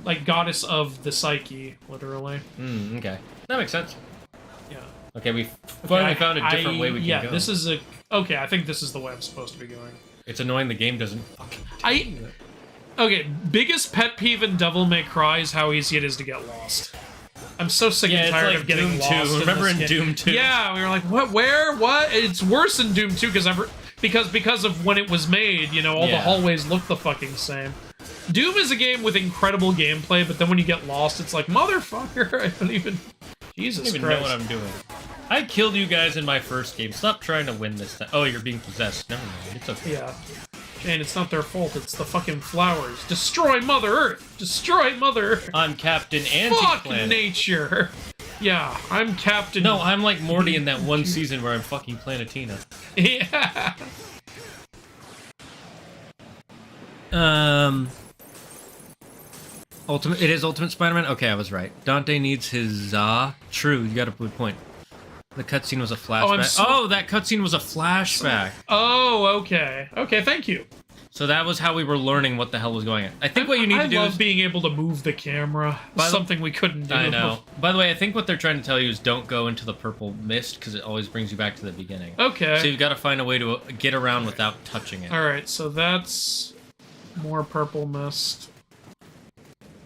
like goddess of the psyche, literally. Okay, that makes sense. Yeah. Okay, we finally found a different way we can go. Yeah, this is a okay. I think this is the way I'm supposed to be going. It's annoying the game doesn't fucking Okay, biggest pet peeve in Devil May Cry is how easy it is to get lost. I'm so sick and tired like of getting Doom lost. 2. Remember in this Doom 2? Yeah, we were like, what, where, what? It's worse in Doom 2 because of when it was made, you know, all the hallways look the fucking same. Doom is a game with incredible gameplay, but then when you get lost, it's like, motherfucker, I don't even... Jesus I don't even Christ. know what I'm doing. I killed you guys in my first game. Stop trying to win this time. Oh, you're being possessed. Never mind. It's okay. Yeah. Shane, it's not their fault. It's the fucking flowers. Destroy Mother Earth! Destroy Mother Earth! I'm Captain Fuck Anti-Planet. nature! Yeah, I'm Captain... No, I'm like Morty in that one season where I'm fucking Planetina. Yeah. It is Ultimate Spider-Man? Okay, I was right. Dante needs his True, you got a good point. The cutscene was a flashback. That cutscene was a flashback. Oh, okay. Okay, thank you. So that was how we were learning what the hell was going on. I think what you need to do I love is... being able to move the camera. Something we couldn't do. I know. By the way, I think what they're trying to tell you is don't go into the purple mist, because it always brings you back to the beginning. Okay. So you've got to find a way to get around without touching it. Alright, so that's more purple mist.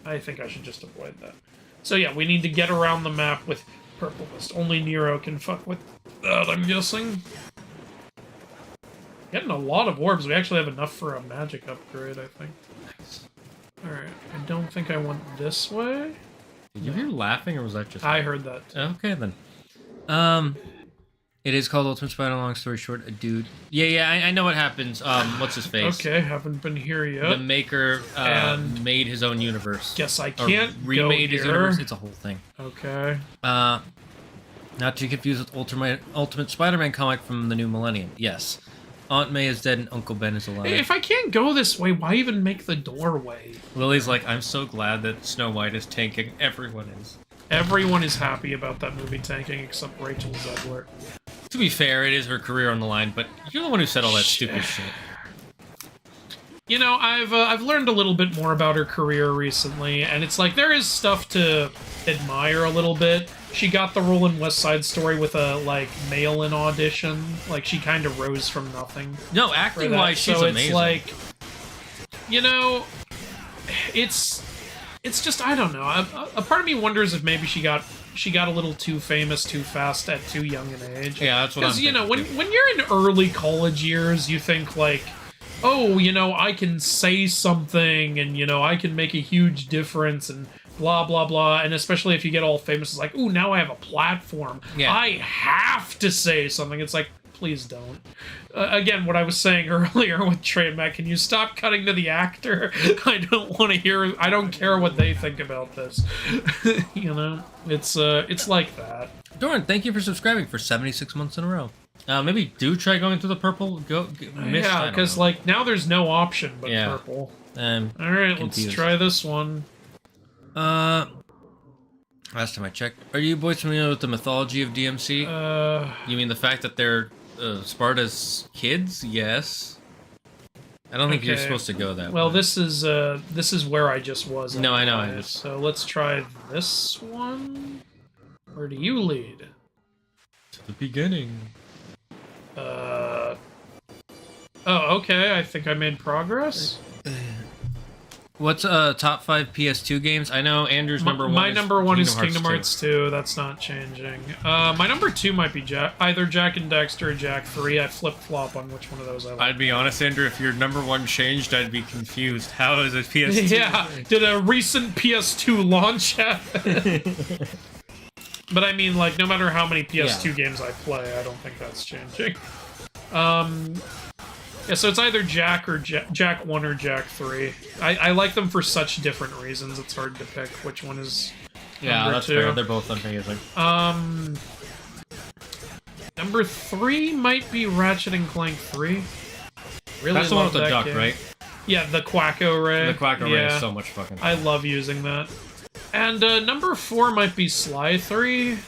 I think I should just avoid that. So yeah, we need to get around the map with purple mist. Only Nero can fuck with that, I'm guessing. Getting a lot of orbs. We actually have enough for a magic upgrade, I think. Nice. Alright, I don't think I went this way. Did you hear laughing, or was that just... I heard that. Okay, then. It is called Ultimate Spider, long story short, a dude... Yeah, I know what happens. What's his face? Okay, haven't been here yet. The maker And made his own universe. Guess I Or can't remade go his here. universe. It's a whole thing. Okay. Not to confuse with Ultimate Spider-Man comic from the new millennium. Yes. Aunt May is dead and Uncle Ben is alive. Hey, if I can't go this way, why even make the doorway? Lily's like, I'm so glad that Snow White is tanking. Everyone is. Everyone is happy about that movie tanking except Rachel Zegler. To be fair, it is her career on the line, but you're the one who said all that stupid shit. You know, I've learned a little bit more about her career recently, and it's like there is stuff to admire a little bit. She got the role in West Side Story with a, like, mail-in audition. Like, she kind of rose from nothing. No, acting-wise, she's so amazing. It's like, you know, it's... it's just, I don't know. A part of me wonders if maybe she got a little too famous too fast at too young an age. Yeah, that's what I'm Because, you know, thinking, when you're in early college years, you think, like, oh, you know, I can say something, and, you know, I can make a huge difference, and blah, blah, blah. And especially if you get all famous, it's like, ooh, now I have a platform. Yeah. I have to say something. It's like, please don't. Again, what I was saying earlier with Trey Mac, can you stop cutting to the actor? I don't want to hear, I don't care what they think about this. You know? It's like that. Doran, thank you for subscribing for 76 months in a row. Maybe do try going through the purple mist. Yeah, because, like, now there's no option but purple. Alright, let's confused. try this one. Last time I checked. Are you boys familiar with the mythology of DMC? You mean the fact that they're Sparta's kids? Yes. I don't think you're supposed to go that well, way. this is where I just was. No, I know. I anyways. just... So let's try this one. Where do you lead? To the beginning. Oh, okay. I think I made progress. What's top 5 PS2 games? I know Andrew's number one. My number one is Kingdom 2. Hearts 2. That's not changing. My number 2 might be either Jack and Dexter or Jak 3. I flip-flop on which one of those I like. I'd be honest, Andrew, if your number 1 changed, I'd be confused. How is it PS2? Yeah, did a recent PS2 launch happen? But I mean, like, no matter how many PS2 games I play, I don't think that's changing. Yeah, so it's either Jak 1 or Jak 3. I like them for such different reasons, it's hard to pick which one is number that's 2. fair. They're both amazing. Number 3 might be Ratchet and Clank 3. Really That's the one love with the that duck, game. right? Yeah, the Quacko Ray. The Quacker Ray is so much fucking fun. I love using that. And number 4 might be Sly 3.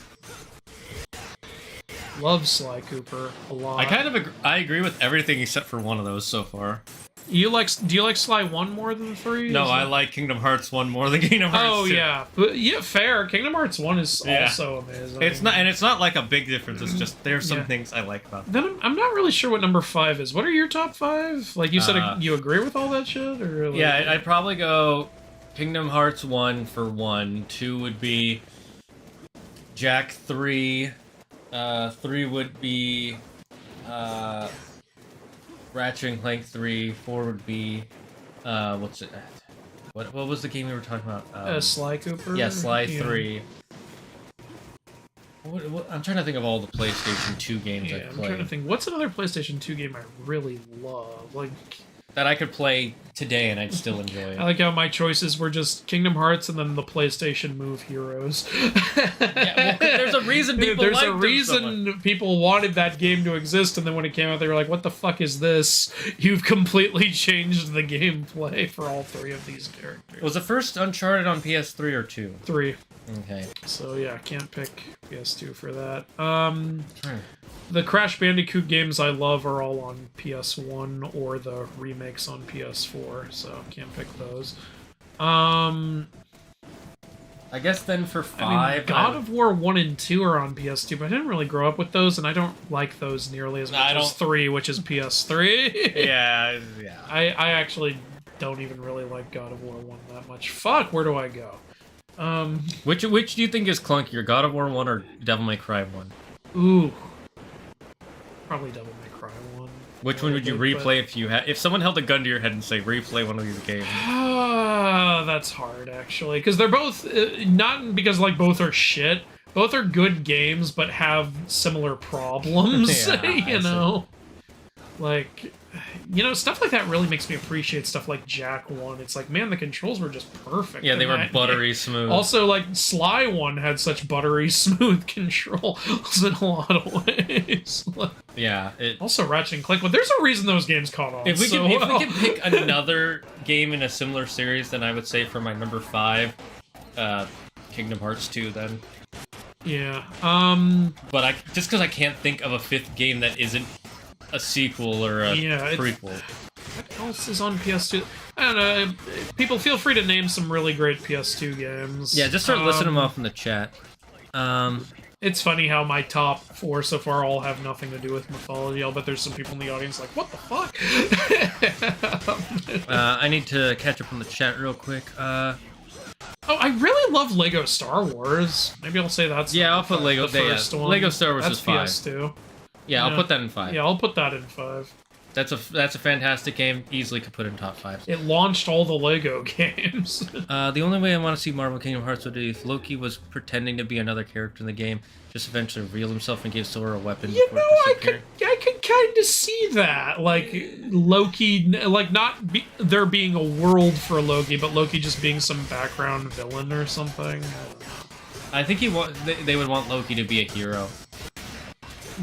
Love Sly Cooper a lot. I agree with everything except for one of those so far. Do you like Sly 1 more than 3? No, I like Kingdom Hearts 1 more than Kingdom Hearts 2. Yeah. But yeah, fair. Kingdom Hearts 1 is also amazing. It's not like a big difference, it's just there's some things I like about them. Then I'm not really sure what number 5 is. What are your top 5? Like, you said you agree with all that shit? Or like, Yeah, I'd probably go Kingdom Hearts 1 for 1. 2 would be Jak 3. 3 would be Ratchet and Clank 3. 4 would be what's it? What was the game we were talking about? Sly Cooper. Yeah, Sly 3. What, I'm trying to think of all the PlayStation 2 games I I'm played trying to think. What's another PlayStation 2 game I really love? Like, that I could play today and I'd still enjoy it. I like how my choices were just Kingdom Hearts and then the PlayStation Move Heroes. Yeah, well, there's a reason people There's liked a them reason so much. people wanted that game to exist, and then when it came out, they were like, "What the fuck is this? You've completely changed the gameplay for all 3 of these characters." Was the first Uncharted on PS3 or 2? 3. Okay. So yeah, can't pick PS2 for that. The Crash Bandicoot games I love are all on PS1 or the remakes on PS4, so can't pick those. I guess then for 5... I mean, God of War 1 and 2 are on PS2, but I didn't really grow up with those, and I don't like those nearly as much as 3, which is PS3. Yeah. I actually don't even really like God of War 1 that much. Fuck, where do I go? Which do you think is clunkier, God of War 1 or Devil May Cry 1? Ooh. Probably Devil May Cry 1. Which one would you replay if someone held a gun to your head and say, replay one of these games? That's hard, actually. Because they're both... not because, like, both are shit. Both are good games, but have similar problems, Yeah, you know? Like... You know, stuff like that really makes me appreciate stuff like Jak 1. It's like, man, the controls were just perfect. Yeah, they in were that buttery game. smooth. Also, like, Sly 1 had such buttery smooth controls in a lot of ways. Yeah. Also, Ratchet and Clank, but there's a reason those games caught on. If we so could pick another game in a similar series, then I would say for my number 5, Kingdom Hearts 2 then. Yeah. But just because I can't think of a 5th game that isn't a sequel or a prequel. What else is on PS2? I don't know. People, feel free to name some really great PS2 games. Yeah, just start listing them off in the chat. It's funny how my top 4 so far all have nothing to do with mythology. I'll bet there's some people in the audience like, what the fuck? I need to catch up on the chat real quick. Oh, I really love Lego Star Wars. Maybe I'll say that's Yeah, I'll put Lego. the first one. Lego Star Wars That's is 5. PS2. Yeah, I'll put that in 5. Yeah, I'll put that in 5. That's a fantastic game. Easily could put it in top 5. It launched all the Lego games. The only way I want to see Marvel Kingdom Hearts would be if Loki was pretending to be another character in the game, just eventually revealed himself and gave Sora a weapon. You before know, I disappearing. could kind of see that, like Loki, like there being a world for Loki, but Loki just being some background villain or something. I think they would want Loki to be a hero.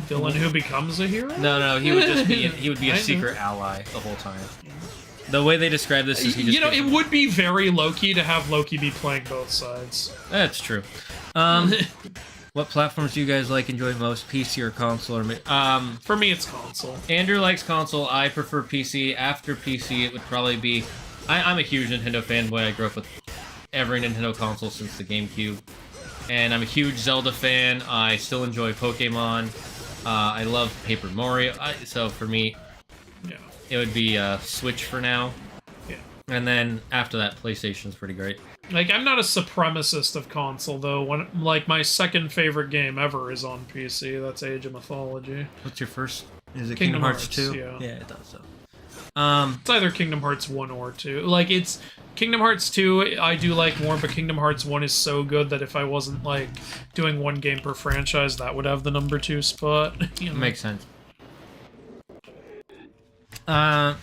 Villain who becomes a hero? No, he would just be a secret ally the whole time. The way they describe this is he just. You know, it would be very Loki to have Loki be playing both sides. That's true. What platforms do you guys enjoy most, PC or console? Or for me, it's console. Andrew likes console. I prefer PC. After PC, it would probably be. I'm a huge Nintendo fanboy. I grew up with every Nintendo console since the GameCube, and I'm a huge Zelda fan. I still enjoy Pokemon. I love Paper Mario. So for me, yeah, it would be Switch for now. Yeah, and then after that, PlayStation's pretty great. Like, I'm not a supremacist of console, though. My second favorite game ever is on PC. That's Age of Mythology. What's your first? Is it Kingdom Hearts Hearts 2? Yeah. Yeah, it does so. It's either Kingdom Hearts 1 or 2. Like, it's... Kingdom Hearts 2 I do like more, but Kingdom Hearts 1 is so good that if I wasn't, doing one game per franchise, that would have the number 2 spot. You know? Makes sense. Okay,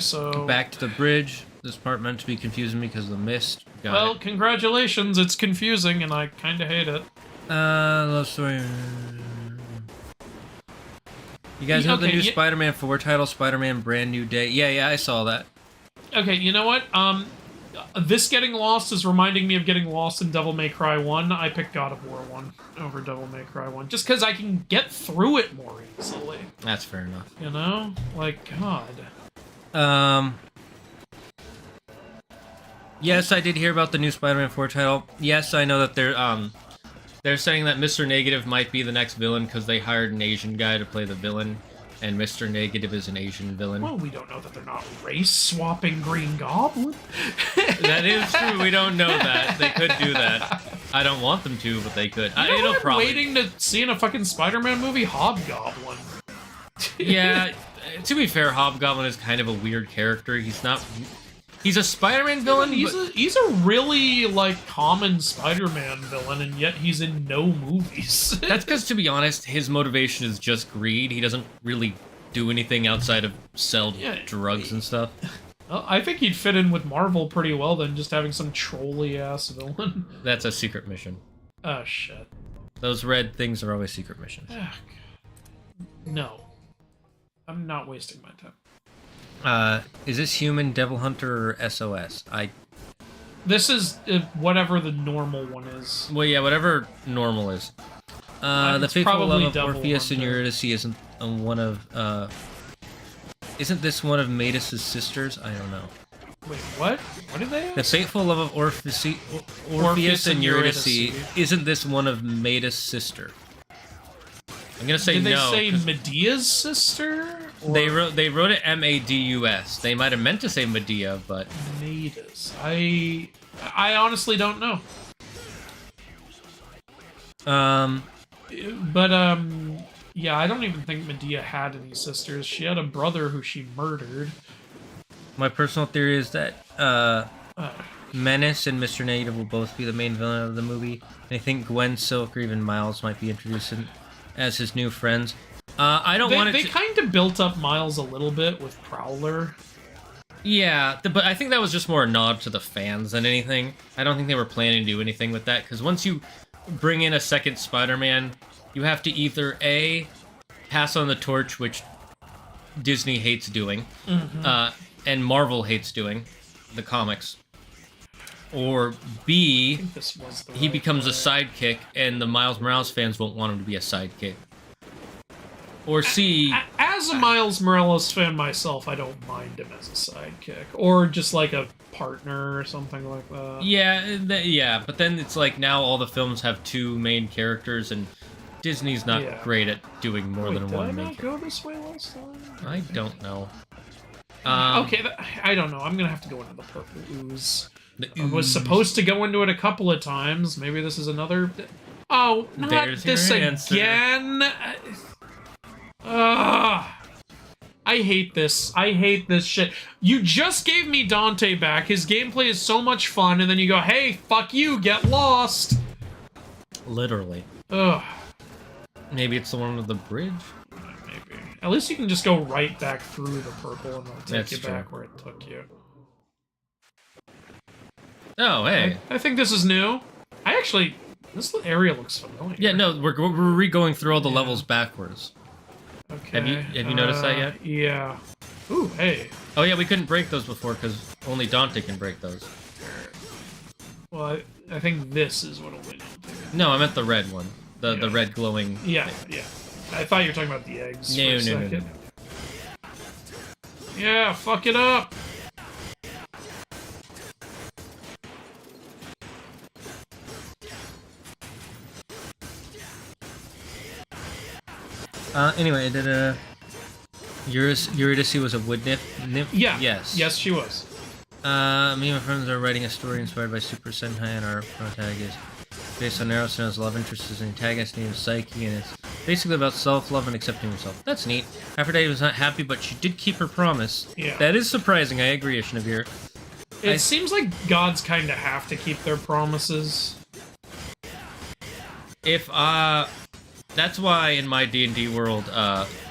so... Back to the bridge. This part meant to be confusing me because of the mist. Well, congratulations, it's confusing, and I kinda hate it. Love story. You guys know the new Spider-Man 4 title, Spider-Man Brand New Day? Yeah, I saw that. Okay, you know what? This getting lost is reminding me of getting lost in Devil May Cry 1. I picked God of War 1 over Devil May Cry 1, just because I can get through it more easily. That's fair enough. You know? God. Yes, I did hear about the new Spider-Man 4 title. Yes, I know that they're saying that Mr. Negative might be the next villain because they hired an Asian guy to play the villain, and Mr. Negative is an Asian villain. Well, we don't know that they're not race-swapping Green Goblin. That is true. We don't know that. They could do that. I don't want them to, but they could. You know what I'm waiting to see in a fucking Spider-Man movie? Hobgoblin. Yeah, to be fair, Hobgoblin is kind of a weird character. He's a Spider-Man villain. He's a really common Spider-Man villain, and yet he's in no movies. That's because, to be honest, his motivation is just greed. He doesn't really do anything outside of sell drugs and stuff. Well, I think he'd fit in with Marvel pretty well then, just having some trolly-ass villain. That's a secret mission. Oh, shit. Those red things are always secret missions. Oh, no. I'm not wasting my time. Is this human, Devil Hunter, or SOS? This is whatever the normal one is. Well, yeah, whatever normal is. The fateful love of Devil Orpheus and Hunter. Eurydice isn't one of, isn't this one of Metis' sisters? I don't know. Wait, what? What did they ask? The fateful love of Orpheus and Eurydice, isn't this one of Metis' sister? I'm gonna say no. Did they say Medea's sister? Or They wrote it Madus. They might have meant to say Medea, but Medea's. I honestly don't know. Yeah, I don't even think Medea had any sisters. She had a brother who she murdered. my personal theory is that Menace and Mr. Negative will both be the main villain of the movie. And I think Gwen, Silk, or even Miles might be introduced as his new friends. I don't want it They kind of built up Miles a little bit with Prowler. Yeah, but I think that was just more a nod to the fans than anything. I don't think they were planning to do anything with that, because once you bring in a second Spider-Man, you have to either A, pass on the torch, which Disney hates doing, and Marvel hates doing, the comics, or B, he becomes a sidekick, and the Miles Morales fans won't want him to be a sidekick. Or C... As a Miles Morales fan myself, I don't mind him as a sidekick. Or just like a partner or something like that. Yeah, but then it's like now all the films have two main characters, and Disney's not great at doing more than one main character. Did I not go this way last time? I don't know. Okay, I don't know. I'm gonna have to go into the purple ooze. The I was ooze. supposed to go into it a couple of times. Maybe this is another... Oh, not There's this your answer. again! Ugh. I hate this. I hate this shit. You just gave me Dante back. His gameplay is so much fun, and then you go, hey, fuck you, get lost! Literally. Ugh. Maybe it's the one with the bridge? Maybe. At least you can just go right back through the purple, and it'll take That's you true. back where it took you. Oh, hey. I think this is new. I actually... This area looks familiar. Yeah, no, we're re-going through all the levels backwards. Okay. Have you noticed that yet? Yeah. Ooh, hey. Oh yeah, we couldn't break those before because only Dante can break those. Well, I think this is what only... No, I meant the red one. The Yeah. red glowing... Yeah, yeah. I thought you were talking about the eggs for a No. second. Yeah, fuck it up! Anyway, did Eurydice was a wood nymph? Yeah. Yes. Yes, she was. Me and my friends are writing a story inspired by Super Sentai, and our protagonist based on Nero Senna's love interest is an antagonist named Psyche, and it's basically about self-love and accepting yourself. That's neat. Aphrodite was not happy, but she did keep her promise. Yeah. That is surprising, I agree, Shnavir. It seems like gods kind of have to keep their promises. If, that's why in my D&D world,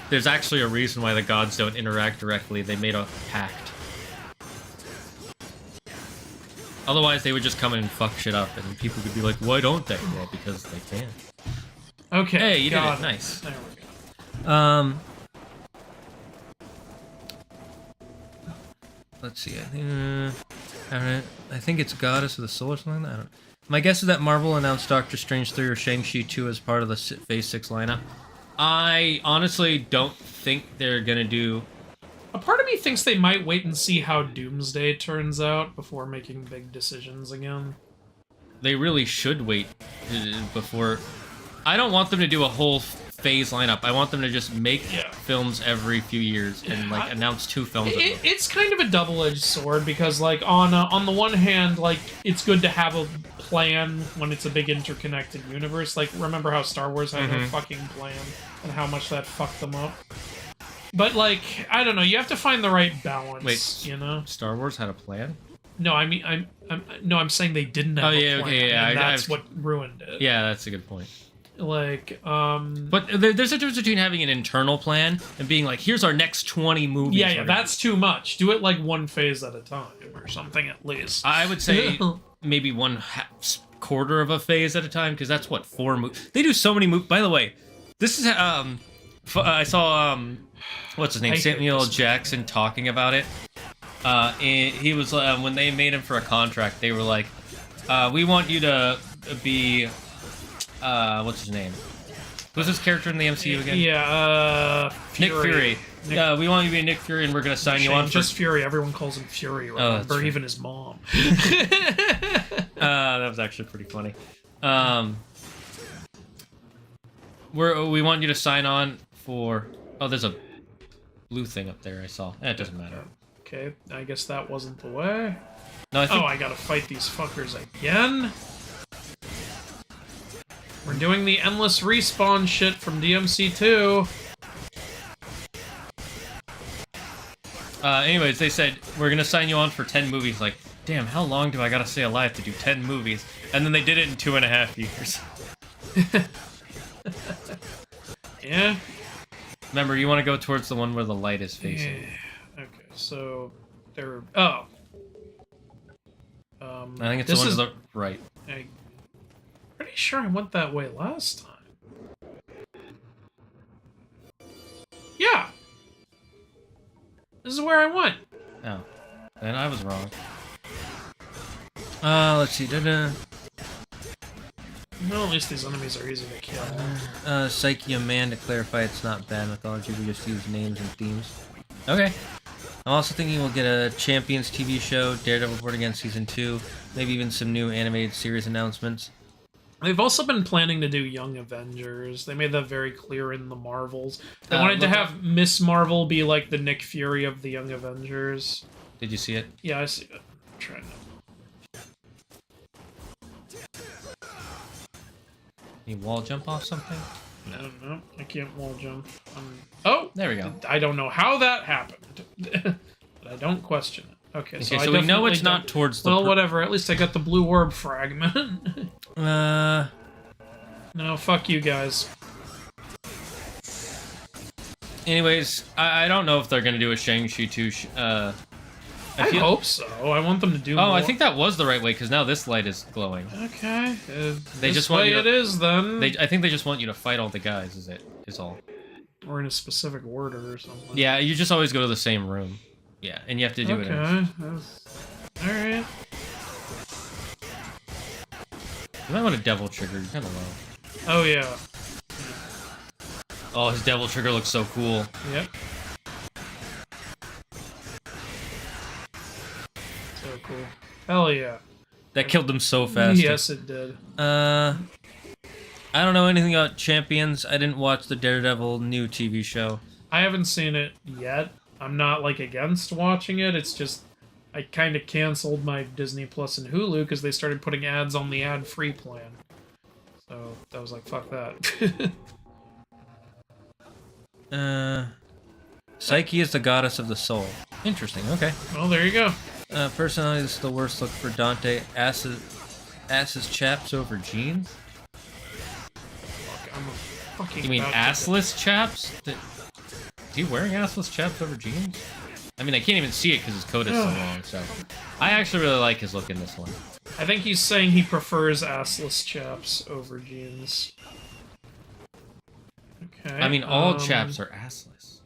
there's actually a reason why the gods don't interact directly. They made a pact. Otherwise, they would just come in and fuck shit up, and people could be like, why don't they? Well, because they can. Okay. Hey, you did got it. Nice. There we go. Let's see. I think it's Goddess of the Soul or something like that. I don't. My guess is that Marvel announced Doctor Strange 3 or Shang-Chi 2 as part of the Phase 6 lineup. I honestly don't think they're gonna do... A part of me thinks they might wait and see how Doomsday turns out before making big decisions again. They really should wait before... I don't want them to do a whole phase lineup. I want them to just make films every few years and like announce 2 films. It's kind of a double-edged sword because, like, on the one hand, like, it's good to have a plan when it's a big interconnected universe. Like, remember how Star Wars had no fucking plan and how much that fucked them up. But, like, I don't know. You have to find the right balance. Wait, you know? Star Wars had a plan? No, I mean, I'm saying they didn't have a plan. And that's what ruined it. Yeah, that's a good point. Like, But there's a difference between having an internal plan and being like, here's our next 20 movies. Yeah, that's too much. Do it like one phase at a time or something at least. I would say maybe quarter of a phase at a time, because that's what 4 movies. They do so many movies. By the way, this is I saw what's his name, Samuel L. Jackson talking about it. And he was when they made him for a contract, they were like, we want you to be what's his name? Who's this character in the MCU again? Yeah, Nick Fury. We want you to be Nick Fury, and we're gonna sign you on for... Just Fury. Everyone calls him Fury, remember? Even his mom. That was actually pretty funny. We want you to sign on for... Oh, there's a blue thing up there I saw. It doesn't matter. Okay, I guess that wasn't the way. No, I think... Oh, I gotta fight these fuckers again? We're doing the endless respawn shit from DMC2. Anyways, they said, we're gonna sign you on for 10 movies. Like, damn, how long do I gotta stay alive to do 10 movies? And then they did it in 2.5 years. Yeah? Remember, you want to go towards the one where the light is facing. Yeah. Okay, so... There... Oh. I think it's the one to the right. I'm pretty sure I went that way last time. Yeah! This is where I went. Oh. Then I was wrong. Let's see. Well, at least these enemies are easy to kill. Psyche a man. To clarify, it's not bad mythology. We just use names and themes. Okay. I'm also thinking we'll get a Champions TV show, Daredevil Born Again Season 2, maybe even some new animated series announcements. They've also been planning to do Young Avengers. They made that very clear in the Marvels. They wanted to have Miss Marvel be like the Nick Fury of the Young Avengers. Did you see it? Yeah, I see it. I'm trying to... Can you wall jump off something? I don't know. I can't wall jump. Oh! There we go. I don't know how that happened. But I don't question it. Okay, So we know it's not towards the... Well, whatever. At least I got the blue orb fragment. No, fuck you guys. Anyways, I don't know if they're gonna do a Shang-Chi 2... I hope so. I want them to do more. I think that was the right way, because now this light is glowing. Okay. They just want want you to, it is, then. I think they just want you to fight all the guys, is all. Or in a specific order or something. Yeah, you just always go to the same room. Yeah, and you have to do it. Okay. Alright. You might want a devil trigger, you're kind of low. Oh, yeah. Oh, his devil trigger looks so cool. Yep. So cool. Hell yeah. That killed him so fast. Yes, it did. I don't know anything about Champions. I didn't watch the Daredevil new TV show. I haven't seen it yet. I'm not, like, against watching it. It's just, I kind of canceled my Disney Plus and Hulu because they started putting ads on the ad-free plan. So, I was like, fuck that. Psyche is the goddess of the soul. Interesting, okay. Well, there you go. Personally, this is the worst look for Dante. Asses chaps over jeans? Fuck, I'm a fucking... You mean about to- assless chaps? Is he wearing assless chaps over jeans? I mean, I can't even see it because his coat is so long, so... I actually really like his look in this one. I think he's saying he prefers assless chaps over jeans. Okay. I mean, all chaps are assless.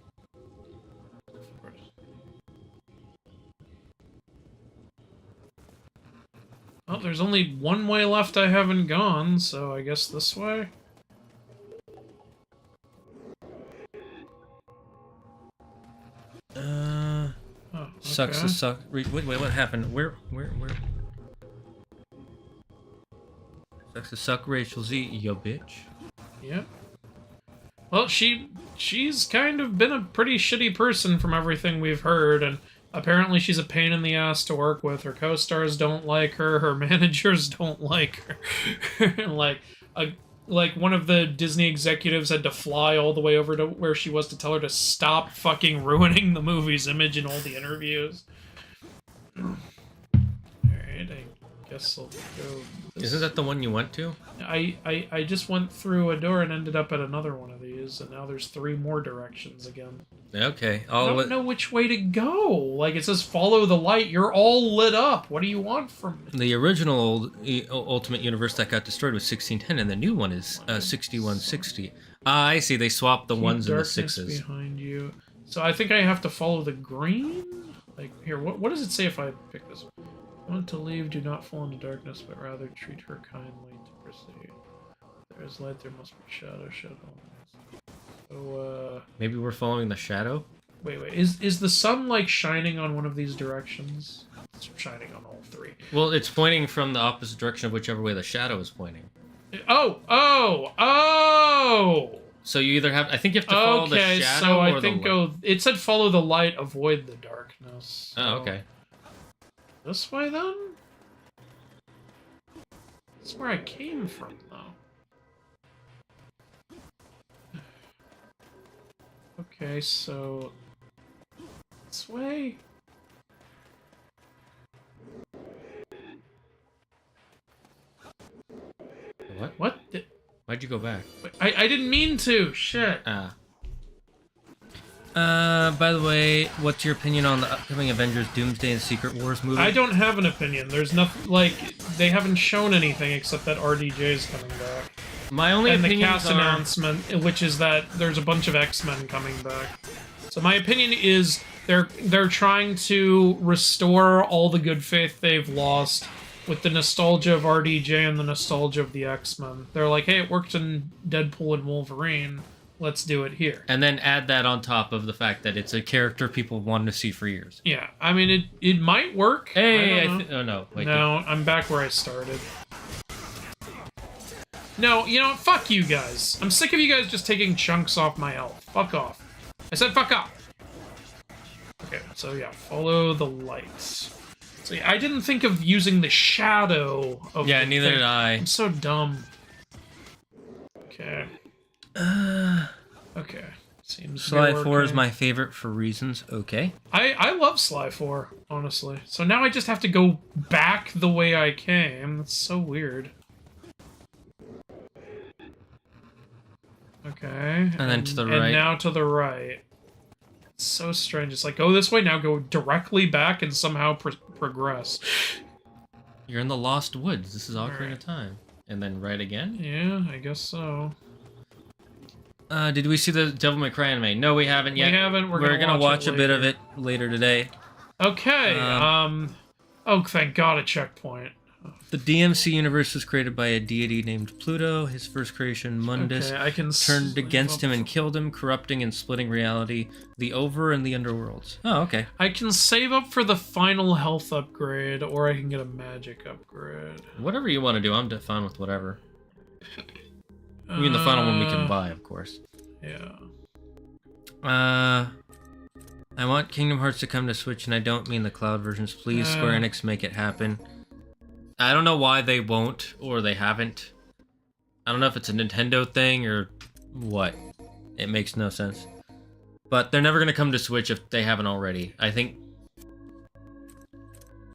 Well, there's only one way left I haven't gone, so I guess this way? Oh, Sucks okay. to suck. Wait, what happened? Where? Sucks to suck, Rachel Z, yo bitch. Yep. Well, she's kind of been a pretty shitty person from everything we've heard, and apparently she's a pain in the ass to work with. Her co-stars don't like her, her managers don't like her. Like one of the Disney executives had to fly all the way over to where she was to tell her to stop fucking ruining the movie's image in all the interviews. Alright, I guess I'll go... Isn't that the one you went to? I just went through a door and ended up at another one of these, and now there's 3 more directions again. Okay, I don't know which way to go. Like, it says follow the light. You're all lit up. What do you want from me? The original Ultimate Universe that got destroyed was 1610, and the new one is 6160. I see. They swapped the Keep ones and the darkness 6s. behind you. So I think I have to follow the green? Like, here, what does it say if I pick this? Want to leave, do not fall into darkness, but rather treat her kindly to proceed. There is light, there must be shadow. So, Maybe we're following the shadow? wait. Is the sun, like, shining on one of these directions? It's shining on all 3. Well, it's pointing from the opposite direction of whichever way the shadow is pointing. Oh! So you either have... I think you have to follow the shadow so or I think the light. it said follow the light, avoid the darkness. Oh, So okay. This way, then? That's where I came from, though. Okay, so... This way? What? What? Why'd you go back? I didn't mean to! Shit! By the way, what's your opinion on the upcoming Avengers Doomsday and Secret Wars movie? I don't have an opinion. There's nothing, like, they haven't shown anything except that RDJ's coming back. My only And the opinions cast announcement, which is that there's a bunch of X-Men coming back. So my opinion is they're trying to restore all the good faith they've lost with the nostalgia of RDJ and the nostalgia of the X-Men. They're like, hey, it worked in Deadpool and Wolverine. Let's do it here. And then add that on top of the fact that it's a character people wanted to see for years. Yeah, I mean, it might work. Hey, I don't know. oh no. Wait, No, I'm back where I started. No, you know what? Fuck you guys. I'm sick of you guys just taking chunks off my health. Fuck off. I said fuck off. Okay, so yeah, follow the lights. So yeah, I didn't think of using the shadow of Yeah, the neither thing. did I. I'm so dumb. Okay. Okay. Seems to be Sly 4 is working. my favorite for reasons. Okay. I love Sly 4, honestly. So now I just have to go back the way I came. That's so weird. Okay. And then to the And right. now to the right. It's so strange. It's like, go this way, now go directly back and somehow progress. You're in the Lost Woods. This is Ocarina Alright. of Time. And then right again? Yeah, I guess so. Did we see the Devil May Cry anime? No, we haven't yet. We haven't. We're gonna gonna watch it a bit of later. it later today. Okay, oh, thank God, a checkpoint. The DMC universe was created by a deity named Pluto. His first creation, Mundus, Okay, I can turned against save him up- and killed him, corrupting and splitting reality, the over and the underworlds. Oh, okay. I can save up for the final health upgrade, or I can get a magic upgrade. Whatever you want to do, I'm fine with whatever. I mean, the final one we can buy, of course. Yeah. I want Kingdom Hearts to come to Switch, and I don't mean the cloud versions. Please, Square Enix, make it happen. I don't know why they won't, or they haven't. I don't know if it's a Nintendo thing, or what. It makes no sense. But they're never going to come to Switch if they haven't already. I think...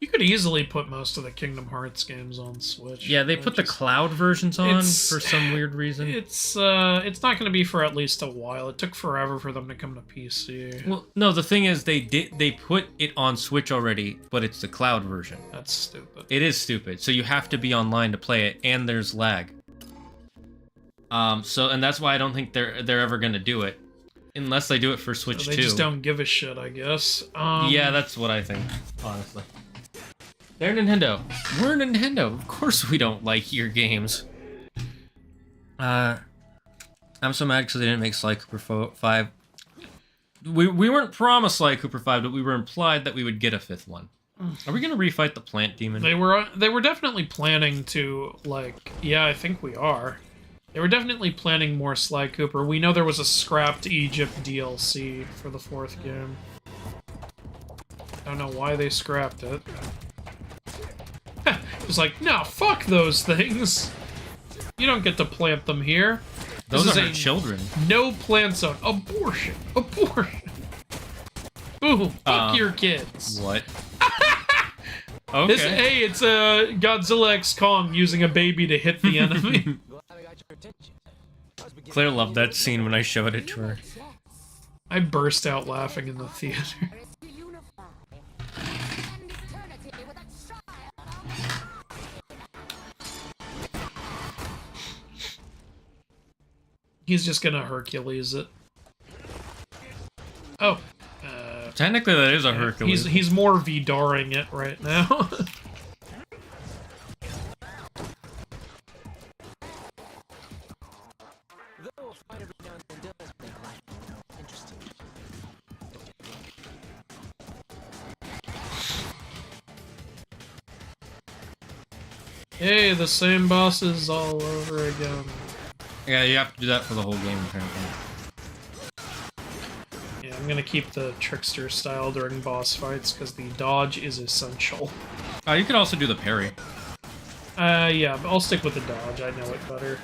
You could easily put most of the Kingdom Hearts games on Switch. Yeah, they put the cloud versions on It's- for some weird reason. It's not going to be for at least a while. It took forever for them to come to PC. Well, no, the thing is, they put it on Switch already, but it's the cloud version. That's stupid. It is stupid. So you have to be online to play it, and there's lag. And that's why I don't think they're ever gonna do it, unless they do it for Switch So they 2. just don't give a shit, I guess. Yeah, that's what I think, honestly. They're Nintendo. We're Nintendo. Of course we don't like your games. I'm so mad because they didn't make Sly Cooper 5. We weren't promised Sly Cooper 5, but we were implied that we would get a 5th one. Are we gonna refight the plant demon? They were definitely planning to, like, yeah, I think we are. They were definitely planning more Sly Cooper. We know there was a scrapped Egypt DLC for the 4th game. I don't know why they scrapped it. It's like, no, fuck those things. You don't get to plant them here. Those This are is her children. No plant zone. Abortion. Abortion. Ooh, fuck your kids. What? Okay. Hey, it's Godzilla X Kong using a baby to hit the enemy. Glad I got your attention. I was beginning Claire loved that scene when I showed it to her. I burst out laughing in the theater. To unify. End eternity with a child. He's just gonna Hercules it. Oh. Technically, that is a Hercules. He's more Vidaring it right now. Though a fight every now and then does make life interesting. Hey, the same bosses all over again. Yeah, you have to do that for the whole game, apparently. Yeah, I'm gonna keep the trickster style during boss fights because the dodge is essential. You could also do the parry. Yeah, but I'll stick with the dodge. I know it better.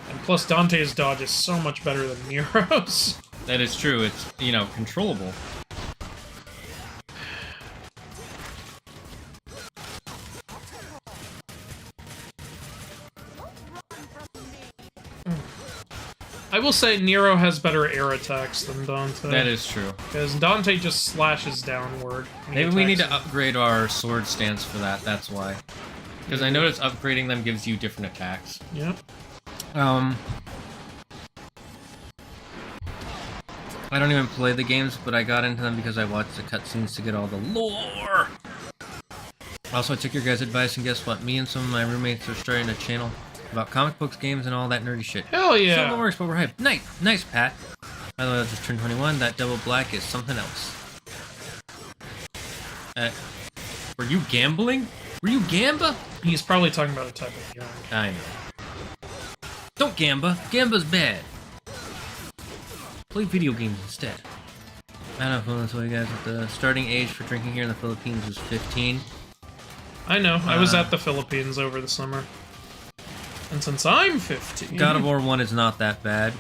And plus, Dante's dodge is so much better than Nero's. That is true. It's, controllable. I will say Nero has better air attacks than Dante. That is true. Because Dante just slashes downward. when he Maybe we need attacks to him. upgrade our sword stance for that. That's why. Because I noticed upgrading them gives you different attacks. Yep. I don't even play the games, but I got into them because I watched the cutscenes to get all the lore. Also, I took your guys' advice, and guess what? Me and some of my roommates are starting a channel about comic books, games, and all that nerdy shit. Hell yeah. So no worries, but we're hyped. Nice, Pat. By the way, I just turned 21. That double black is something else. Were you gambling? Were you gamba? He's probably talking about a type of yarn. I know. Don't gamba. Gamba's bad. Play video games instead. I don't know if you guys, the starting age for drinking here in the Philippines was 15. I know. I was at the Philippines over the summer. And since I'm 15... God of War 1 is not that bad.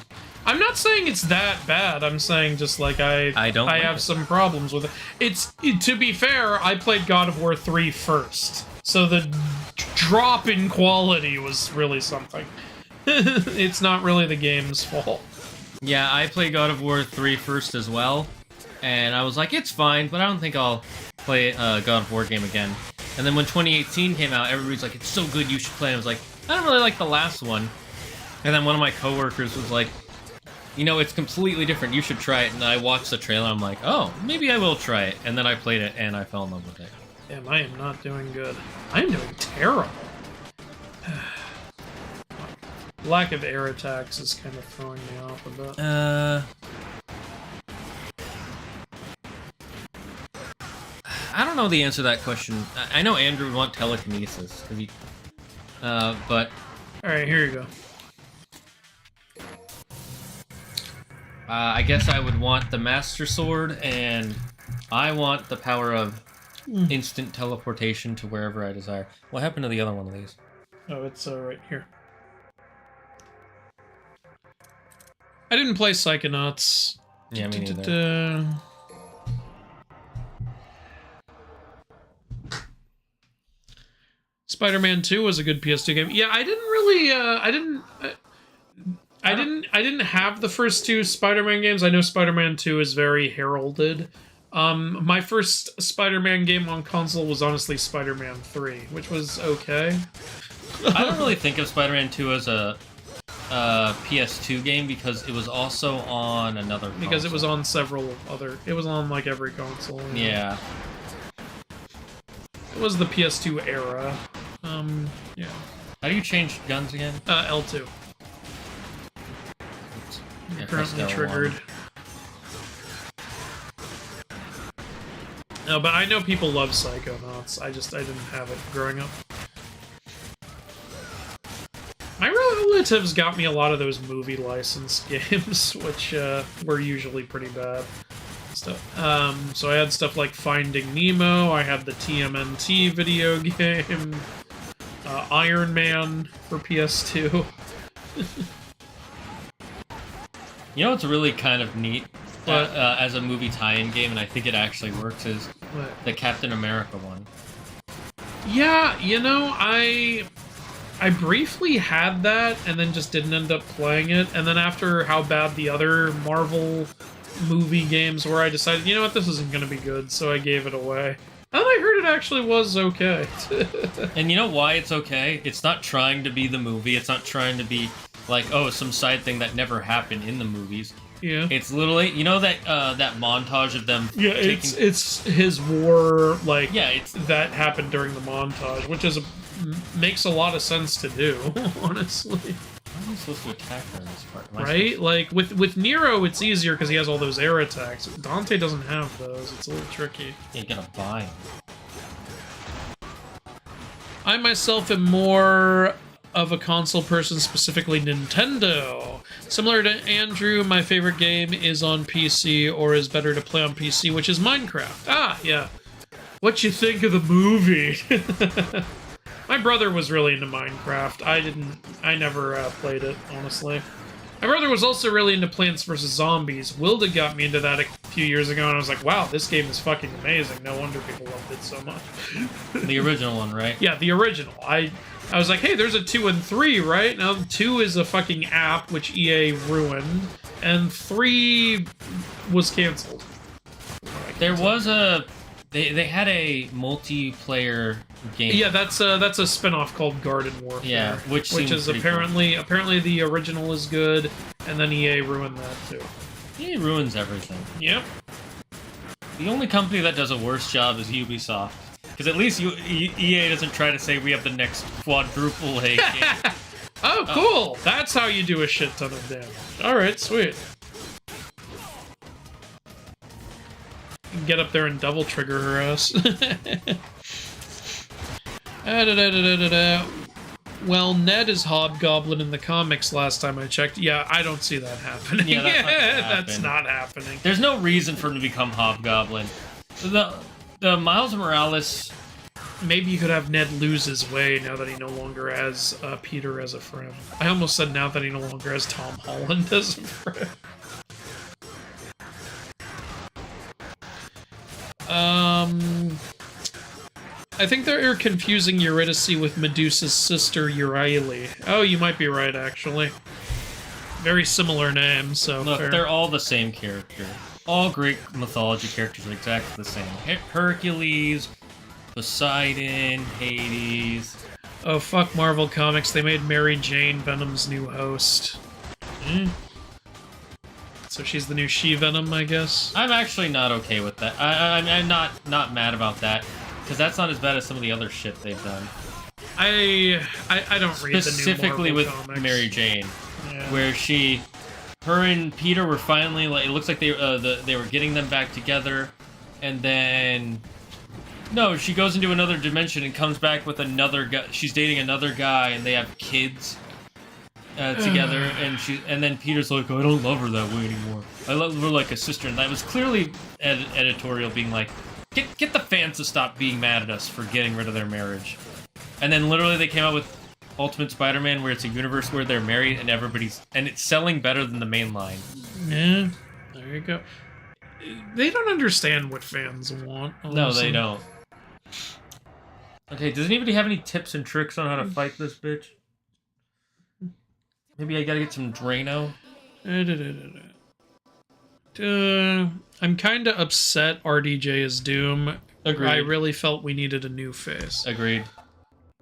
I'm not saying it's that bad. I'm saying just like I have some problems with it. To be fair, I played God of War 3 first. So the drop in quality was really something. It's not really the game's fault. Yeah, I played God of War 3 first as well. And I was like, it's fine, but I don't think I'll play a God of War game again. And then when 2018 came out, everybody's like, it's so good, you should play it. I was like, I don't really like the last one. And then one of my coworkers was like, you know, it's completely different, you should try it. And I watched the trailer, I'm like, oh, maybe I will try it. And then I played it, and I fell in love with it. Damn, I am not doing good. I'm doing terrible. Lack of air attacks is kind of throwing me off a bit. I don't know the answer to that question. I know Andrew would want telekinesis, cause he, but... Alright, here you go. I guess I would want the Master Sword, and I want the power of instant teleportation to wherever I desire. What happened to the other one of these? Oh, it's right here. I didn't play Psychonauts. Yeah, me neither. Spider-Man 2 was a good PS2 game. Yeah, I didn't really, I didn't have the first two Spider-Man games. I know Spider-Man 2 is very heralded. My first Spider-Man game on console was honestly Spider-Man 3, which was okay. I don't really think of Spider-Man 2 as a PS2 game because it was also on another console. Because it was on several other... It was on, like, every console. Yeah. It was the PS2 era. Yeah. How do you change guns again? L2. Yeah, Currently triggered. No, but I know people love Psychonauts. I didn't have it growing up. My relatives got me a lot of those movie license games, which were usually pretty bad. Stuff. So I had stuff like Finding Nemo. I had the TMNT video game. Iron Man for PS2. You know what's really kind of neat as a movie tie-in game, and I think it actually works, is the Captain America one. Yeah, you know, I briefly had that, and then just didn't end up playing it, and then after how bad the other Marvel movie games were, I decided, you know what, this isn't going to be good, so I gave it away. And I heard it actually was okay. And you know why it's okay? It's not trying to be the movie, it's not trying to be like, oh, some side thing that never happened in the movies. Yeah. It's literally, you know that that montage of them taking... it's his war, like, yeah, it's that happened during the montage, which is makes a lot of sense to do, honestly. How are you supposed to attack her in this part? Right? Like, with Nero, it's easier because he has all those air attacks. Dante doesn't have those. It's a little tricky. Yeah, you gotta buy him. I myself am more of a console person, specifically Nintendo. Similar to Andrew, my favorite game is on PC, or is better to play on PC, which is Minecraft. Ah, yeah. What you think of the movie? My brother was really into Minecraft. I never played it, honestly. My brother was also really into Plants vs. Zombies. Wilda got me into that a few years ago, and I was like, wow, this game is fucking amazing. No wonder people loved it so much. The original one, right? Yeah, the original. I was like, hey, there's a 2 and 3, right? Now, 2 is a fucking app, which EA ruined, and 3 was canceled. There was a... They had a multiplayer game. Yeah, that's a spin-off called Garden Warfare. Yeah, which is apparently the original is good, and then EA ruined that too. EA ruins everything. Yep. The only company that does a worse job is Ubisoft. Because at least EA doesn't try to say we have the next quadruple A game. Oh, cool! That's how you do a shit ton of damage. Alright, sweet. Get up there and double trigger her ass. Well, Ned is Hobgoblin in the comics last time I checked. Yeah, I don't see that happening. Yeah, that's not gonna happen. That's not happening. There's no reason for him to become Hobgoblin. The Miles Morales. Maybe you could have Ned lose his way now that he no longer has Peter as a friend. I almost said now that he no longer has Tom Holland as a friend. I think they're confusing Eurydice with Medusa's sister Euryale. Oh, you might be right, actually. Very similar names, so Look, fair. they're all the same character. All Greek mythology characters are exactly the same. Hercules, Poseidon, Hades. Oh, fuck Marvel Comics. They made Mary Jane Venom's new host. So she's the new She-Venom, I guess? I'm actually not okay with that. I'm not mad about that, because that's not as bad as some of the other shit they've done. I don't read the new Specifically Marvel with comics. Mary Jane, Yeah. where her and Peter were finally, like, it looks like they were getting them back together, and then no, she goes into another dimension and comes back with another guy. She's dating another guy, and they have kids together, and then Peter's like, I don't love her that way anymore. I love her like a sister, and that was clearly editorial being like, get the fans to stop being mad at us for getting rid of their marriage. And then literally they came out with Ultimate Spider-Man, where it's a universe where they're married and it's selling better than the main line. Yeah, there you go. They don't understand what fans want. Honestly. No, they don't. Okay, does anybody have any tips and tricks on how to fight this bitch? Maybe I gotta get some Drano. I'm kind of upset RDJ is Doom. Agreed. I really felt we needed a new face. Agreed.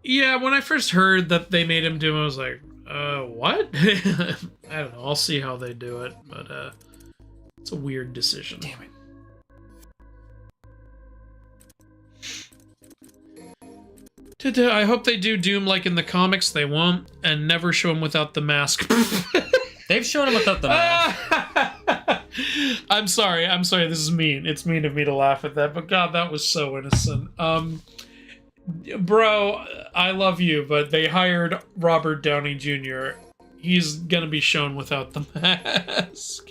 Yeah, when I first heard that they made him Doom, I was like, what? I don't know. I'll see how they do it, but it's a weird decision. Damn it. I hope they do Doom like in the comics. They won't, and never show him without the mask. They've shown him without the mask. I'm sorry. This is mean. It's mean of me to laugh at that, but God, that was so innocent. Bro, I love you, but they hired Robert Downey Jr. He's gonna be shown without the mask.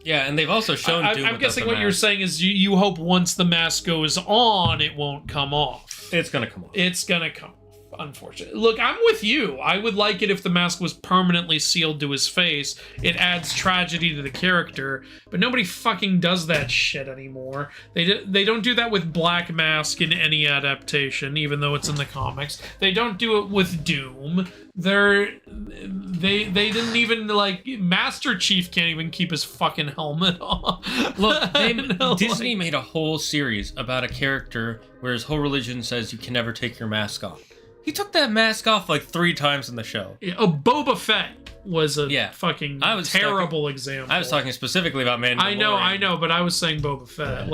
Yeah, and they've also shown Doom I'm without guessing the what mask. you're saying is you hope once the mask goes on, it won't come off. It's gonna come off. It's gonna come off, unfortunately. Look, I'm with you. I would like it if the mask was permanently sealed to his face. It adds tragedy to the character, but nobody fucking does that shit anymore. They don't do that with Black Mask in any adaptation, even though it's in the comics. They don't do it with Doom. They didn't even, like, Master Chief can't even keep his fucking helmet on. Look, Disney made a whole series about a character where his whole religion says you can never take your mask off. He took that mask off like 3 times in the show. Yeah, Boba Fett was a fucking terrible example. I was talking specifically about Mandalorian. I know, but I was saying Boba Fett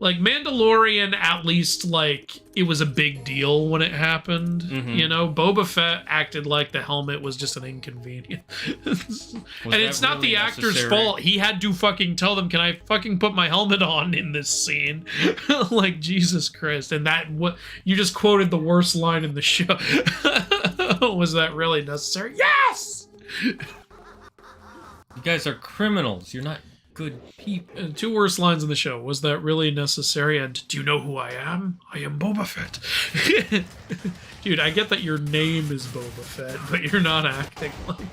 like Mandalorian, at least, like, it was a big deal when it happened. Mm-hmm. You know, Boba Fett acted like the helmet was just an inconvenience. And it's not the actor's fault. He had to fucking tell them, can I fucking put my helmet on in this scene? Like, Jesus Christ. And you just quoted the worst line in the show. Was that really necessary? Yes! You guys are criminals. You're not good people. 2 worst lines in the show. Was that really necessary? And do you know who I am? I am Boba Fett. Dude, I get that your name is Boba Fett, but you're not acting like that.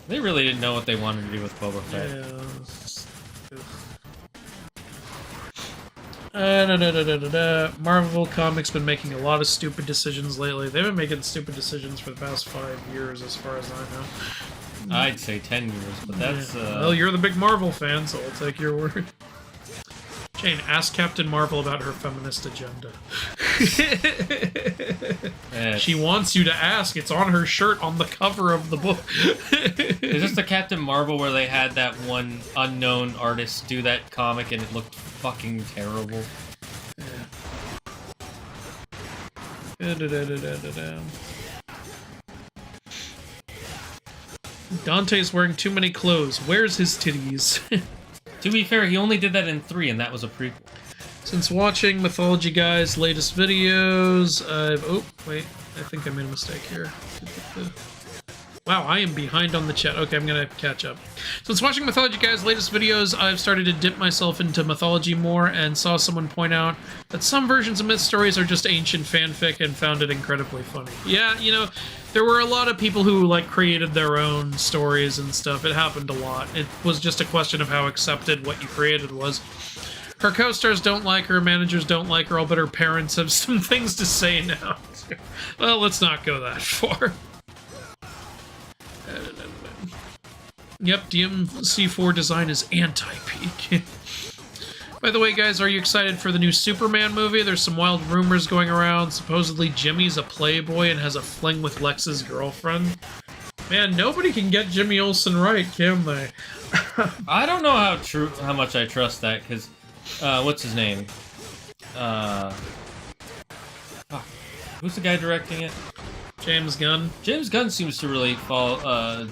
They really didn't know what they wanted to do with Boba Fett. Marvel Comics been making a lot of stupid decisions lately. They've been making stupid decisions for the past 5 years, as far as I know. I'd say 10 years, but that's... Well, you're the big Marvel fan, so I'll take your word. Jane, ask Captain Marvel about her feminist agenda. She wants you to ask. It's on her shirt on the cover of the book. Is this the Captain Marvel where they had that one unknown artist do that comic and it looked fucking terrible? Dante's wearing too many clothes. Where's his titties? To be fair, he only did that in 3, and that was a prequel. Since watching Mythology Guy's latest videos, I've... Oh, wait. I think I made a mistake here. Wow, I am behind on the chat. Okay, I'm gonna catch up. Since watching Mythology Guy's latest videos, I've started to dip myself into mythology more and saw someone point out that some versions of myth stories are just ancient fanfic and found it incredibly funny. Yeah, you know, there were a lot of people who, like, created their own stories and stuff. It happened a lot. It was just a question of how accepted what you created was. Her co-stars don't like her, managers don't like her, all but her parents have some things to say now. Well, let's not go that far. Yep, DMC4 design is anti-peak. By the way, guys, are you excited for the new Superman movie? There's some wild rumors going around. Supposedly Jimmy's a playboy and has a fling with Lex's girlfriend. Man, nobody can get Jimmy Olsen right, can they? I don't know how much I trust that, because, what's his name? Who's the guy directing it? James Gunn. James Gunn seems to really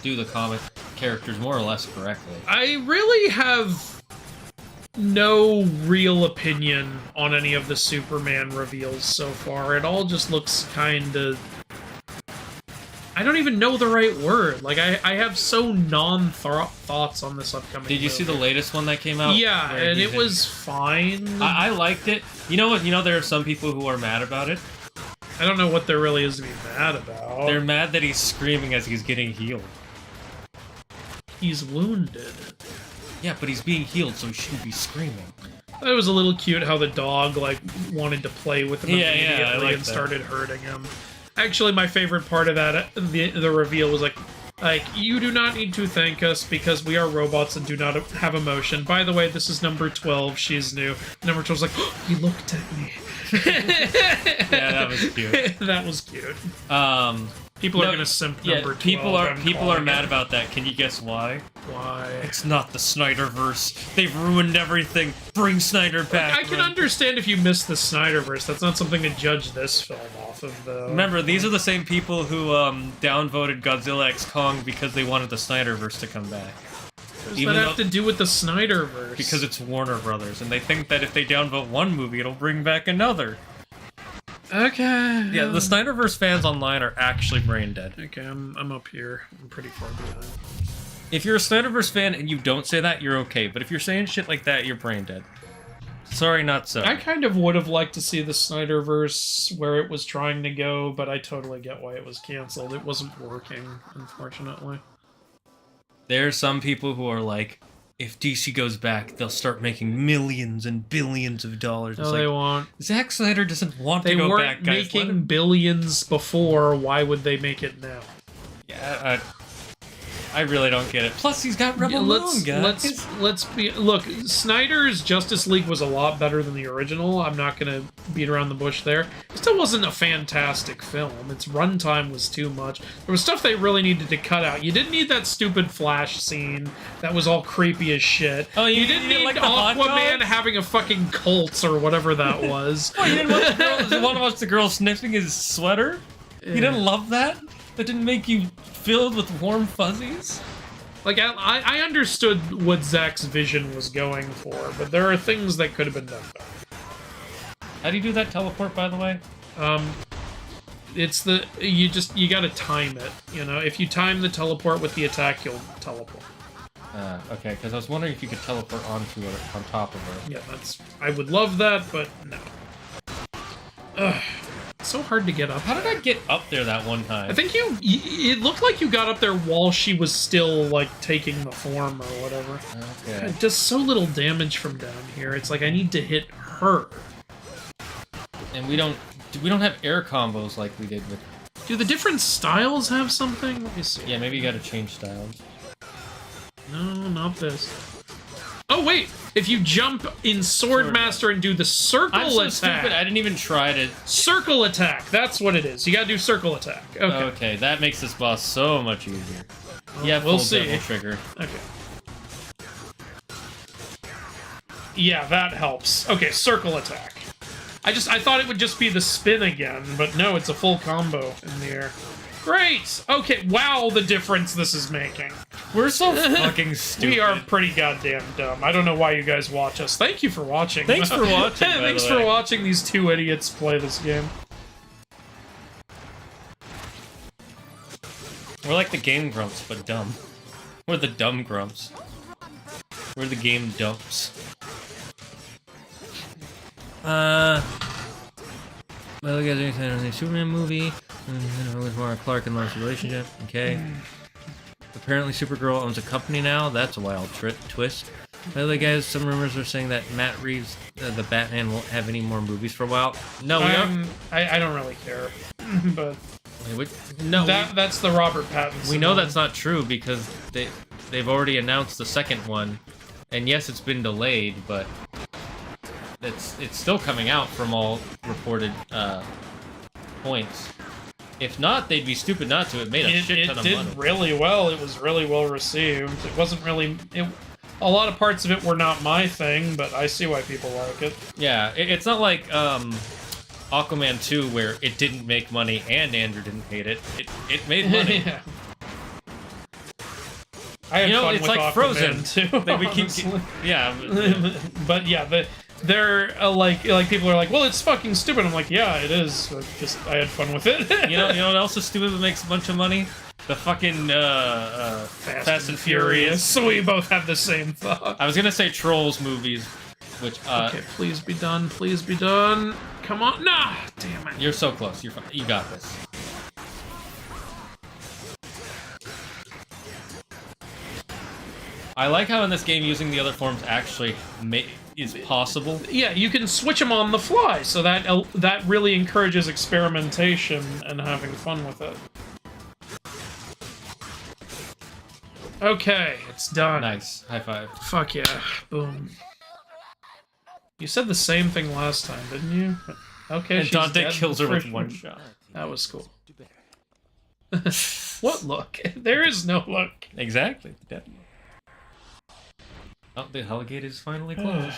do the comic characters more or less correctly. I really have no real opinion on any of the Superman reveals so far. It all just looks kind of... I don't even know the right word. Like, I have so non-thoughts on this upcoming Did you see the latest one that came out? Yeah, and it was fine. I liked it. You know what? You know there are some people who are mad about it? I don't know what there really is to be mad about. They're mad that he's screaming as he's getting healed. He's wounded. Yeah, but he's being healed, so he shouldn't be screaming. It was a little cute how the dog, like, wanted to play with him immediately I like and that. started hurting him. Actually, my favorite part of that, the reveal was like, you do not need to thank us because we are robots and do not have emotion. By the way, this is number 12. She's new. Number 12's like, oh, he looked at me. Yeah, that was cute. That was cute. People are gonna simp number 12. People are mad about that. Can you guess why? Why? It's not the Snyderverse. They've ruined everything. Bring Snyder back. I can understand if you miss the Snyderverse. That's not something to judge this film off of, though. Remember, these are the same people who downvoted Godzilla x Kong because they wanted the Snyderverse to come back. What does that have to do with the Snyderverse? Because it's Warner Brothers, and they think that if they downvote one movie, it'll bring back another. Okay. Yeah, the Snyderverse fans online are actually brain dead. Okay, I'm up here. I'm pretty far behind. If you're a Snyderverse fan and you don't say that, you're okay. But if you're saying shit like that, you're brain dead. Sorry, not so. I kind of would have liked to see the Snyderverse where it was trying to go, but I totally get why it was canceled. It wasn't working, unfortunately. There are some people who are like, if DC goes back, they'll start making millions and billions of dollars. No, they won't. Zack Snyder doesn't want to go back, They guys. weren't making billions before. Why would they make it now? Yeah, I really don't get it. Plus, he's got Rebel Moon, guys. Let's be... Look, Snyder's Justice League was a lot better than the original. I'm not going to beat around the bush there. It still wasn't a fantastic film. Its runtime was too much. There was stuff they really needed to cut out. You didn't need that stupid Flash scene that was all creepy as shit. Oh, you didn't need like the Aquaman having a fucking cult or whatever that was. Oh, you didn't want to watch the girl sniffing his sweater? You didn't love that? That didn't make you filled with warm fuzzies? Like, I understood what Zack's vision was going for, but there are things that could have been done better. How do you do that teleport, by the way? It's you gotta time it, you know? If you time the teleport with the attack, you'll teleport. Okay, because I was wondering if you could teleport onto her, on top of her. Yeah, I would love that, but no. Ugh. It's so hard to get up. How did I get up there that one time? I think it looked like you got up there while she was still, like, taking the form or whatever. Okay. It does so little damage from down here. It's like I need to hit her. And we don't have air combos like we did with... Do the different styles have something? Let me see. Yeah, maybe you gotta change styles. No, not this. Oh, wait! If you jump in Swordmaster and do the circle I'm so attack... stupid, I didn't even try to... Circle attack! That's what it is. You gotta do circle attack. Okay. Okay, that makes this boss so much easier. Yeah, we'll full see. devil trigger. Okay. Yeah, that helps. Okay, circle attack. I thought it would just be the spin again, but no, it's a full combo in the air. Great! Okay, wow, the difference this is making. We're so fucking stupid. We are pretty goddamn dumb. I don't know why you guys watch us. Thank you for watching. Thanks for watching, by Thanks the for way. watching these two idiots play this game. We're like the game grumps, but dumb. We're the dumb grumps. We're the game dumps. Well, we got a Superman movie. With Mara Clark and Love's relationship. Okay. Apparently, Supergirl owns a company now. That's a wild twist. By the way, guys, some rumors are saying that Matt Reeves, the Batman, won't have any more movies for a while. No, we don't. I don't really care, but Wait, no, that's the Robert Pattinson. we know one. that's not true because they've already announced the second one, and yes, it's been delayed, but it's still coming out from all reported points. If not, they'd be stupid not to. It made a shit ton of money. It did really well. It was really well received. It wasn't really... a lot of parts of it were not my thing, but I see why people like it. Yeah, it's not like Aquaman 2 where it didn't make money and Andrew didn't hate it. It made money. Yeah. I had fun it's with like Aquaman Frozen too. That we keep, honestly. yeah. But yeah, they're like people are like, well, it's fucking stupid. I'm like, yeah, it is. I had fun with it. You know what else is stupid but makes a bunch of money? The fucking Fast and Furious. So we both have the same thought. I was gonna say Trolls movies, which Okay, please be done. Please be done. Come on. Nah, damn it. you're so close. You got this. I like how in this game using the other forms actually is possible. Yeah, you can switch them on the fly, so that really encourages experimentation and having fun with it. Okay, it's done. Nice. High five. Fuck yeah. Boom. You said the same thing last time, didn't you? Okay, And she's Dante dead kills her with for- one shot. That was cool. What look? There is no look. Exactly. Definitely. Oh, the Hellgate is finally closed.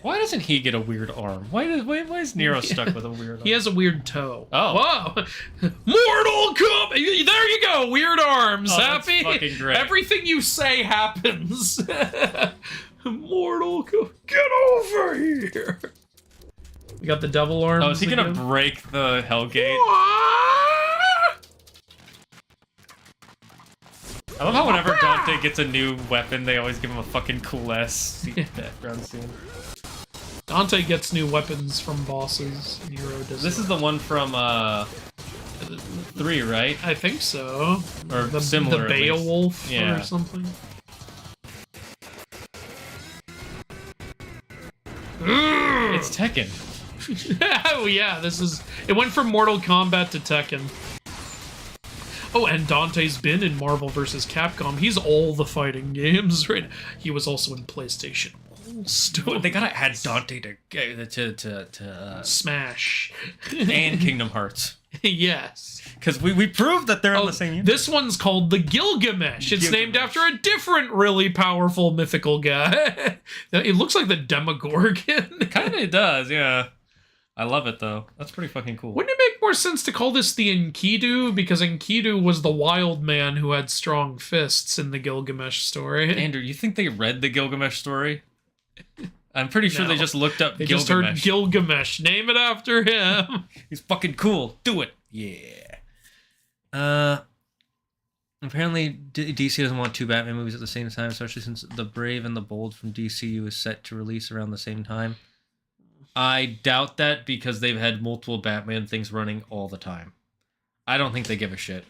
Why doesn't he get a weird arm? Why is Nero stuck with a weird arm? He has a weird toe. Oh. Whoa! Mortal Kombat! There you go! Weird arms. Oh, that's Happy? fucking great. Everything you say happens. Mortal Kombat. Get over here! We got the double arms. Oh, is he gonna again. break the Hellgate? I love how whenever Dante gets a new weapon, they always give him a fucking cool-ass background scene. Dante gets new weapons from bosses. Nero does. This is the one from, 3, right? I think so. Or the, similar, The at least. Beowulf Yeah. or something. It's Tekken. Oh yeah, this is... It went from Mortal Kombat to Tekken. Oh, and Dante's been in Marvel vs. Capcom. He's all the fighting games, right? He was also in PlayStation All-Star. They gotta add Dante to Smash. and Kingdom Hearts. Yes. Because we proved that they're in Oh, the same universe. this one's called the Gilgamesh. It's named Gilgamesh. after a different really powerful mythical guy. It looks like the Demogorgon. Kind of does, yeah. I love it, though. That's pretty fucking cool. Wouldn't it make more sense to call this the Enkidu? Because Enkidu was the wild man who had strong fists in the Gilgamesh story. Andrew, you think they read the Gilgamesh story? I'm pretty sure they No. just looked up They Gilgamesh. just heard Gilgamesh. Name it after him. He's fucking cool. Do it. Yeah. Apparently DC doesn't want 2 Batman movies at the same time, especially since The Brave and the Bold from DCU is set to release around the same time. I doubt that because they've had multiple Batman things running all the time. I don't think they give a shit.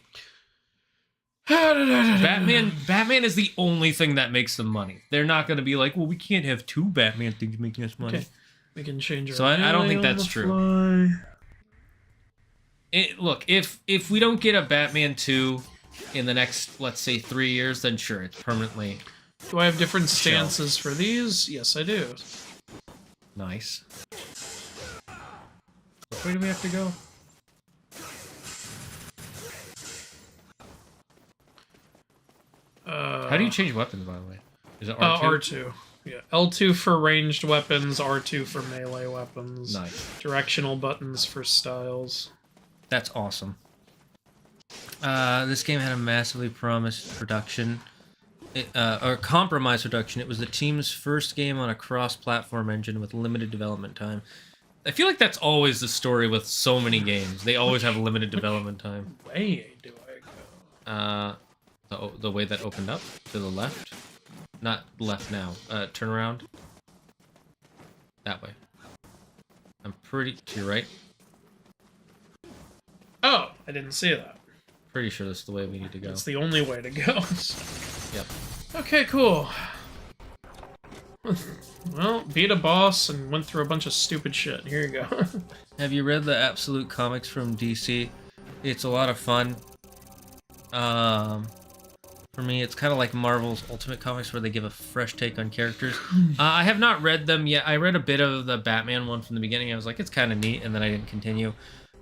Batman is the only thing that makes them money. They're not going to be like, well, we can't have 2 Batman things making us money. Okay. We can change our So I don't think name on that's the true. fly. Look, if we don't get a Batman 2 in the next, let's say, 3 years, then sure, it's permanently Do I have different stances for these? Yes, I do. nice. Which way do we have to go? How do you change weapons, by the way? Is it R2? R2. Yeah, L2 for ranged weapons, R2 for melee weapons. Nice. Directional buttons for styles. That's awesome. This game had a massively promised production. Or compromised production. It was the team's first game on a cross-platform engine with limited development time. I feel like that's always the story with so many games. They always have limited development time. Way do I go? The way that opened up to the left. Not left now. Turn around. That way. I'm pretty to your right. Oh, I didn't see that. Pretty sure that's the way we need to go. It's the only way to go. Yep. Okay, cool. Well, beat a boss and went through a bunch of stupid shit. Here you go. Have you read the Absolute Comics from DC? It's a lot of fun. For me, it's kind of like Marvel's Ultimate Comics, where they give a fresh take on characters. I have not read them yet. I read a bit of the Batman one from the beginning. I was like, it's kind of neat, and then I didn't continue.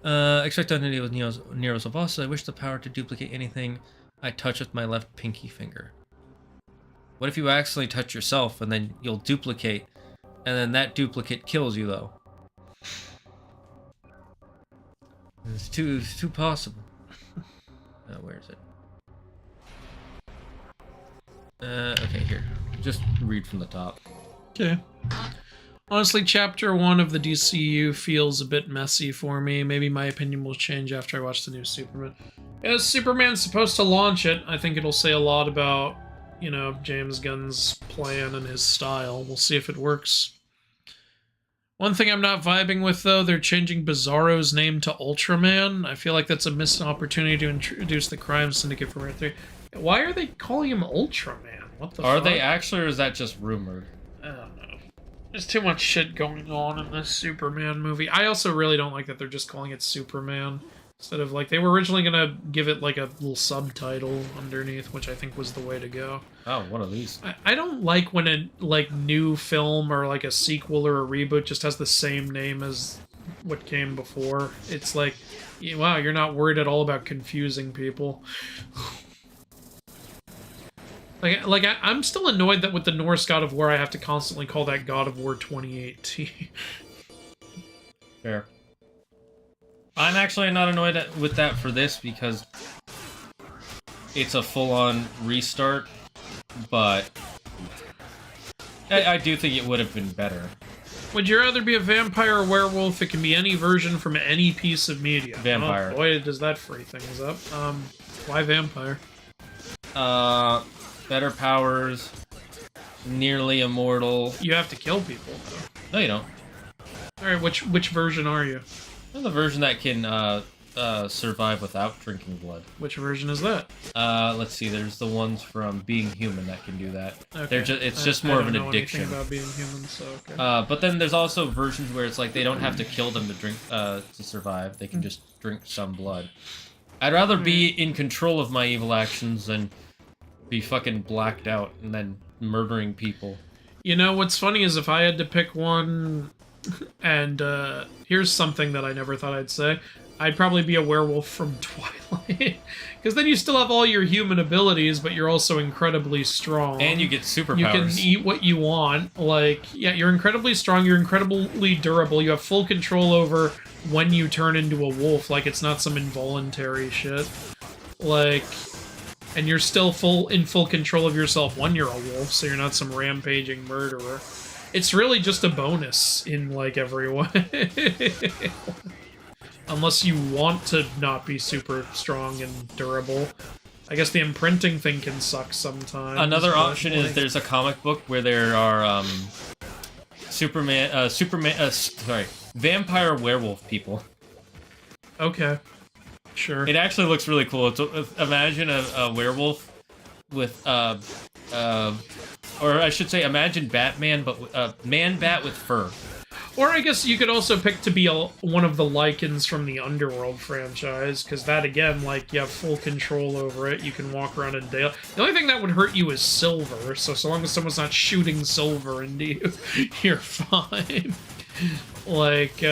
Expect identity with Nero's boss. I wish the power to duplicate anything I touch with my left pinky finger. What if you accidentally touch yourself, and then you'll duplicate, and then that duplicate kills you, though? It's too possible. Where is it? Okay, here. Just read from the top. Okay. Honestly, Chapter 1 of the DCU feels a bit messy for me. Maybe my opinion will change after I watch the new Superman. As Superman's supposed to launch it, I think it'll say a lot about, you know, James Gunn's plan and his style. We'll see if it works. One thing I'm not vibing with, though, they're changing Bizarro's name to Ultraman. I feel like that's a missed opportunity to introduce the crime syndicate from Earth 3. Why are they calling him Ultraman? What the fuck? Are they actually, or is that just rumored? I don't know. There's too much shit going on in this Superman movie. I also really don't like that they're just calling it Superman. Instead of, like, they were originally gonna give it, like, a little subtitle underneath, which I think was the way to go. Oh, one of these. I don't like when a, like, new film or, like, a sequel or a reboot just has the same name as what came before. It's like, wow, you're not worried at all about confusing people. I'm still annoyed that with the Norse God of War, I have to constantly call that God of War 2018. Fair. I'm actually not annoyed with that for this because it's a full-on restart, but I do think it would have been better. Would you rather be a vampire or werewolf? It can be any version from any piece of media. Vampire. Oh, boy, does that free things up. Why vampire? Better powers, nearly immortal. You have to kill people, though. No, you don't. Alright, which version are you? I'm the version that can survive without drinking blood. Which version is that? Let's see. There's the ones from Being Human that can do that. Okay. It's just more of an addiction. I don't know anything about being human, so okay. But then there's also versions where it's like they don't have to kill them to drink to survive. They can just drink some blood. I'd rather be in control of my evil actions than be fucking blacked out and then murdering people. You know, what's funny is if I had to pick one, and here's something that I never thought I'd say, I'd probably be a werewolf from Twilight. Because then you still have all your human abilities, but you're also incredibly strong. And you get superpowers. You can eat what you want. Like, yeah, you're incredibly strong, you're incredibly durable, you have full control over when you turn into a wolf, like it's not some involuntary shit. Like, and you're still in full control of yourself when you're a wolf, so you're not some rampaging murderer. It's really just a bonus in, like, every way. Unless you want to not be super strong and durable. I guess the imprinting thing can suck sometimes. Another option is there's a comic book where there are vampire werewolf people. Okay. Sure. It actually looks really cool. Imagine a werewolf with or I should say, imagine Batman, but man-bat with fur. Or I guess you could also pick to be one of the Lycans from the Underworld franchise, because that, again, like, you have full control over it. You can walk around in daylight. The only thing that would hurt you is silver, so long as someone's not shooting silver into you, you're fine. Like,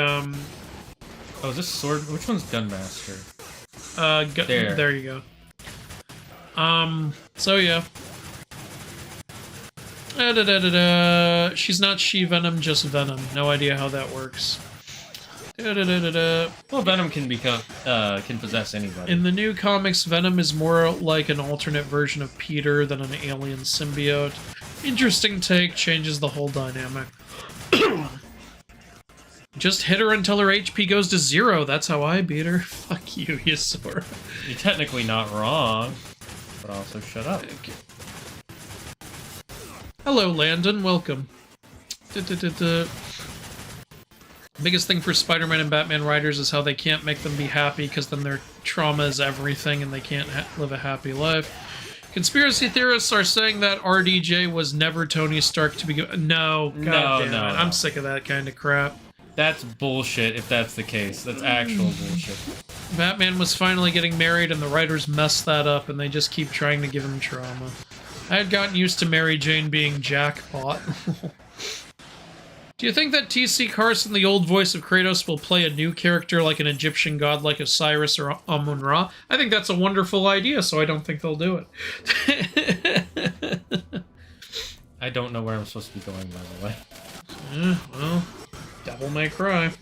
Oh, is this sword? Which one's Gunmaster? There you go. So yeah. She's not She-Venom, just Venom. No idea how that works. Well, Venom can become can possess anybody. In the new comics, Venom is more like an alternate version of Peter than an alien symbiote. Interesting take, changes the whole dynamic. Just hit her until her HP goes to 0. That's how I beat her. Fuck you, you Sora. You're technically not wrong, but also shut up. Okay. Hello, Landon. Welcome. Biggest thing for Spider-Man and Batman writers is how they can't make them be happy because then their trauma is everything and they can't live a happy life. Conspiracy theorists are saying that RDJ was never Tony Stark to begin. No, God damn it. I'm sick of that kind of crap. That's bullshit if that's the case. That's actual bullshit. Batman was finally getting married and the writers messed that up and they just keep trying to give him trauma. I had gotten used to Mary Jane being jackpot. Do you think that T.C. Carson, the old voice of Kratos, will play a new character like an Egyptian god like Osiris or Amun-Ra? I think that's a wonderful idea, so I don't think they'll do it. I don't know where I'm supposed to be going, by the way. Well, Devil May Cry.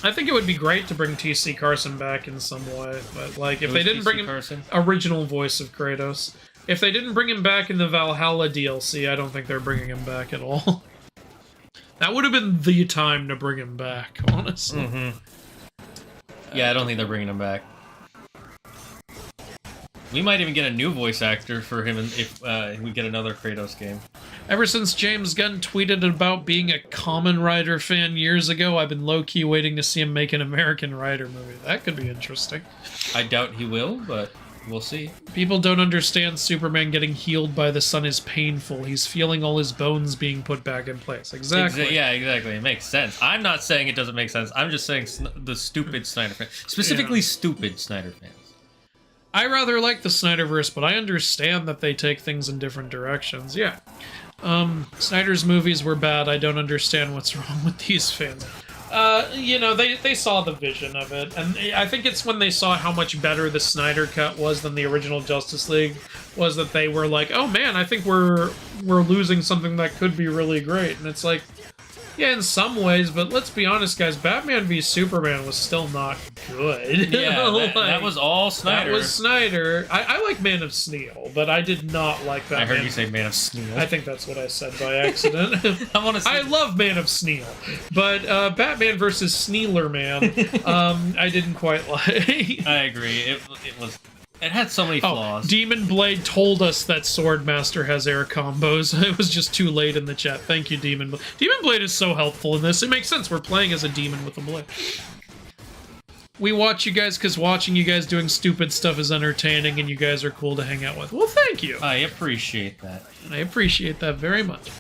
I think it would be great to bring T.C. Carson back in some way, but like if they didn't bring him original voice of Kratos, if they didn't bring him back in the Valhalla DLC, I don't think they're bringing him back at all. That would have been the time to bring him back, honestly. Mm-hmm. Yeah, I don't think they're bringing him back. We might even get a new voice actor for him if we get another Kratos game. Ever since James Gunn tweeted about being a Kamen Rider fan years ago, I've been low-key waiting to see him make an American Rider movie. That could be interesting. I doubt he will, but we'll see. People don't understand Superman getting healed by the sun is painful. He's feeling all his bones being put back in place. Exactly. Yeah, exactly. It makes sense. I'm not saying it doesn't make sense. I'm just saying the stupid Snyder fans. Specifically stupid Snyder fans. I rather like the Snyderverse, but I understand that they take things in different directions. Yeah. Snyder's movies were bad. I don't understand what's wrong with these fans. You know, they saw the vision of it, and I think it's when they saw how much better the Snyder Cut was than the original Justice League was that they were like, oh man, I think we're losing something that could be really great. And it's like, yeah, in some ways, but let's be honest, guys, Batman v Superman was still not good. Yeah, that was all Snyder. That was Snyder. I like Man of Steel, but I did not like Batman. I heard you say Man of Steel. I think that's what I said by accident. I love Man of Steel, but Batman versus Snealer Man, I didn't quite like. I agree. It had so many flaws. Demon Blade told us that Swordmaster has air combos. It was just too late in the chat. Thank you, Demon Blade. Demon Blade is so helpful in this. It makes sense. We're playing as a demon with a blade. We watch you guys because watching you guys doing stupid stuff is entertaining and you guys are cool to hang out with. Well, thank you. I appreciate that. I appreciate that very much.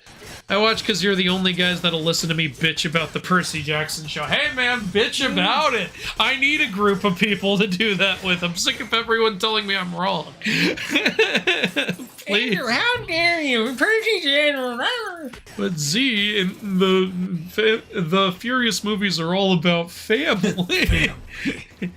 I watch because you're the only guys that'll listen to me bitch about the Percy Jackson show. Hey, man, bitch about it. I need a group of people to do that with. I'm sick of everyone telling me I'm wrong. Please. Andrew, how dare you? Percy Jackson. But Z, in the Furious movies are all about family. Do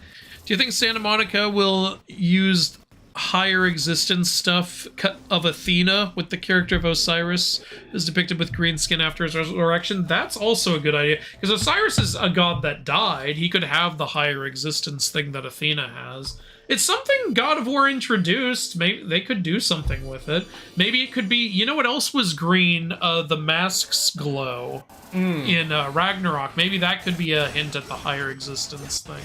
you think Santa Monica will use higher existence stuff of Athena with the character of Osiris is depicted with green skin after his resurrection? That's also a good idea, because Osiris is a god that died. He could have the higher existence thing that Athena has. It's something God of War introduced. Maybe they could do something with it. Maybe it could be, you know what else was green? The masks glow in Ragnarok. Maybe that could be a hint at the higher existence thing.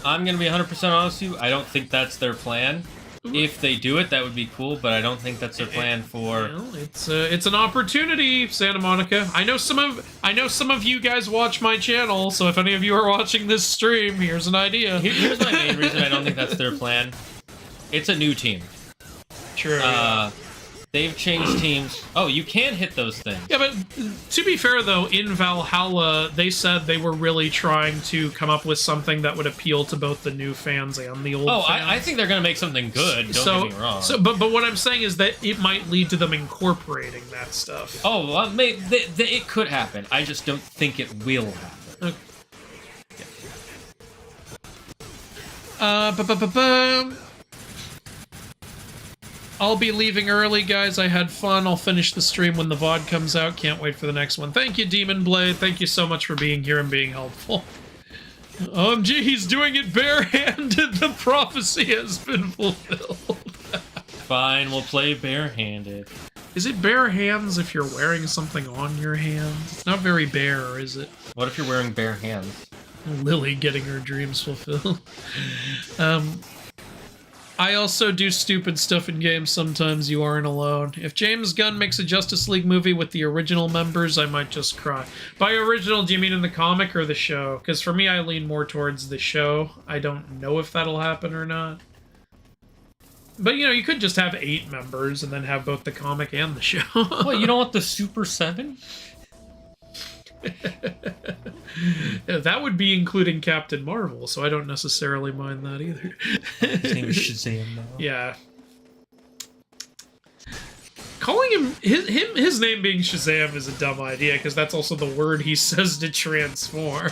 I'm going to be 100% honest with you. I don't think that's their plan. If they do it, that would be cool, but I don't think that's their plan for... Well, it's an opportunity, Santa Monica. I know some of you guys watch my channel, so if any of you are watching this stream, here's an idea. Here's my main reason I don't think that's their plan. It's a new team. True. They've changed teams. Oh, you can hit those things. Yeah, but to be fair, though, in Valhalla, they said they were really trying to come up with something that would appeal to both the new fans and the old fans. I think they're going to make something good, don't get me wrong. But what I'm saying is that it might lead to them incorporating that stuff. Oh, well, it could happen. I just don't think it will happen. Okay. I'll be leaving early, guys. I had fun. I'll finish the stream when the VOD comes out. Can't wait for the next one. Thank you, Demon Blade. Thank you so much for being here and being helpful. Gee, he's doing it barehanded. The prophecy has been fulfilled. Fine, we'll play barehanded. Is it bare hands if you're wearing something on your hands? It's not very bare, is it? What if you're wearing bare hands? Lily getting her dreams fulfilled. I also do stupid stuff in games sometimes. You aren't alone. If James Gunn makes a Justice League movie with the original members, I might just cry. By original, do you mean in the comic or the show? Because for me, I lean more towards the show. I don't know if that'll happen or not. But, you know, you could just have 8 members and then have both the comic and the show. What, you don't want the Super 7? Yeah, that would be including Captain Marvel, so I don't necessarily mind that either. His name is Shazam now. Yeah. Calling him his name being Shazam is a dumb idea, because that's also the word he says to transform.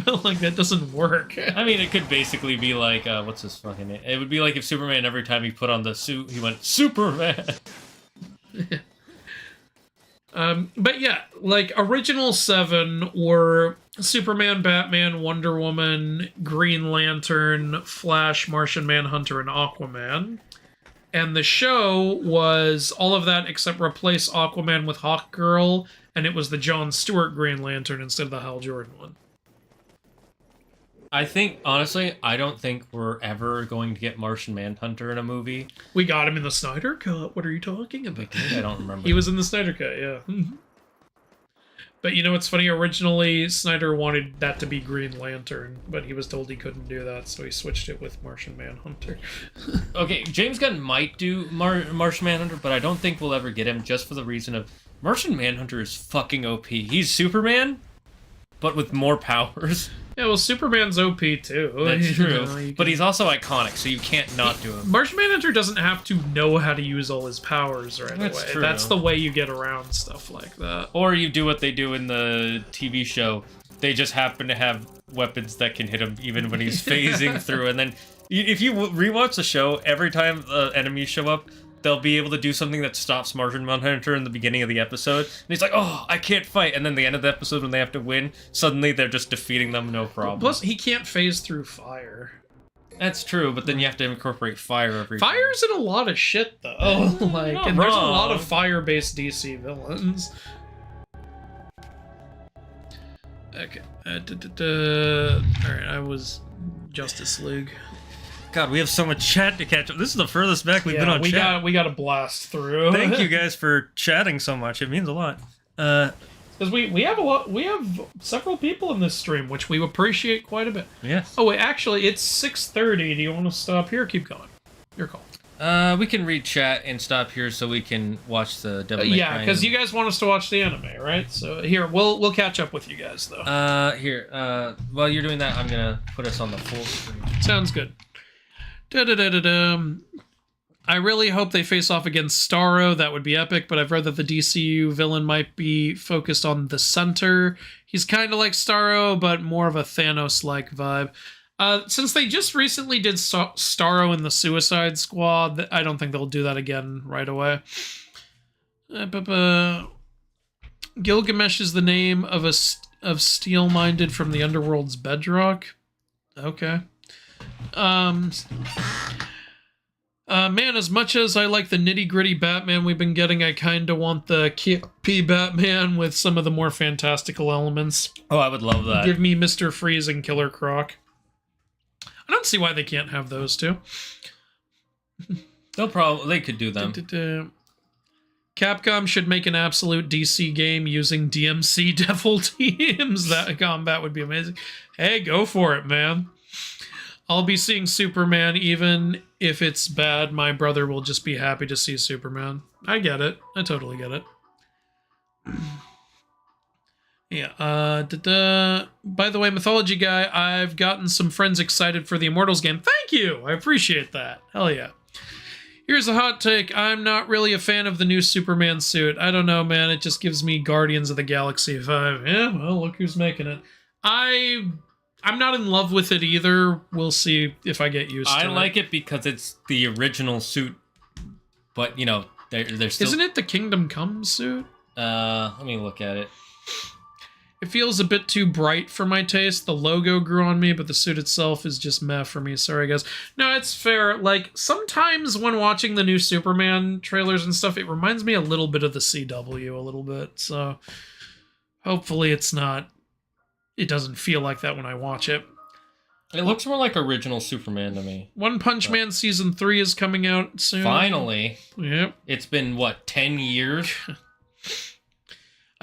But like that doesn't work. I mean, it could basically be like what's his fucking name? It would be like if Superman, every time he put on the suit, he went Superman. But yeah, like original 7 were Superman, Batman, Wonder Woman, Green Lantern, Flash, Martian Manhunter, and Aquaman. And the show was all of that except replace Aquaman with Hawkgirl, and it was the Jon Stewart Green Lantern instead of the Hal Jordan one. I think, honestly, I don't think we're ever going to get Martian Manhunter in a movie. We got him in the Snyder Cut. What are you talking about? I don't remember. He was in the Snyder Cut, yeah. But you know what's funny? Originally, Snyder wanted that to be Green Lantern, but he was told he couldn't do that, so he switched it with Martian Manhunter. Okay, James Gunn might do Martian Manhunter, but I don't think we'll ever get him just for the reason of Martian Manhunter is fucking OP. He's Superman, but with more powers. Yeah, well, Superman's OP too. That's true. You But he's also iconic, so you can't not do him. Martian Manhunter doesn't have to know how to use all his powers right That's away. true. That's the way you get around stuff like that. Or you do what they do in the TV show. They just happen to have weapons that can hit him even when he's phasing through. And then if you rewatch the show, every time enemies show up, they'll be able to do something that stops Martian Manhunter in the beginning of the episode. And he's like, oh, I can't fight. And then the end of the episode, when they have to win, suddenly they're just defeating them, no problem. Plus, he can't phase through fire. That's true, but then you have to incorporate fire every time. Fire's in a lot of shit, though. Like, not and there's a wrong. lot of fire-based DC villains. Okay. Alright, I was Justice League. God, we have so much chat to catch up. This is the furthest back we've been on chat. We got to blast through. Thank you guys for chatting so much. It means a lot. Because we have a lot. We have several people in this stream, which we appreciate quite a bit. Yes. Oh wait, actually, it's 6:30. Do you want to stop here? Keep going. Your call. We can read chat and stop here so we can watch the Devil May Cry. Yeah, because you guys want us to watch the anime, right? So here, we'll catch up with you guys though. While you're doing that, I'm gonna put us on the full screen. Sounds good. I really hope they face off against Starro. That would be epic, but I've read that the DCU villain might be focused on the center. He's kind of like Starro, but more of a Thanos-like vibe. Since they just recently did Starro in the Suicide Squad, I don't think they'll do that again right away. Gilgamesh is the name of Steel-Minded from the Underworld's Bedrock. Okay. Man, as much as I like the nitty-gritty Batman we've been getting, I kinda want the P Batman with some of the more fantastical elements. Oh, I would love that. Give me Mr. Freeze and Killer Croc. I don't see why they can't have those two. No problem. They could do them. Capcom should make an absolute DC game using DMC Devil teams. That combat would be amazing. Hey, go for it, man. I'll be seeing Superman even if it's bad. My brother will just be happy to see Superman. I get it. I totally get it. Yeah. By the way, Mythology Guy, I've gotten some friends excited for the Immortals game. Thank you. I appreciate that. Hell yeah. Here's a hot take. I'm not really a fan of the new Superman suit. I don't know, man. It just gives me Guardians of the Galaxy vibe. Yeah, well, look who's making it. I I'm not in love with it either. We'll see if I get used to it. I like it because it's the original suit, but you know, they're still. Isn't it the Kingdom Come suit? Let me look at it. It feels a bit too bright for my taste. The logo grew on me, but the suit itself is just meh for me. Sorry, guys. No, it's fair. Like, sometimes when watching the new Superman trailers and stuff, it reminds me a little bit of the CW, a little bit. So, hopefully it's not... It doesn't feel like that when I watch it. It looks more like original Superman to me. One Punch Man Season 3 is coming out soon. Finally. Yep. It's been, what, 10 years?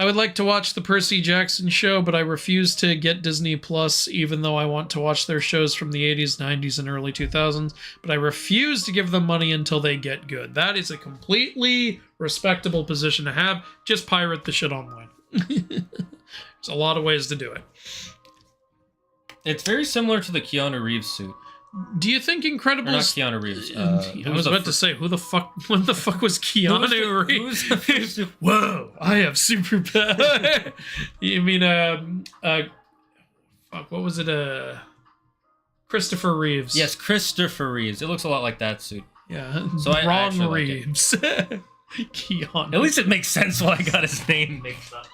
I would like to watch the Percy Jackson show, but I refuse to get Disney Plus, even though I want to watch their shows from the 80s, 90s, and early 2000s. But I refuse to give them money until they get good. That is a completely respectable position to have. Just pirate the shit online. There's a lot of ways to do it. It's very similar to the Keanu Reeves suit. Do you think Incredibles... Or not Keanu Reeves. I was about to say, what the fuck was Keanu Reeves? Whoa, I have superpower. You mean, fuck, what was it? Christopher Reeves. Yes, Christopher Reeves. It looks a lot like that suit. Yeah, So I wrong actually like Reeves. Keanu. At least it makes sense why I got his name mixed up.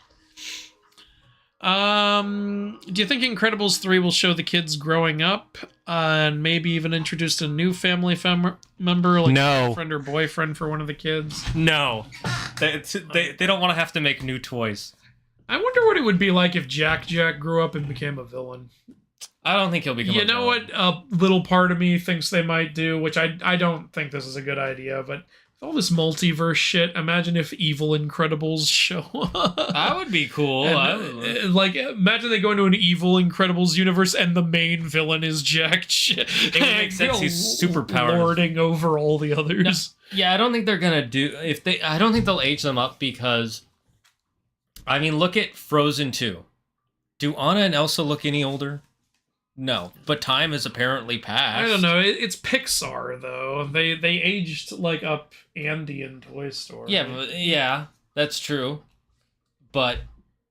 Do you think Incredibles 3 will show the kids growing up and maybe even introduce a new family member, like No. a girlfriend or boyfriend for one of the kids? No. They don't want to have to make new toys. I wonder what it would be like if Jack grew up and became a villain. I don't think he'll become You know what a little part of me thinks they might do, which I don't think this is a good idea, but all this multiverse shit, imagine if evil Incredibles show up. That would be cool. Like, imagine they go into an evil Incredibles universe and the main villain is Jack. It would make sense. He's super powerful, lording over all the others. No, yeah, I don't think they're gonna do I don't think they'll age them up because, I mean, look at Frozen 2. Do Anna and Elsa look any older? No, but time has apparently passed. I don't know. It's Pixar though. They aged like up Andy in Toy Story. Yeah, that's true. But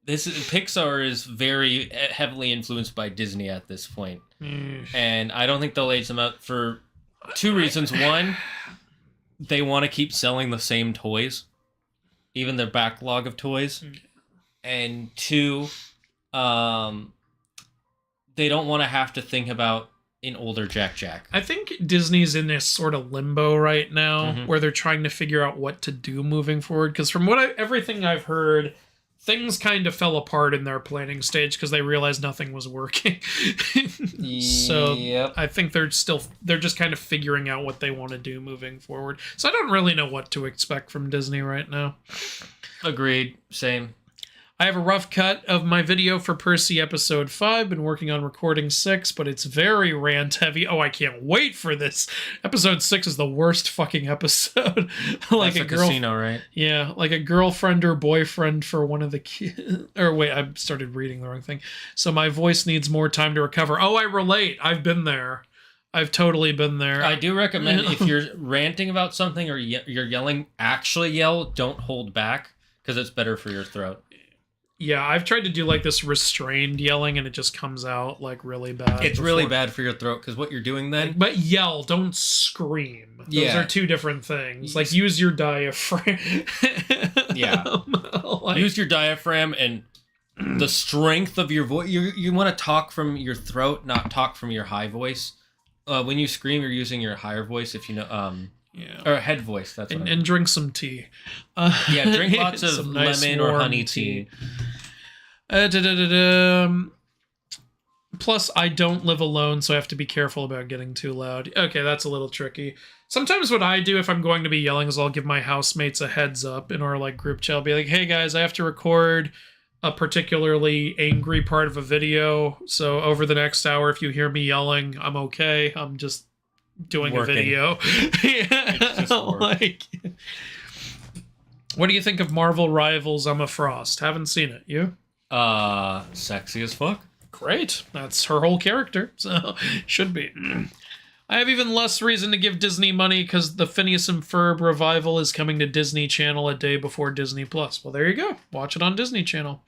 Pixar is very heavily influenced by Disney at this point, and I don't think they'll age them up for two reasons. One, they want to keep selling the same toys, even their backlog of toys, and two, they don't want to have to think about an older Jack. I think Disney's in this sort of limbo right now where they're trying to figure out what to do moving forward. Because from everything I've heard, things kind of fell apart in their planning stage because they realized nothing was working. So yep. I think they're just kind of figuring out what they want to do moving forward. So I don't really know what to expect from Disney right now. Agreed. Same. I have a rough cut of my video for Percy episode 5. Been working on recording 6, but it's very rant heavy. Oh, I can't wait for this. Episode 6 is the worst fucking episode. Like that's a casino, right? Yeah, like a girlfriend or boyfriend for one of the kids. Or wait, I started reading the wrong thing. So my voice needs more time to recover. Oh, I relate. I've been there. I've totally been there. I do recommend if you're ranting about something or you're yelling, actually yell. Don't hold back because it's better for your throat. Yeah, I've tried to do like this restrained yelling and it just comes out like really bad. It's really bad for your throat because what you're doing then... But yell, don't scream. Those are two different things. Like use your diaphragm. Yeah. Use your diaphragm and the strength of your voice. You want to talk from your throat, not talk from your high voice. When you scream, you're using your higher voice if you know... Yeah. Or head voice, that's what and drink some tea. Yeah, drink lots of nice lemon or honey tea. Plus, I don't live alone, so I have to be careful about getting too loud. Okay, that's a little tricky. Sometimes what I do if I'm going to be yelling is I'll give my housemates a heads up in our like group chat. I'll be like, hey guys, I have to record a particularly angry part of a video, so over the next hour, if you hear me yelling, I'm okay. I'm just doing a video. Like, what do you think of Marvel Rivals Emma Frost? Haven't seen it. You? Sexy as fuck. Great. That's her whole character, so should be. I have even less reason to give Disney money because the Phineas and Ferb revival is coming to Disney Channel a day before Disney Plus. Well, there you go. Watch it on Disney Channel.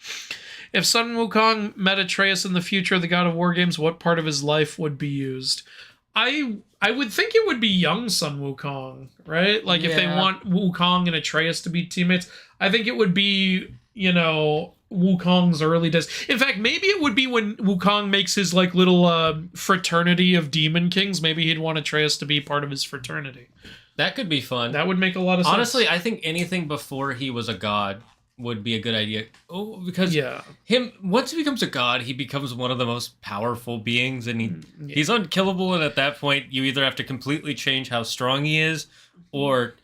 If Sun Wukong met Atreus in the future of the God of War games, what part of his life would be used? I would think it would be young Sun Wukong, right? Like if they want Wukong and Atreus to be teammates, I think it would be, you know, Wukong's early days. In fact, maybe it would be when Wukong makes his like little fraternity of demon kings. Maybe he'd want Atreus to be part of his fraternity. That could be fun. That would make a lot of sense. Honestly, I think anything before he was a god would be a good idea. Oh, because once he becomes a god, he becomes one of the most powerful beings, and he's unkillable. And at that point, you either have to completely change how strong he is, or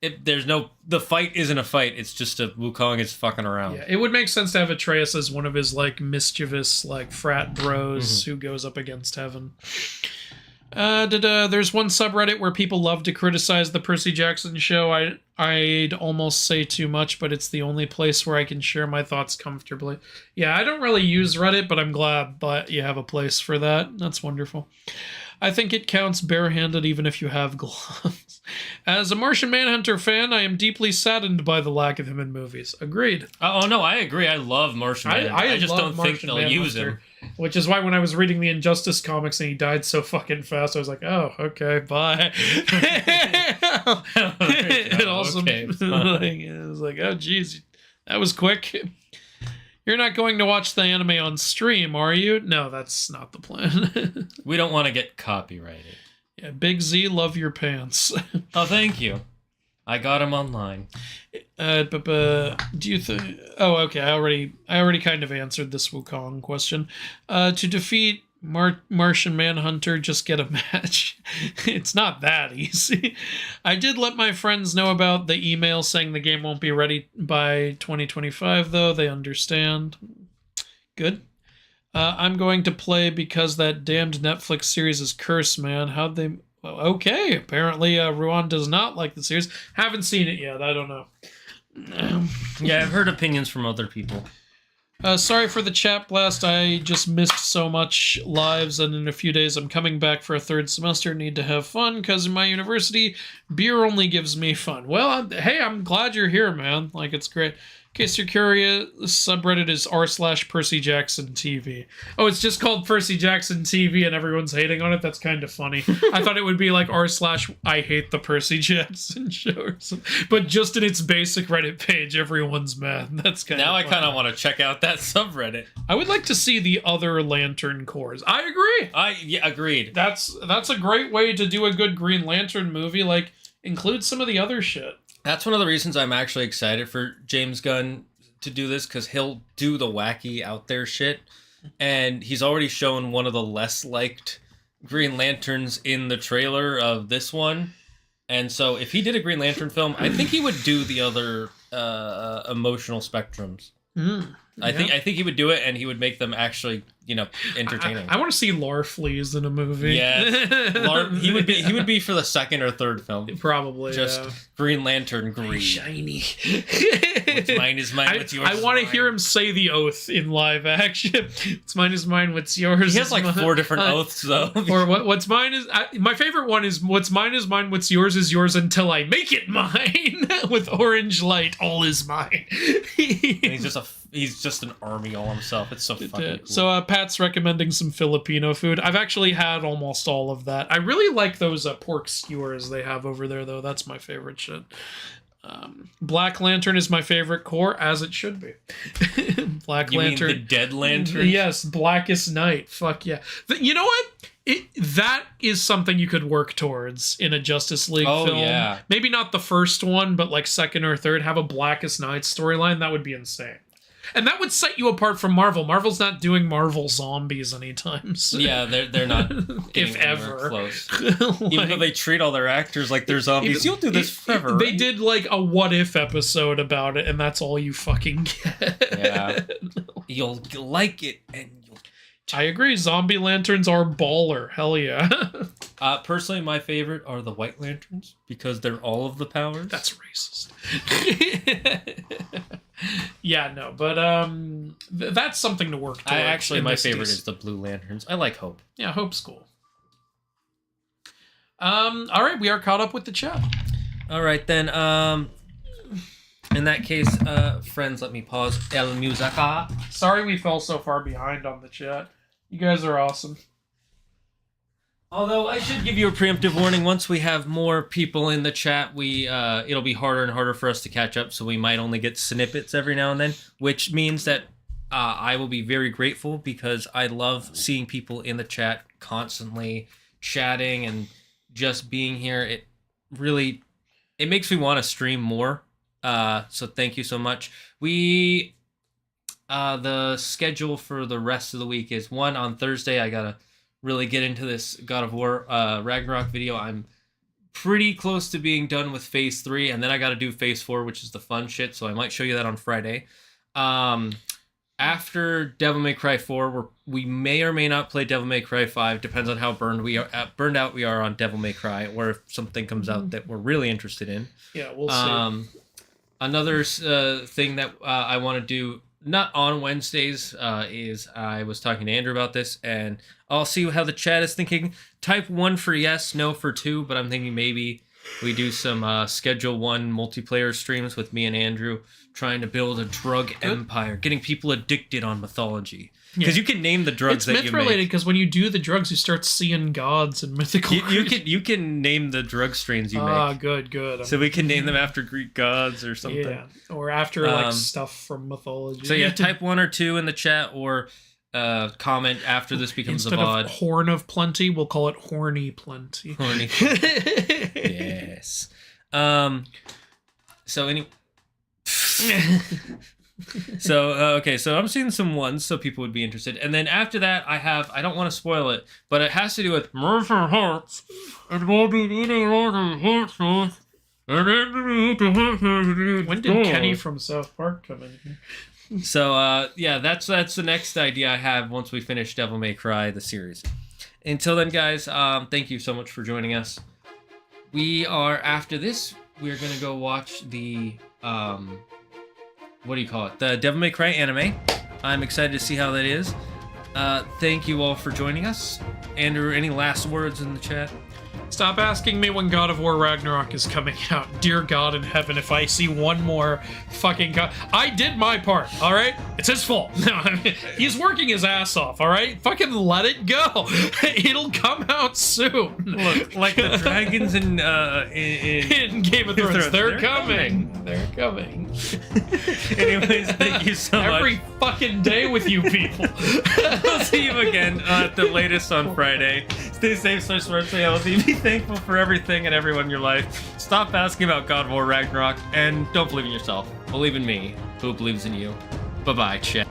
the fight isn't a fight. It's just a Wukong is fucking around. Yeah, it would make sense to have Atreus as one of his like mischievous like frat bros who goes up against heaven. There's one subreddit where people love to criticize the Percy Jackson show. I'd almost say too much, but it's the only place where I can share my thoughts comfortably. Yeah, I don't really use Reddit, but I'm glad that you have a place for that. That's wonderful. I think it counts barehanded even if you have gloves. As a Martian Manhunter fan, I am deeply saddened by the lack of him in movies. Agreed. Oh no, I agree. I love Martian Manhunter. I just don't think they'll use him. Which is why when I was reading the Injustice comics and he died so fucking fast, I was like, oh, okay, bye. It also it was like, oh, geez, that was quick. You're not going to watch the anime on stream, are you? No, that's not the plan. We don't want to get copyrighted. Yeah, Big Z, love your pants. Oh, thank you. I got him online. Do you think? Oh, okay. I already kind of answered this Wukong question. To defeat Martian Manhunter, just get a match. It's not that easy. I did let my friends know about the email saying the game won't be ready by 2025, though. They understand. Good. I'm going to play because that damned Netflix series is cursed, man. How'd they... Okay, apparently Ruan does not like the series. Haven't seen it yet. I don't know. Yeah, I've heard opinions from other people. Sorry for the chat blast. I just missed so much lives, and in a few days I'm coming back for a third semester. Need to have fun, because in my university, beer only gives me fun. Well, hey, I'm glad you're here, man. Like, it's great. In case you're curious, the subreddit is r/Percy Jackson TV. Oh, it's just called Percy Jackson TV and everyone's hating on it? That's kind of funny. I thought it would be like r/I hate the Percy Jackson show or something. But just in its basic Reddit page, everyone's mad. That's kind of Now funny. I kind of want to check out that subreddit. I would like to see the other Lantern Corps. I agree. Yeah, agreed. That's a great way to do a good Green Lantern movie. Like, include some of the other shit. That's one of the reasons I'm actually excited for James Gunn to do this, because he'll do the wacky out there shit. And he's already shown one of the less liked Green Lanterns in the trailer of this one. And so if he did a Green Lantern film, I think he would do the other emotional spectrums. I think he would do it, and he would make them actually, entertaining. I want to see Larfleeze in a movie. Yeah, he would be for the second or third film. Probably, just Green Lantern green. Shiny. What's mine is mine. What's yours? I want to hear him say the oath in live action. What's mine is mine. What's yours? He has like 4 different oaths though. Or what's mine is my favorite one is what's mine is mine. What's yours is yours until I make it mine. With orange light, all is mine. And he's just an army all himself. It's so fucking cool. So Pat's recommending some Filipino food. I've actually had almost all of that. I really like those pork skewers they have over there, though. That's my favorite shit. Black Lantern is my favorite core, as it should be. Black Lantern. Mean the Dead Lantern? Yes, Blackest Night. Fuck yeah. You know what? That is something you could work towards in a Justice League film. Yeah. Maybe not the first one, but like second or third. Have a Blackest Night storyline. That would be insane. And that would set you apart from Marvel. Marvel's not doing Marvel zombies anytime soon. Yeah, they're not if ever close. Even though they treat all their actors like they're zombies. You'll do this forever. They did like a what if episode about it, and that's all you fucking get. Yeah. You'll like it, and I agree. Zombie lanterns are baller. Hell yeah. Personally, my favorite are the White Lanterns, because they're all of the powers. That's racist. Yeah, no, but that's something to work towards. My favorite is the Blue Lanterns. I like Hope. Yeah, Hope's cool. All right, we are caught up with the chat. All right, then. In that case, friends, let me pause. El musica. Sorry we fell so far behind on the chat. You guys are awesome. Although I should give you a preemptive warning, once we have more people in the chat, it'll be harder and harder for us to catch up, so we might only get snippets every now and then, which means that I will be very grateful because I love seeing people in the chat constantly chatting and just being here. It makes me want to stream more, so thank you so much. The schedule for the rest of the week is one on Thursday. I gotta really get into this God of War Ragnarok video. I'm pretty close to being done with Phase 3, and then I got to do Phase 4, which is the fun shit, so I might show you that on Friday. After Devil May Cry 4, we may or may not play Devil May Cry 5, depends on how burned out we are on Devil May Cry, or if something comes out that we're really interested in. Yeah, we'll see. Another thing that I want to do, not on Wednesdays, is I was talking to Andrew about this, and I'll see how the chat is thinking. Type 1 for yes, no for 2, but I'm thinking maybe we do some Schedule 1 multiplayer streams with me and Andrew, trying to build a drug empire, getting people addicted on mythology. Because you can name the drugs that you make. It's myth-related, because when you do the drugs, you start seeing gods and mythical you can name the drug strains you make. Ah, good. So we can name them after Greek gods or something. Yeah, or after like stuff from mythology. So yeah, type 1 or 2 in the chat, or comment after this becomes a VOD. Instead of Horn of Plenty, we'll call it Horny Plenty. Horny. Yes. So anyway. Okay, so I'm seeing some ones, so people would be interested. And then after that, I don't want to spoil it, but it has to do with Murphy Hearts. And we'll be eating a lot of hearts. When did Kenny from South Park come in here? So, yeah, that's the next idea I have once we finish Devil May Cry, the series. Until then, guys, thank you so much for joining us. After this, we're going to go watch the, what do you call it? The Devil May Cry anime. I'm excited to see how that is. Thank you all for joining us. Andrew, any last words in the chat? Stop asking me when God of War Ragnarok is coming out. Dear God in heaven, if I see one more fucking God... I did my part, alright? It's his fault. No, I mean, he's working his ass off, alright? Fucking let it go. It'll come out soon. Look, like the dragons in Game of Thrones. They're coming. They're coming. Anyways, thank you so much. Every fucking day with you people. We'll see you again at the latest on Friday. Stay safe, stay smart, stay healthy. Be thankful for everything and everyone in your life. Stop asking about God of War Ragnarok, and don't believe in yourself. Believe in me, who believes in you. Bye-bye, chat.